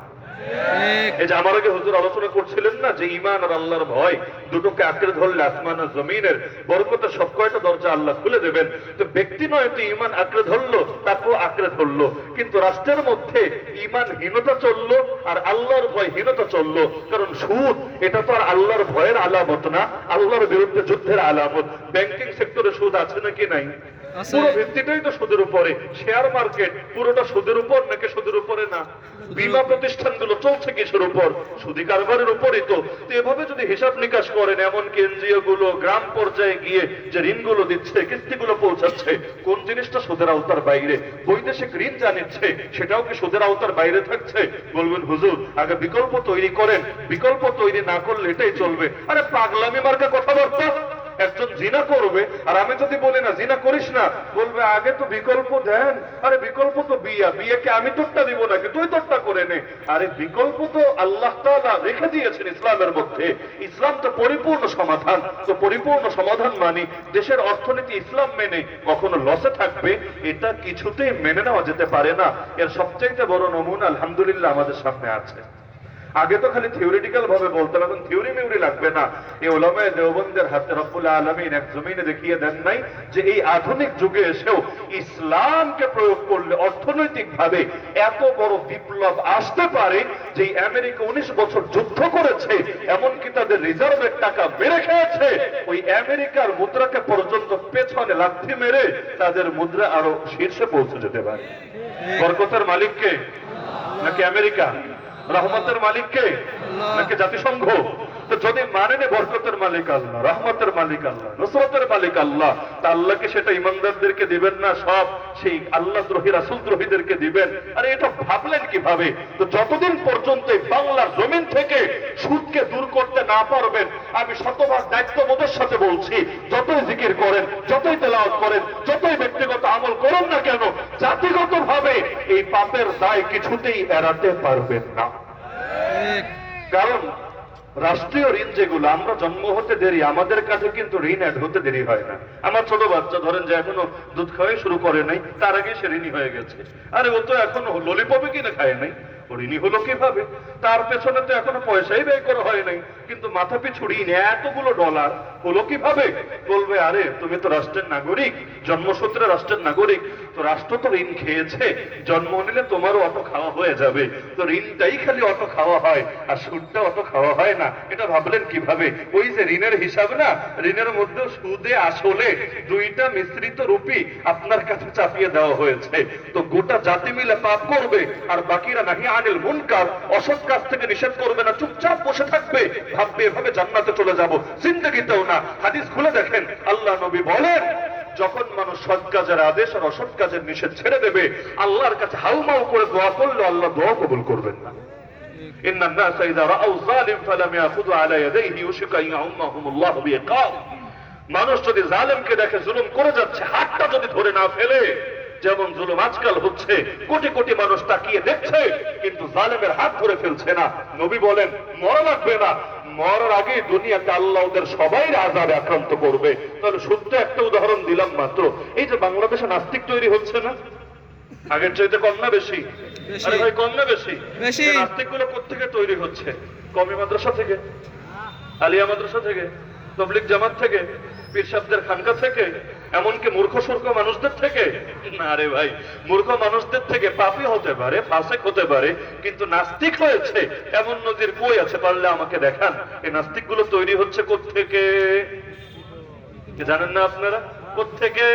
ঠিক। এই যে আমার আগে হুজুর আলোচনা করছিলেন না যে ঈমান আর আল্লাহর ভয় দুটোকে আঁকড়ে ধরলে আসমান আর জমিনের বরকতের সব কয়টা দরজা আল্লাহ খুলে দেবেন। তো ব্যক্তি নয় তো ঈমান আঁকড়ে ধরলো, তাকেও আঁকড়ে ধরলো, কিন্তু রাষ্ট্রের মধ্যে ঈমানহীনতা চললো আর আল্লাহর ভয় হীনতা চললো। কারণ সুদ এটা তো আর আল্লাহর ভয়ের আলামত না, আল্লাহর বিরুদ্ধে যুদ্ধের আলামত। ব্যাংকিং সেক্টরে সুদ আছে নাকি নাই? আছে। পুরো ভিত্তিটাই তো সুদের উপরে। শেয়ার মার্কেট পুরোটা সুদের উপর নাকি সুদের উপরে না? বীমা প্রতিষ্ঠানগুলো চলছে কিসের উপর? সুদী কারবারের উপরই তো। তো এভাবে যদি হিসাব নিকাশ করেন, এমনকি এনজিও গুলো গ্রাম পর্যায়ে গিয়ে যে ঋণগুলো দিচ্ছে, কিস্তিগুলো পৌঁছাচ্ছে, কোন জিনিসটা সুদের আওতার বাইরে? বৈদেশিক ঋণ যা নিচ্ছে সেটাও কি সুদের আওতার বাইরে থাকছে? বলবেন হুজুর আগে বিকল্প তৈরি করেন, বিকল্প তৈরি না করলে এটাই চলবে। আরে পাগলামি মার্কা কথাবার্তা। একজন জিনা করবে আর আমি যদি বলি না জিনা করিস না, বলবে আগে তো বিকল্প দেন। আরে বিকল্প তো বিয়া, বিয়েকে আমি তোরটা দিব নাকি তুই তোরটা করে নে? আরে বিকল্প তো আল্লাহ তাআলা রেখে দিয়েছেন ইসলামের মধ্যে। ইসলাম তো পরিপূর্ণ সমাধান। তো পরিপূর্ণ সমাধান মানে দেশের অর্থনীতি ইসলাম মেনে কখনো লসে থাকবে, এটা কিছুতেই মেনে নেওয়া যেতে পারে না। এর সবচাইতে বড় নমুনা আলহামদুলিল্লাহ আমাদের সামনে আছে। আগে তো খালি থিওরিটিক্যাল ভাবে বলতাম, এখন থিওরি মিউরি লাগবে না। এই উলামায়ে দেওবন্দের হাতে রব্বুল আলামিন এক জমিনে দেখিয়ে দেন নাই যে এই আধুনিক যুগে এসেও ইসলামকে প্রয়োগ করলে অর্থনৈতিক ভাবে এত বড় বিপ্লব আসতে পারে যে আমেরিকা 19 বছর যুদ্ধ করেছে, এমনকি তাদের রিজার্ভের টাকা বেড়ে খেয়েছে, ওই আমেরিকার মুদ্রাকে পর্যন্ত পেছনে লাথি মেরে তাদের মুদ্রা আরো শীর্ষে পৌঁছে যেতে পারে। বরকতের মালিককে নাকি আমেরিকা? রহমতের মালিক কে নাকি জাতিসংঘ? তো যদি মানেন বরকতের মালিক আল্লাহ, রহমতের মালিক আল্লাহ, নুসরতের মালিক আল্লাহ, তা আল্লাহকে সেটা ইমানদারদেরকে দিবেন না, সব সেই আল্লাহ দ্রোহী রাসূল দ্রোহীদেরকে দিবেন? আরে এটা ভাবলেন কিভাবে? তো যতদিন পর্যন্ত বাংলার জমিন থেকে সুদকে দূর করতে না পারবেন, আমি শতভাগ দায়িত্ববোধের সাথে বলছি, যতই জিকির করেন, যতই তেলাওয়াত করেন, যতই ব্যক্তিগত আমল করেন না কেন, জাতিগত ভাবে এই পাপের দায় কিছুতেই এড়াতে পারবেন না। ঠিক। কারণ রাষ্ট্রীয় ঋণ যেগুলো আমরা জন্ম হতে দেরি, আমাদের কাছে কিন্তু ঋণ অ্যাড হতে দেরি হয় না। আমার ছোট বাচ্চা ধরেন যে এখনো দুধ খাওয়াই শুরু করে নাই, তার আগে সে ঋণী হয়ে গেছে। আরে ও তো এখনো ললিপপে কিনে খায় নাই, ও ঋণী হলো কিভাবে? তার পেছনে তো এখনো পয়সাই ব্যয় করা হয় নাই, কিন্তু মাথা পিছু ঋণ এতগুলো ডলার হলো কিভাবে? বলবে আরে তুমি তো রাষ্ট্রের নাগরিক, জন্মসূত্রে রাষ্ট্রের নাগরিক, তো রাষ্ট্র তো ঋণ খেয়েছে, জন্ম নিলে তোমারও অটো খাওয়া হয়ে যাবে। তো ঋণটাই খালি অটো খাওয়া হয় আর সুদটা অটো খাওয়া হয় না, এটা ভাবলেন কিভাবে? ওই যে ঋণের হিসাব না, ঋণের মধ্যে সুদে আসলে দুইটা মিশ্রিত রূপী আপনার কাছে চাপিয়ে দেওয়া হয়েছে। তো গোটা জাতি মিলে পাপ করবে আর বাকিরা নাহি আনিল মুনকার, অসৎ কাজ থেকে নিষেধ করবে না, চুপচাপ বসে থাকবে, ভাববে এভাবে জান্নাতে চলে যাব। জিন্দেগিতেও না। হাদিস খুলে দেখেন, আল্লাহ নবী বলেন যখন মানুষ সৎ কাজের আদেশ আর অসৎ কাজের নিষেধ ছেড়ে দেবে, আল্লাহর কাছে হাউমাউ করে দোয়া করলে আল্লাহ দোয়া কবুল করবেন না। ইন্নান নাস ইযা রাআউ যালিম ফালাম ইয়াখুযু আলা ইয়াদাইহি ইউশিকু আন ইয়াউম্মাহুমুল্লাহু বিইকাব। মানুষ যদি জালেমকে দেখে জুলুম করে যাচ্ছে, হাতটা যদি ধরে না ফেলে, যেমন জুলুম আজকাল হচ্ছে, কোটি কোটি মানুষ তাকিয়ে দেখছে কিন্তু জালেমের হাত ধরে ফেলছে না। নবী বলেন মরা লাগবে না, মরার আগে দুনিয়াতে আল্লাহ ওদের সবাই আযাবে আক্রান্ত করবে। তাহলে শুদ্ধ একটা উদাহরণ দিলাম মাত্র। এই যে বাংলাদেশে নাস্তিক তৈরি হচ্ছে না, আগের চাইতে কম না বেশি? বেশি। আরে ভাই কম না বেশি? বেশি। এই নাস্তিকগুলো কোত্থেকে তৈরি হচ্ছে? কওমি মাদ্রাসা থেকে, আলিয়া মাদ্রাসা থেকে, তাবলীগ জামাত থেকে, পীর সাহেবদের খানকা থেকে, এমনকি মূর্খ সূর্খ মানুষদের থেকে? না রে ভাই, মূর্খ মানুষদের থেকে পাপী হতে পারে, ফাসেক হতে পারে, কিন্তু নাস্তিক হয়েছে এমন নজির কই আছে? পারলে আমাকে দেখান। এই নাস্তিকগুলো তৈরি হচ্ছে কোত্থেকে? জানেন না আপনারা কোত্থেকে?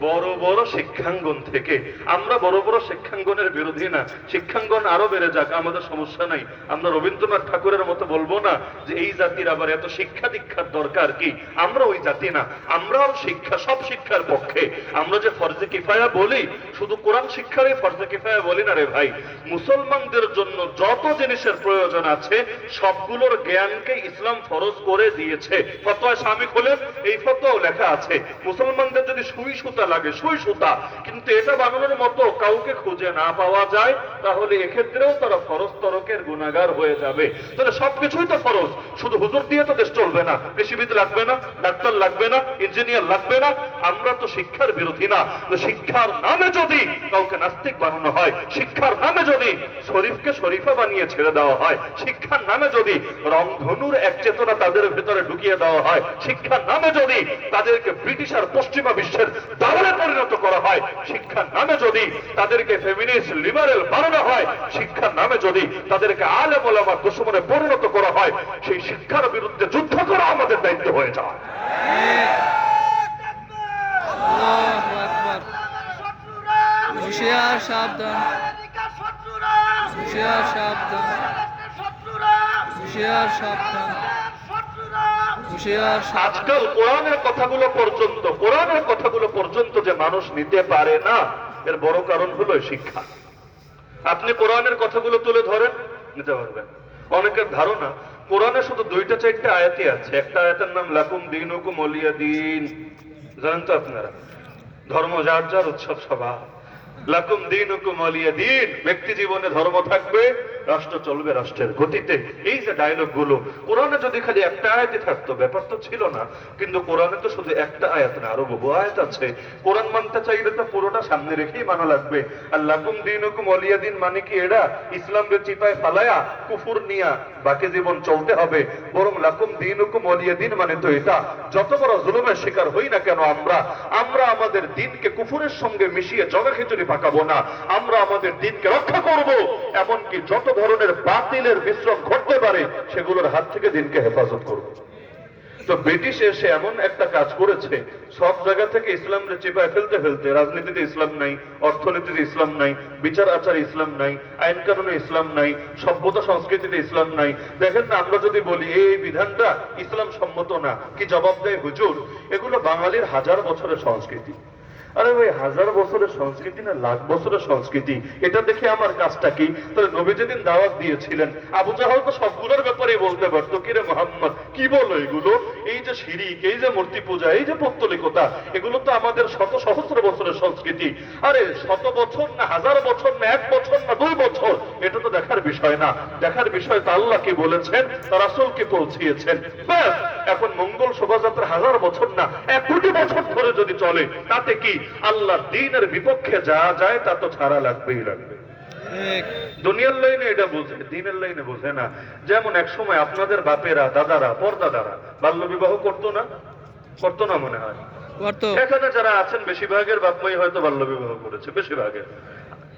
বড় বড় শিক্ষাঙ্গন থেকে। আমরা বড় বড় শিক্ষাঙ্গনের বিরোধী না, শিক্ষাঙ্গন আরো বেড়ে যাক, আমাদের সমস্যা নাই। আমরা রবীন্দ্রনাথ ঠাকুরের মতো বলবো না যে এই জাতির আবার এত শিক্ষা দীক্ষার দরকার কি। আমরা ওই জাতি না, আমরাও শিক্ষা, সব শিক্ষার পক্ষে। আমরা যে ফরজে কিফায়া বলি, শুধু কোরআন শিক্ষারই ফরজে কিফায়া বলি না রে ভাই। মুসলমানদের জন্য যত জিনিসের প্রয়োজন আছে সবগুলোর জ্ঞানকে ইসলাম ফরজ করে দিয়েছে। ফতোয়া স্বামী খোলেন, এই ফতোয়াও লেখা আছে মুসলমানদের যদি সুই সুতা লাগে, সুই সুতা, কিন্তু এটা বানানোর মতো কাউকে খুঁজে না পাওয়া যায়, তাহলে এক্ষেত্রেও তারা ফরজ তরকের গুনাহগার হয়ে যাবে। তাহলে সবকিছুই তো ফরজ, শুধু হুজুর দিয়ে তো দেশ চলবে না, কৃষিবিদ লাগবে না, ডাক্তার লাগবে না, ইঞ্জিনিয়ার লাগবে না। আমরা তো শিক্ষার বিরোধী না, তো শিক্ষার নামে যদি কাউকে নাস্তিক বানানো হয়, শিক্ষার নামে যদি শরীফকে শরীফা বানিয়ে ছেড়ে দেওয়া হয়, শিক্ষার নামে যদি রংধনুর এক চেতনা তাদের ভেতরে ঢুকিয়ে দেওয়া হয়, শিক্ষার নামে যদি তাদেরকে ব্রিটিশ আর পশ্চিমা বিশ্বের দালালে পরিণত করা হয়, শিক্ষার নামে যদি তাদেরকে ফেমিনিস্ট লিবারেল বানানো হয়, শিক্ষার নামে যদি তাদেরকে আলেম ওলামার দুশমনে পরিণত করা হয়, সেই শিক্ষার বিরুদ্ধে যুদ্ধ করা আমাদের দায়িত্ব হয়ে যায়। আল্লাহু আকবার। হুঁশিয়ার সাবধান, হুঁশিয়ার সাবধান, হুঁশিয়ার সাবধান, হুঁশিয়ার সাবধান। আজকাল কোরআনের কথাগুলো পর্যন্ত যে মানুষ নিতে পারে না, এর বড় কারণ হলো শিক্ষা। আপনি কোরআনের কথাগুলো তুলে ধরেন, নিতে পারবেন। অনেকের ধারণা কোরআনে শুধু 2-4 আয়াতই আছে। একটা আয়াতের নাম লাকুম দীনুকুম ওয়ালিয়া দ্বীন, জানেন তো আপনারা, ধর্ম যার যার উৎসব সভা। লাকুম দীনুকুম ওয়ালিয়া দ্বীন, ব্যক্তি জীবনে ধর্ম থাকবে, রাষ্ট্র চলবে রাষ্ট্রের গতিতে। এই যে ডায়লগ গুলো, কোরআনে যদি খালি একটা আয়াতই থাকতো ব্যাপার তো ছিল না, কিন্তু কোরআনে তো শুধু একটা আয়াত না, আরো বহু আয়াত আছে। কোরআন মানতে চাইলে তো পুরোটা সামনে রেখেই মানা লাগবে। আর লাকুম দীনুকুম ওয়ালিয়া দ্বীন মানে কি এটা ইসলাম রে চিপায় ফালায়া কুফুর নিয়া বাকি জীবন চলতে হবে? বরং লাকুম দীনুকুম ওয়ালিয়া দ্বীন মানে তো এটা, যত বড় জুলুমের শিকার হই না কেন আমরা আমাদের দিনকে কুফুরের সঙ্গে মিশিয়ে জগা খিচুড়ি পাকাবো না, আমরা আমাদের দিনকে রক্ষা করব। এমনকি যত ধরনের বাতিলের মিশ্রণ ঘটতে পারে সেগুলোর হাত থেকে দিনকে হেফাজত করব। তো ব্রিটিশ এসে এমন একটা কাজ করেছে, সব জায়গা থেকে ইসলামকে চেপায় ফেলতে ফেলতে, রাজনীতিতে ইসলাম নাই, অর্থনীতিতে ইসলাম নাই, বিচার আচারে ইসলাম নাই, আইন কানুনে ইসলাম নাই, সভ্যতা সংস্কৃতিতে ইসলাম নাই। দেখেন না, আমরা যদি বলি এই বিধানটা ইসলাম সম্মত না, কি জবাব দেয় হুজুর? এগুলো বাঙালির 1000 বছরের সংস্কৃতি। আরে ভাই, 1000 বছরের সংস্কৃতি না লাখ বছরের সংস্কৃতি, এটা দেখে আমার কাজটা কি? তাহলে নবী যেদিন দাওয়াত দিয়েছিলেন, আবু জাহল তো সবগুলোর ব্যাপারে বলতে পারতো, কিরে মোহাম্মদ কি বলো এগুলো? এই যে শিরিক, এই যে মূর্তি পূজা, এই যে পৌত্তলিকতা, এগুলো তো আমাদের শত সহস্র বছরের সংস্কৃতি। আরে 100 বছর না 1000 বছর না 1 বছর না 2 বছর, এটা তো দেখার বিষয় না। দেখার বিষয় তো আল্লাহ কি বলেছেন, তার রাসূলকে পৌঁছিয়েছেন, ব্যাস। এখন মঙ্গল শোভাযাত্রা 1000 বছর না 1 কোটি বছর ধরে যদি চলে, তাতে কি? আল্লাহর দ্বীনের বিপক্ষে যা যায় তা তো ছাড়া লাগবেই লাগবে। দুনিয়ার লাইনে এটা বোঝে, দ্বীনের লাইনে বোঝে না। যেমন এক সময় আপনাদের বাপেরা, দাদারা, পরদাদারা বাল্য বিবাহ করতো না? করতো না মনে হয়? এখানে যারা আছেন বেশিরভাগের বাপমাই হয়তো বাল্য বিবাহ করেছে, বেশিরভাগের।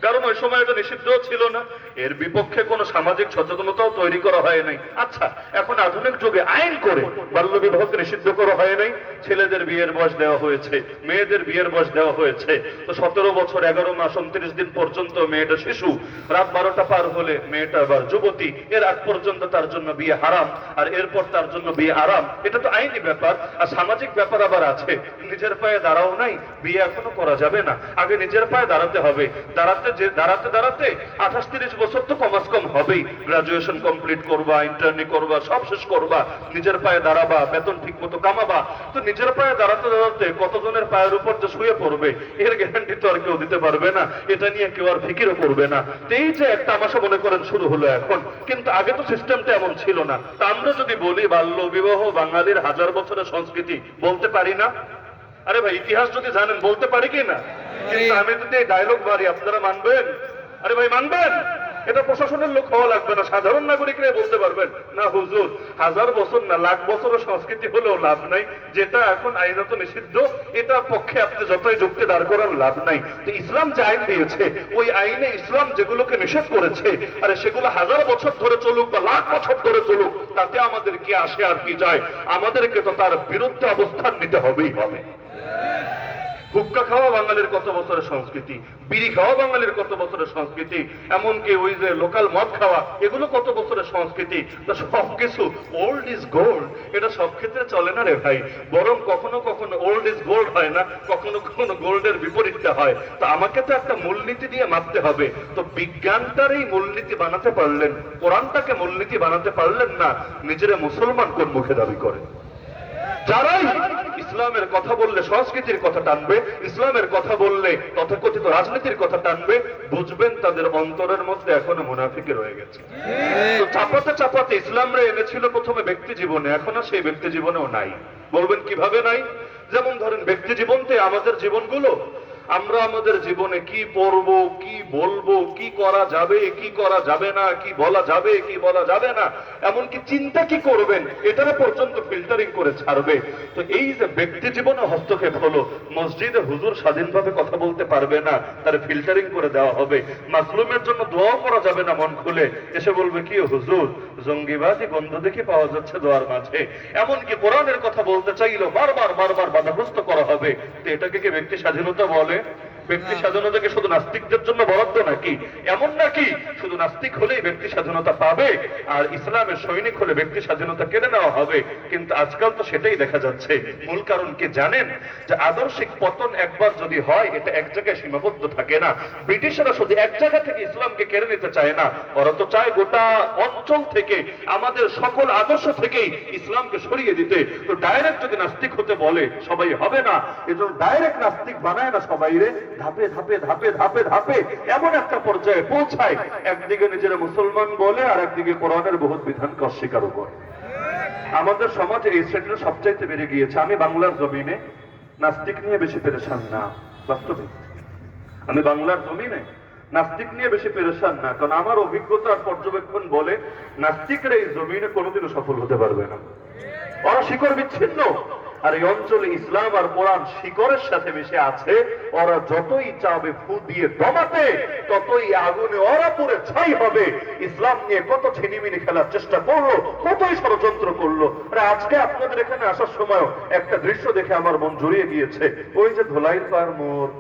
কারণ ওই সময় এটা নিষিদ্ধ ছিল না, এর বিপক্ষে কোনো সামাজিক সচেতনতাও তৈরি করা হয় নাই। আচ্ছা, এখন আধুনিক যুগে আইন করে বাল্য বিবাহকে নিষিদ্ধ করা হয় নাই, ছেলেদের বিয়ের বয়স দেওয়া হয়েছে, মেয়েদের বিয়ের বয়স দেওয়া হয়েছে। তো 17 বছর 11 মাস 29 দিন পর্যন্ত মেয়েটা শিশু, রাত 12টা পার হলে মেয়েটা আবার যুবতী, এর আগ পর্যন্ত তার জন্য বিয়ে হারাম, আর এরপর তার জন্য বিয়ে আরাম। এটা তো আইনি ব্যাপার। আর সামাজিক ব্যাপার আবার আছে, নিজের পায়ে দাঁড়াও নাই, বিয়ে এখনো করা যাবে না, আগে নিজের পায়ে দাঁড়াতে হবে। দাঁড়াতে 28-30 বছর তো কমাস কম হবেই। গ্রাজুয়েশন কমপ্লিট করবা, ইন্টার্নি করবা, সব শেষ করবা, নিজের পায়ে দাঁড়াবা, বেতন ঠিক মতো কামাবা। তো নিজের পায়ে দাঁড়াতে দাঁড়াতে কতজনের পায়ের উপর যে শুয়ে পড়বে এর গ্যারান্টি তো আর কেউ দিতে পারবে না, এটা নিয়ে কেউ আর ফিকিরও করবে না। এই যে একটা তামাশা মনে করেন শুরু হলো এখন, কিন্তু আগে তো সিস্টেমটা এমন ছিল না। তা আমরা যদি বলি বাল্য বিবাহ বাঙালির 1000 বছরের সংস্কৃতি, বলতে পারি না? আরে ভাই, ইতিহাস যদি জানেন বলতে পারি কি না? কিন্তু আমি যদি এই ডায়লগ মারি, আপনারা মানবেন? আরে ভাই, মানবেন? এটা প্রশাসনের লোক হওয়া লাগবে না, সাধারণ নাগরিকরা বলতে পারবেন না হুজুর 1000 বছর না লাখ বছরের সংস্কৃতি হলেও লাভ নাই, যেটা এখন আইনত নিষিদ্ধ, এটার পক্ষে আপনি যতই যুক্তি দাঁড় করার লাভ নাই। তো ইসলাম যে আইন দিয়েছে, ওই আইনে ইসলাম যেগুলোকে নিষেধ করেছে, আরে সেগুলো 1000 বছর ধরে চলুক বা লাখ বছর ধরে চলুক, তাতে আমাদের কি আসে আর কি যায়? আমাদেরকে তো তার বিরুদ্ধে অবস্থান নিতে হবেই হবে। হুক্কা খাওয়া বাঙালির কত বছরের সংস্কৃতি, বিড়ি খাওয়া বাঙালির কত বছরের সংস্কৃতি, এমনকি ওই যে লোকাল মদ খাওয়া, এগুলো কত বছরের সংস্কৃতি। তো সবকিছু ওল্ড ইজ গোল্ড, এটা সব ক্ষেত্রে চলে না রে ভাই। বরং কখনো কখনো ওল্ড ইজ গোল্ড হয় না, কখনো কখনো গোল্ডের বিপরীতটা হয়। তো আমাকে তো একটা মূলনীতি দিয়ে মাপতে হবে। তো বিজ্ঞানটারই মূলনীতি বানাতে পারলেন, কোরআনটাকে মূলনীতি বানাতে পারলেন না, নিজেরা মুসলমান কোন মুখে দাবি করে? যারাই ইসলামের কথা বললে সংস্কৃতির কথা টানবে, ইসলামের কথা বললে তথাকথিত রাজনীতির কথা টানবে, বুঝবেন তাদের অন্তরের মধ্যে এখনো মুনাফিকি রয়ে গেছে। তো চাপাতে চাপাতে ইসলামরা এনেছিল প্রথমে ব্যক্তি জীবনে, এখন আর সেই ব্যক্তি জীবনেও নাই। বলবেন কিভাবে নাই? যেমন ধরেন ব্যক্তি জীবনতে আমাদের জীবনগুলো, আমরা আমাদের জীবনে কি পড়ব, কি বলবো, কি করা যাবে, কি করা যাবে না, কি বলা যাবে, কি বলা যাবে না, এমনকি চিন্তা কি করবেন এটারে পর্যন্ত ফিল্টারিং করে ছাড়বে। তো এই যে ব্যক্তি জীবনে হস্তক্ষেপ হলো, মসজিদে হুজুর স্বাধীনভাবে কথা বলতে পারবে না, তার ফিল্টারিং করে দেওয়া হবে। মাসলুমের জন্য দোয়া করা যাবে না মন খুলে, এসে বলবে কি হুজুর জঙ্গিবাদী গন্ধ দেখে পাওয়া যাচ্ছে দোয়ার মাঝে। এমনকি কোরআনের কথা বলতে চাইলেও বারবার বারবার বাধাগ্রস্ত করা হবে। তো এটাকে কি ব্যক্তি স্বাধীনতা বলে? ব্যক্তি স্বাধীনতাকে শুধু নাস্তিকদের জন্য বরাদ্দ নাকি? এমন নাকি শুধু নাস্তিক হলেই ব্যক্তি স্বাধীনতা পাবে আর ইসলামের সৈনিক হলে ব্যক্তি স্বাধীনতা কেড়ে নেওয়া হবে? কিন্তু আজকাল তো সেটাই দেখা যাচ্ছে। মূল কারণ কি জানেন? যে আদর্শিক পতন একবার যদি হয় এটা এক জায়গায় সীমাবদ্ধ থাকে না। ব্রিটিশরা শুধু এক জায়গা থেকে ইসলামকে কেড়ে নিতে চায় না, ওরা তো চায় গোটা অঞ্চল থেকে, আমাদের সকল আদর্শ থেকেই ইসলামকে সরিয়ে দিতে। তো ডাইরেক্ট যদি নাস্তিক হতে বলে সবাই হবে না, এজন্য ডাইরেক্ট নাস্তিক বানায় না সবাই রে, ধাপে ধাপে ধাপে ধাপে ধাপে এমন একটা পর্যায়ে পৌঁছায় একদিকে নিজেরা মুসলমান বলে আর একদিকে কোরআনের বহুত বিধানকে অস্বীকারও করে। আমাদের সমাজে এই শ্রেণীটা সবচাইতে বেড়ে গিয়েছে। আমি বাংলার জমিনে নাস্তিক নিয়ে বেশি পেরেশান না, বাস্তবে আমি বাংলার জমিনে নাস্তিক নিয়ে বেশি পেরেশান না, কারণ আমার অভিজ্ঞতা আর পর্যবেক্ষণ বলে নাস্তিকরা এই জমিনে কোনোদিনও সফল হতে পারবে না। ওরা শিকড় বিচ্ছিন্ন। আর এই অঞ্চলে ইসলাম আর কোরআন শিকড়ের সাথে মিশে আছে। ওরা যতই চাবে ফু দিয়ে দমাতে, ততই আগুনে ওরা পুরে ছাই হবে। ইসলাম নিয়ে কত ছিনিমিনি খেলার চেষ্টা করলো, কতই ষড়যন্ত্র করলো। আজকে আপনাদের এখানে আসার সময় একটা দৃশ্য দেখে আমার মন জড়িয়ে গিয়েছে। ওই যে ধোলাইর পাড় মোড়,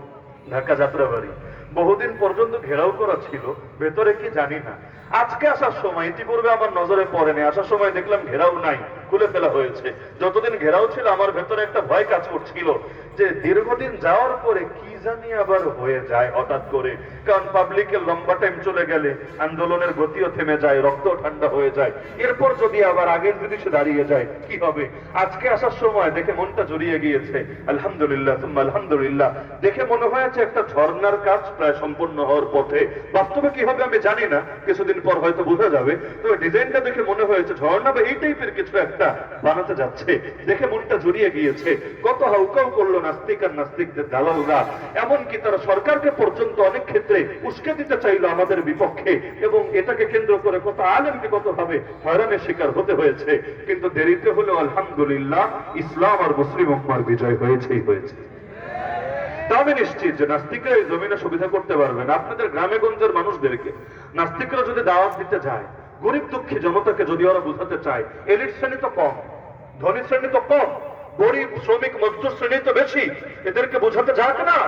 ঢাকা যাত্রাবাড়ি, বহুদিন পর্যন্ত ঘেরাও করা ছিল, ভেতরে কি জানি না। আজকে আসার সময়, ইতিপূর্বে আমার নজরে পড়েনি, আসার সময় দেখলাম ঘেরাও নাই, খুলে ফেলা হয়েছে। যতদিন ঘেরাও ছিল আমার ভেতরে একটা ভয় কাজ করছিল যে দীর্ঘদিন যাওয়ার পরে কি জানি আবার হয়ে যায় হঠাৎ করে। কারণ পাবলিকের লম্বা টাইম চলে গেলে আন্দোলনের গতিও থেমে যায়, রক্ত ঠান্ডা হয়ে যায়। এরপর যদি আবার আগের জিনিসে দাঁড়িয়ে যায় কি হবে? আজকে আসার সময় দেখে মনটা জড়িয়ে গিয়েছে। আলহামদুলিল্লাহ সুম্মা আলহামদুলিল্লাহ। দেখে মনে হয়েছে একটা ঝর্ণার কাজ প্রায় সম্পূর্ণ হওয়ার পথে। বাস্তবে কি হবে আমি জানি না, কিছুদিন পর হয়তো বোঝা যাবে। তবে ডিজাইনটা দেখে মনে হয়েছে ঝর্ণা বা এই টাইপের কিছু একটা বানাতে যাচ্ছে। দেখে মনটা জড়িয়ে গিয়েছে। কত হাউকাউ করলো নাস্তিক আর নাস্তিকদের দালালরা, এমনকি তারা সরকারকে পর্যন্ত অনেক ক্ষেত্রে উস্কে দিতে চাইলো আমাদের বিপক্ষে, এবং এটাকে কেন্দ্র করে কত আলেমকে কত ভাবে হয়রানির শিকার হতে হয়েছে। কিন্তু দেরিতে হলেও আলহামদুলিল্লাহ ইসলাম আর মুসলিম উম্মার বিজয় হয়েছেই হয়েছে। আমি নিশ্চিত যে নাস্তিকরা এই জমিনে সুবিধা করতে পারবেন। আপনাদের গ্রামে গঞ্জের মানুষদেরকে নাস্তিকরা যদি দাওয়াত দিতে যায়, গরিব দুঃখী জনতাকে যদি ওরা বুঝাতে চায়, এলিট শ্রেণী তো কম, ধনী শ্রেণী তো কম, গরিব শ্রমিক মজদুর শ্রেণী তো বেশি, এদেরকে বোঝাতে যাক না।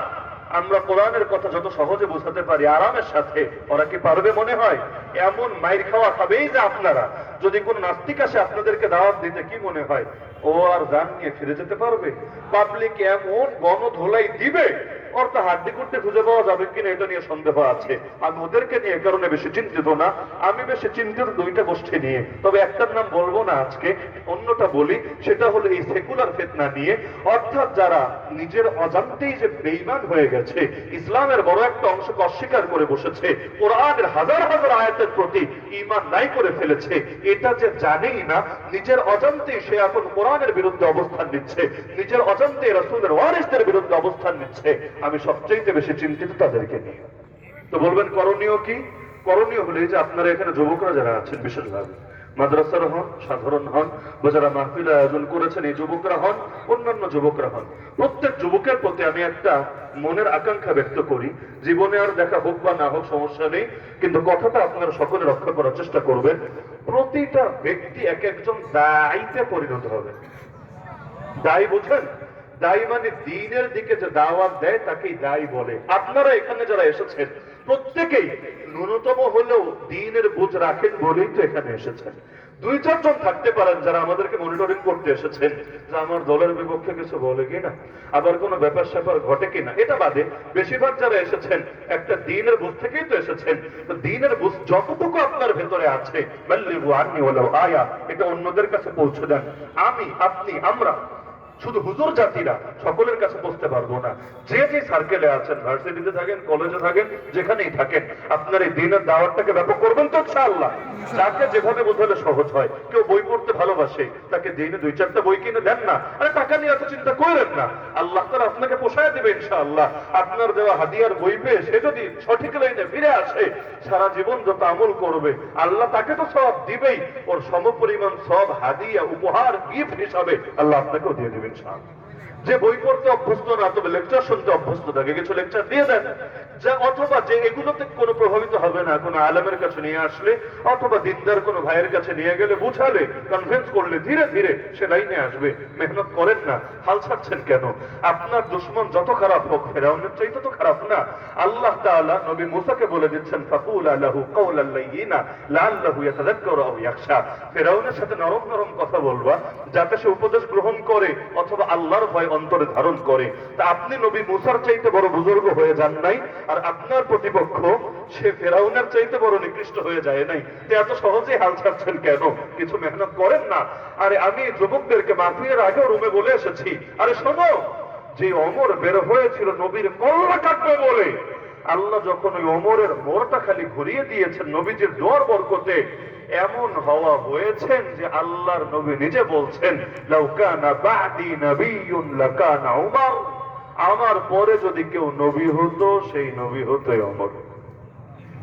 আমরা কোরআনের কথা যত সহজে বোঝাতে পারি আরামের সাথে, ওরা কি পারবে মনে হয়? এমন মাইর খাওয়া খাবেই যে আপনারা। যদি কোন নাস্তিক আসে আপনাদেরকে দাওয়াত দিতে, কি মনে হয় ও আর জান নিয়ে ফিরে যেতে পারবে? পাবলিক এমন গণধোলাই দিবে, ওর তো হাড্ডি করতে খুঁজে পাওয়া যাবে কিনা এটা নিয়ে সন্দেহ আছে। আমি ওদেরকে নিয়ে কারণে বেশি চিন্তিত না, আমি বেশি চিন্তিত দুইটা গোষ্ঠী নিয়ে। তবে একটার নাম বলবো না আজকে, অন্যটা বলি। সেটা হলো এই সেকুলার ফিতনা নিয়ে। অর্থাৎ যারা নিজের অজান্তেই যে বেঈমান হয়ে গেছে, ইসলামের বড় একটা অংশকে অস্বীকার করে বসেছে, কোরআনের হাজার হাজার আয়াতের প্রতি ঈমান নাই করে ফেলেছে, এটা যে জানেই না, নিজের অজান্তেই সে এখন কোরআনের বিরুদ্ধে অবস্থান নিচ্ছে, নিজের অজান্তে রাসূলের ওয়ারিসদের বিরুদ্ধে অবস্থান নিচ্ছে। আমি সবচেয়ে বেশি চিন্তিত তাদেরকে নিয়ে। তো বলবেন করণীয় কি? করণীয় হলে যে আপনারা এখানে যুবকরা যারা আছেন, বিশেষভাবে মাদ্রাসার হন, সাধারণ হন, বা যারা মাহফিল আয়োজন করেছেন এই যুবকরা হন, অন্যান্য যুবকরা হন, প্রত্যেক যুবকের প্রতি আমি একটা মনের আকাঙ্ক্ষা ব্যক্ত করি। জীবনে আর দেখা হোক বা না হোক সমস্যা নেই, কিন্তু কথাটা আপনারা সকলে রক্ষা করার চেষ্টা করবেন। প্রতিটা ব্যক্তি এক একজন দায়ীতে পরিণত হবে। দায়ী বুঝেন? দায়ী মানে দ্বীনের দিকে যে দাওয়াত দেয় তাকেই দায়ী বলে। আপনারা এখানে যারা এসেছেন প্রত্যেকেই ন্যূনতম হলেও দ্বীনের বুঝ রাখেন বলেই তো এখানে এসেছেন। দুই চারজন থাকতে পারেন যারা আমাদেরকে মনিটরিং করতে এসেছেন, যে আমার দলের বিপক্ষে কিছু বলে কিনা, আবার কোনো ব্যাপার স্যাপার ঘটে কিনা। এটা বাদে বেশিরভাগ যারা এসেছেন একটা দ্বীনের বুঝ থেকেই তো এসেছেন। তো দ্বীনের বুঝ যতটুকু আপনার ভেতরে আছে, বাল্লিগু আন্নী ওয়ালাউ আয়া, এটা অন্যদের কাছে পৌঁছে দেন। আমি, আপনি, আমরা শুধু হুজুর জাতিরা সকলের কাছে পৌঁছতে পারবো না। যে যে সার্কেলে আছেন, ভার্সিটিতে থাকেন, কলেজে থাকেন, যেখানেই থাকেন, আপনার এই দিনের দাওয়াতটাকে ব্যাপক করবেন তো ইনশাআল্লাহ। যাকে যেভাবে বোঝালে সহজ হয়, কেউ বই পড়তে ভালোবাসে, তাকে দিনে 2-4টা বই কিনে দেন না, আরে টাকা নিয়ে এত চিন্তা করেন না, আল্লাহ তাআলা আপনাকে পোষায় দেবে ইনশাআল্লাহ। আপনার দেওয়া হাদিয়ার বই পেয়ে সে যদি সঠিক লাইনে ফিরে আসে, সারা জীবন যত আমল করবে আল্লাহ তাকে তো সব দিবেই, ওর সমপরিমাণ সব হাদিয়া, উপহার, গিফট হিসাবে আল্লাহ আপনাকেও দিয়ে দেবেন ইনশাআল্লাহ। যে বই পড়তে অভ্যস্ত না, তবে লেকচার শুনতে অভ্যস্ত থাকে, কিছু লেকচার দিয়ে দেন। যে অথবা যে এগুলোতে কোনো প্রভাবিত হবে না, কোনো আলেমের কাছে নিয়ে আসলে অথবা দিনদার কোনো ভাইয়ের কাছে নিয়ে গেলে, বুঝালে, কনভিন্স করলে ধীরে ধীরে সে লাইনে আসবে। মেহনত করেন না, হাল ছাড়ছেন কেন? আপনার দুশমন যত খারাপ হোক, ফেরাউনের চাইতে তো খারাপ না। আল্লাহ তাআলা নবী মুসাকে বলে দিচ্ছেন, ফাকুলা লাহু কাওলান লাইয়িনা লাআল্লাহু ইয়াতাযাক্কারু আও ইয়াখশা। ফেরাউনের সাথে নরম নরম কথা বলবা, যাতে সে উপদেশ গ্রহণ করে অথবা আল্লাহর ভয় অন্তরে ধারণ করে। তা আপনি নবী মুসার চাইতে বড় বুজুর্গ হয়ে যান নাই, আর আপনার প্রতিপক্ষ সে ফেরাউনের চাইতে বড় নিকৃষ্ট হয়ে যায় নাই। এত সহজে হাল ছাড়ছেন কেন? কিছু মেহনত করেন না। আরে আমি যুবকদেরকে মাহফিলের আগেও রুমে বলে এসেছি, আরে শোনো, যে ওমর বের হয়েছিল নবীর কল্লা কাটবে বলে, আল্লাহ যখন ওই ওমরের মোড়টা খালি ঘুরিয়ে দিয়েছেন নবীজির দোয়ার বরকতে, এমন হওয়া হয়েছেন যে আল্লাহর নবী নিজে বলছেন, লাউ কানা বাদি নবিয়্যুন লাকানা উমর, আমার পরে যদি কেউ নবী হতো সেই নবী হতো ওমর।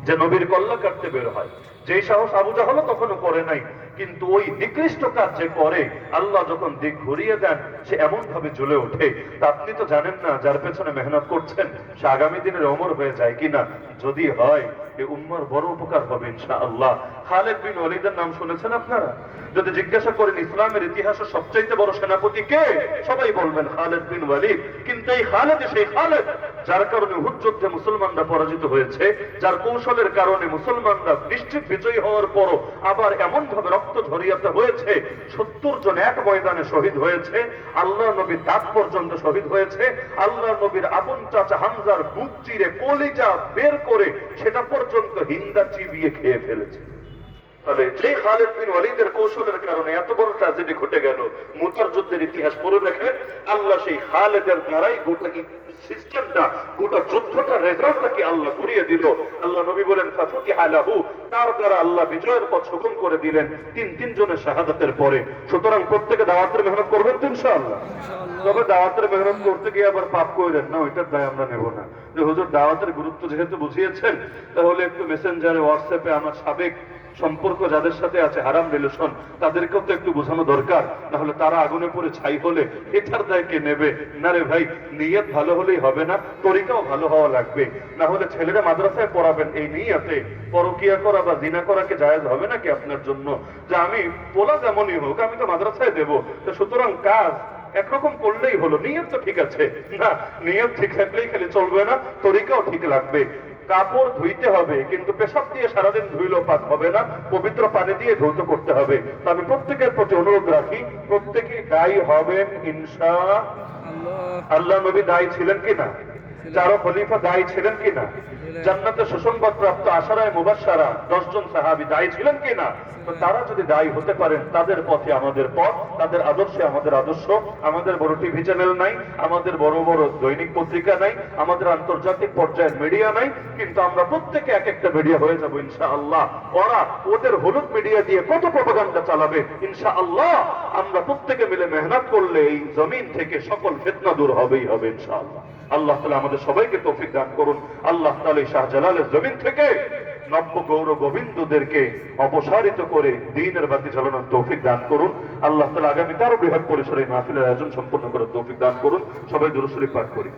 যে নবীর কল্লা কাটতে বের হয়, যে সাহস আবু জাহল তখনও করে নাই, কিন্তু ওই নিকৃষ্ট কাজ যে করে, আল্লাহ যখন দিক ঘুরিয়ে দেন সে এমন ভাবে জ্বলে ওঠে। তা আপনি তো জানেন না যার পেছনে মেহনত করছেন সে আগামী দিনের ওমর হয়ে যায় কিনা। যদি হয়, এই উম্মার বড় উপকার হবে ইনশাআল্লাহ। খালিদ বিন ওয়ালিদের নাম শুনেছেন আপনারা? যদি জিজ্ঞাসা করেন ইসলামের ইতিহাসে সবচাইতে বড় সেনাপতি কে, সবাই বলবেন খালিদ বিন ওয়ালিদ। কিন্তু এই খালিদ সেই খালিদ যার কারণে উহুদ যুদ্ধে মুসলমানরা পরাজিত হয়েছে, যার কৌশলের কারণে মুসলমানরা নিশ্চিত বিজয়ী হওয়ার পরও আবার এমন ভাবে রক্ত ঝরিয়াতে হয়েছে, 70 জন এক ময়দানে শহীদ হয়েছে, আল্লাহ নবীর দাঁত পর্যন্ত শহীদ হয়েছে, আল্লাহ নবীর আপন চাচা হামজার বুক চিরে কলিজা বের করে সেটা পর্যন্ত হিন্দা চিবিয়ে খেয়ে ফেলেছে। তাহলে যে খালিদ বিন ওয়ালিদের কৌশলের কারণে এত বড় ট্র্যাজেডি ঘটে গেল, মুতার যুদ্ধের ইতিহাস পড়ে দেখেন, আল্লাহ সেই খালিদের দ্বারাই গোটা সিস্টেমটা, গোটা যুদ্ধটা, রেজাল্টটাকে আল্লাহ ঘুরিয়ে দিল। আল্লাহ নবী বলেন, ফাতুতিহা লাহু, তার দ্বারা আল্লাহ বিজয়ের পথ সুগম করে দিলেন তিন জনের শাহাদাতের পরে। সুতরাং প্রত্যেকে দাওয়াতের মেহনত করবেন তো ইনশাআল্লাহ। তবে দাওয়াতের মেহনত করতে গিয়ে আবার পাপ করেন না, ওইটার দায় আমরা নেব না। যে হুজুর দাওয়াতের গুরুত্ব যেহেতু বুঝিয়েছেন, তাহলে একটু মেসেঞ্জারে, হোয়াটসঅ্যাপে আমার সাবেক সম্পর্ক যাদের সাথে আছে, হারাম রিলেশন, তাদেরকেও তো একটু বোঝানো দরকার, না হলে তারা আগুনে পড়ে ছাই হলে এটার দায় কে নেবে? না রে ভাই, নিয়ত ভালো হলেই হবে না, তরিকাও ভালো হওয়া লাগবে। না হলে ছেলেরা মাদ্রাসায় পড়াবেন এই নিয়তে, পরকিয়া করা বা জিনা করাকে জায়েজ হবে নাকি আপনার জন্য? যে আমি পোলা যেমনই হোক আমি তো মাদ্রাসায় দেবো, তো সুতরাং কাজ একরকম করলেই হলো, নিয়ত তো ঠিক আছে না, নিয়ত ঠিক থাকলেই খালি চলবে না, তরিকাও ঠিক লাগবে। কাপড় ধুইতে হবে, কিন্তু পেশাব দিয়ে সারাদিন ধুইলেও পাক হবে না, পবিত্র পানি দিয়ে ধৌত করতে হবে। আমি প্রত্যেকের প্রতি অনুরোধ রাখি, প্রত্যেকে দায়ী হবেন ইনশাআল্লাহ। আল্লাহ নবী দায়ী ছিলেন কিনা? চারো খলিফা দায়ী ছিলেন কিনা? জান্নাতে সুসংবাদ প্রাপ্ত আশারায়ে মুবাশশারা 10 জন সাহাবী দায়ী ছিলেন কিনা? তো তারা যদি দায়ী হতে পারেন, তাদের পথে আমাদের পথ, তাদের আদর্শে আমাদের আদর্শ। আমাদের বড় টিভি চ্যানেল নাই, আমাদের বড় বড় দৈনিক পত্রিকা নাই, আমাদের আন্তর্জাতিক পর্যায়ের মিডিয়া নাই, কিন্তু আমরা প্রত্যেকে এক একটা মিডিয়া হয়ে যাবো ইনশাআল্লাহ। ওরা ওদের হলুদ মিডিয়া দিয়ে কত প্রপাগান্ডা চালাবে, ইনশাআল্লাহ আমরা প্রত্যেকে মিলে মেহনত করলে এই জমিন থেকে সকল ফিতনা দূর হবেই হবে ইনশাআল্লাহ। আল্লাহ তাআলা আমাদের সবাইকে তৌফিক দান করুন। আল্লাহ তাআলা শাহজালালের জমিন থেকে নব্য গৌর গোবিন্দদেরকে অপসারিত করে দ্বীনের বাতি জ্বালানোর তৌফিক দান করুন। আল্লাহ তাআলা আগামী তারও বৃহৎ পরিসরে মাহফিলের আয়োজন সম্পন্ন করার তৌফিক দান করুন। সবাই দুরূদ শরীফ পাঠ করি।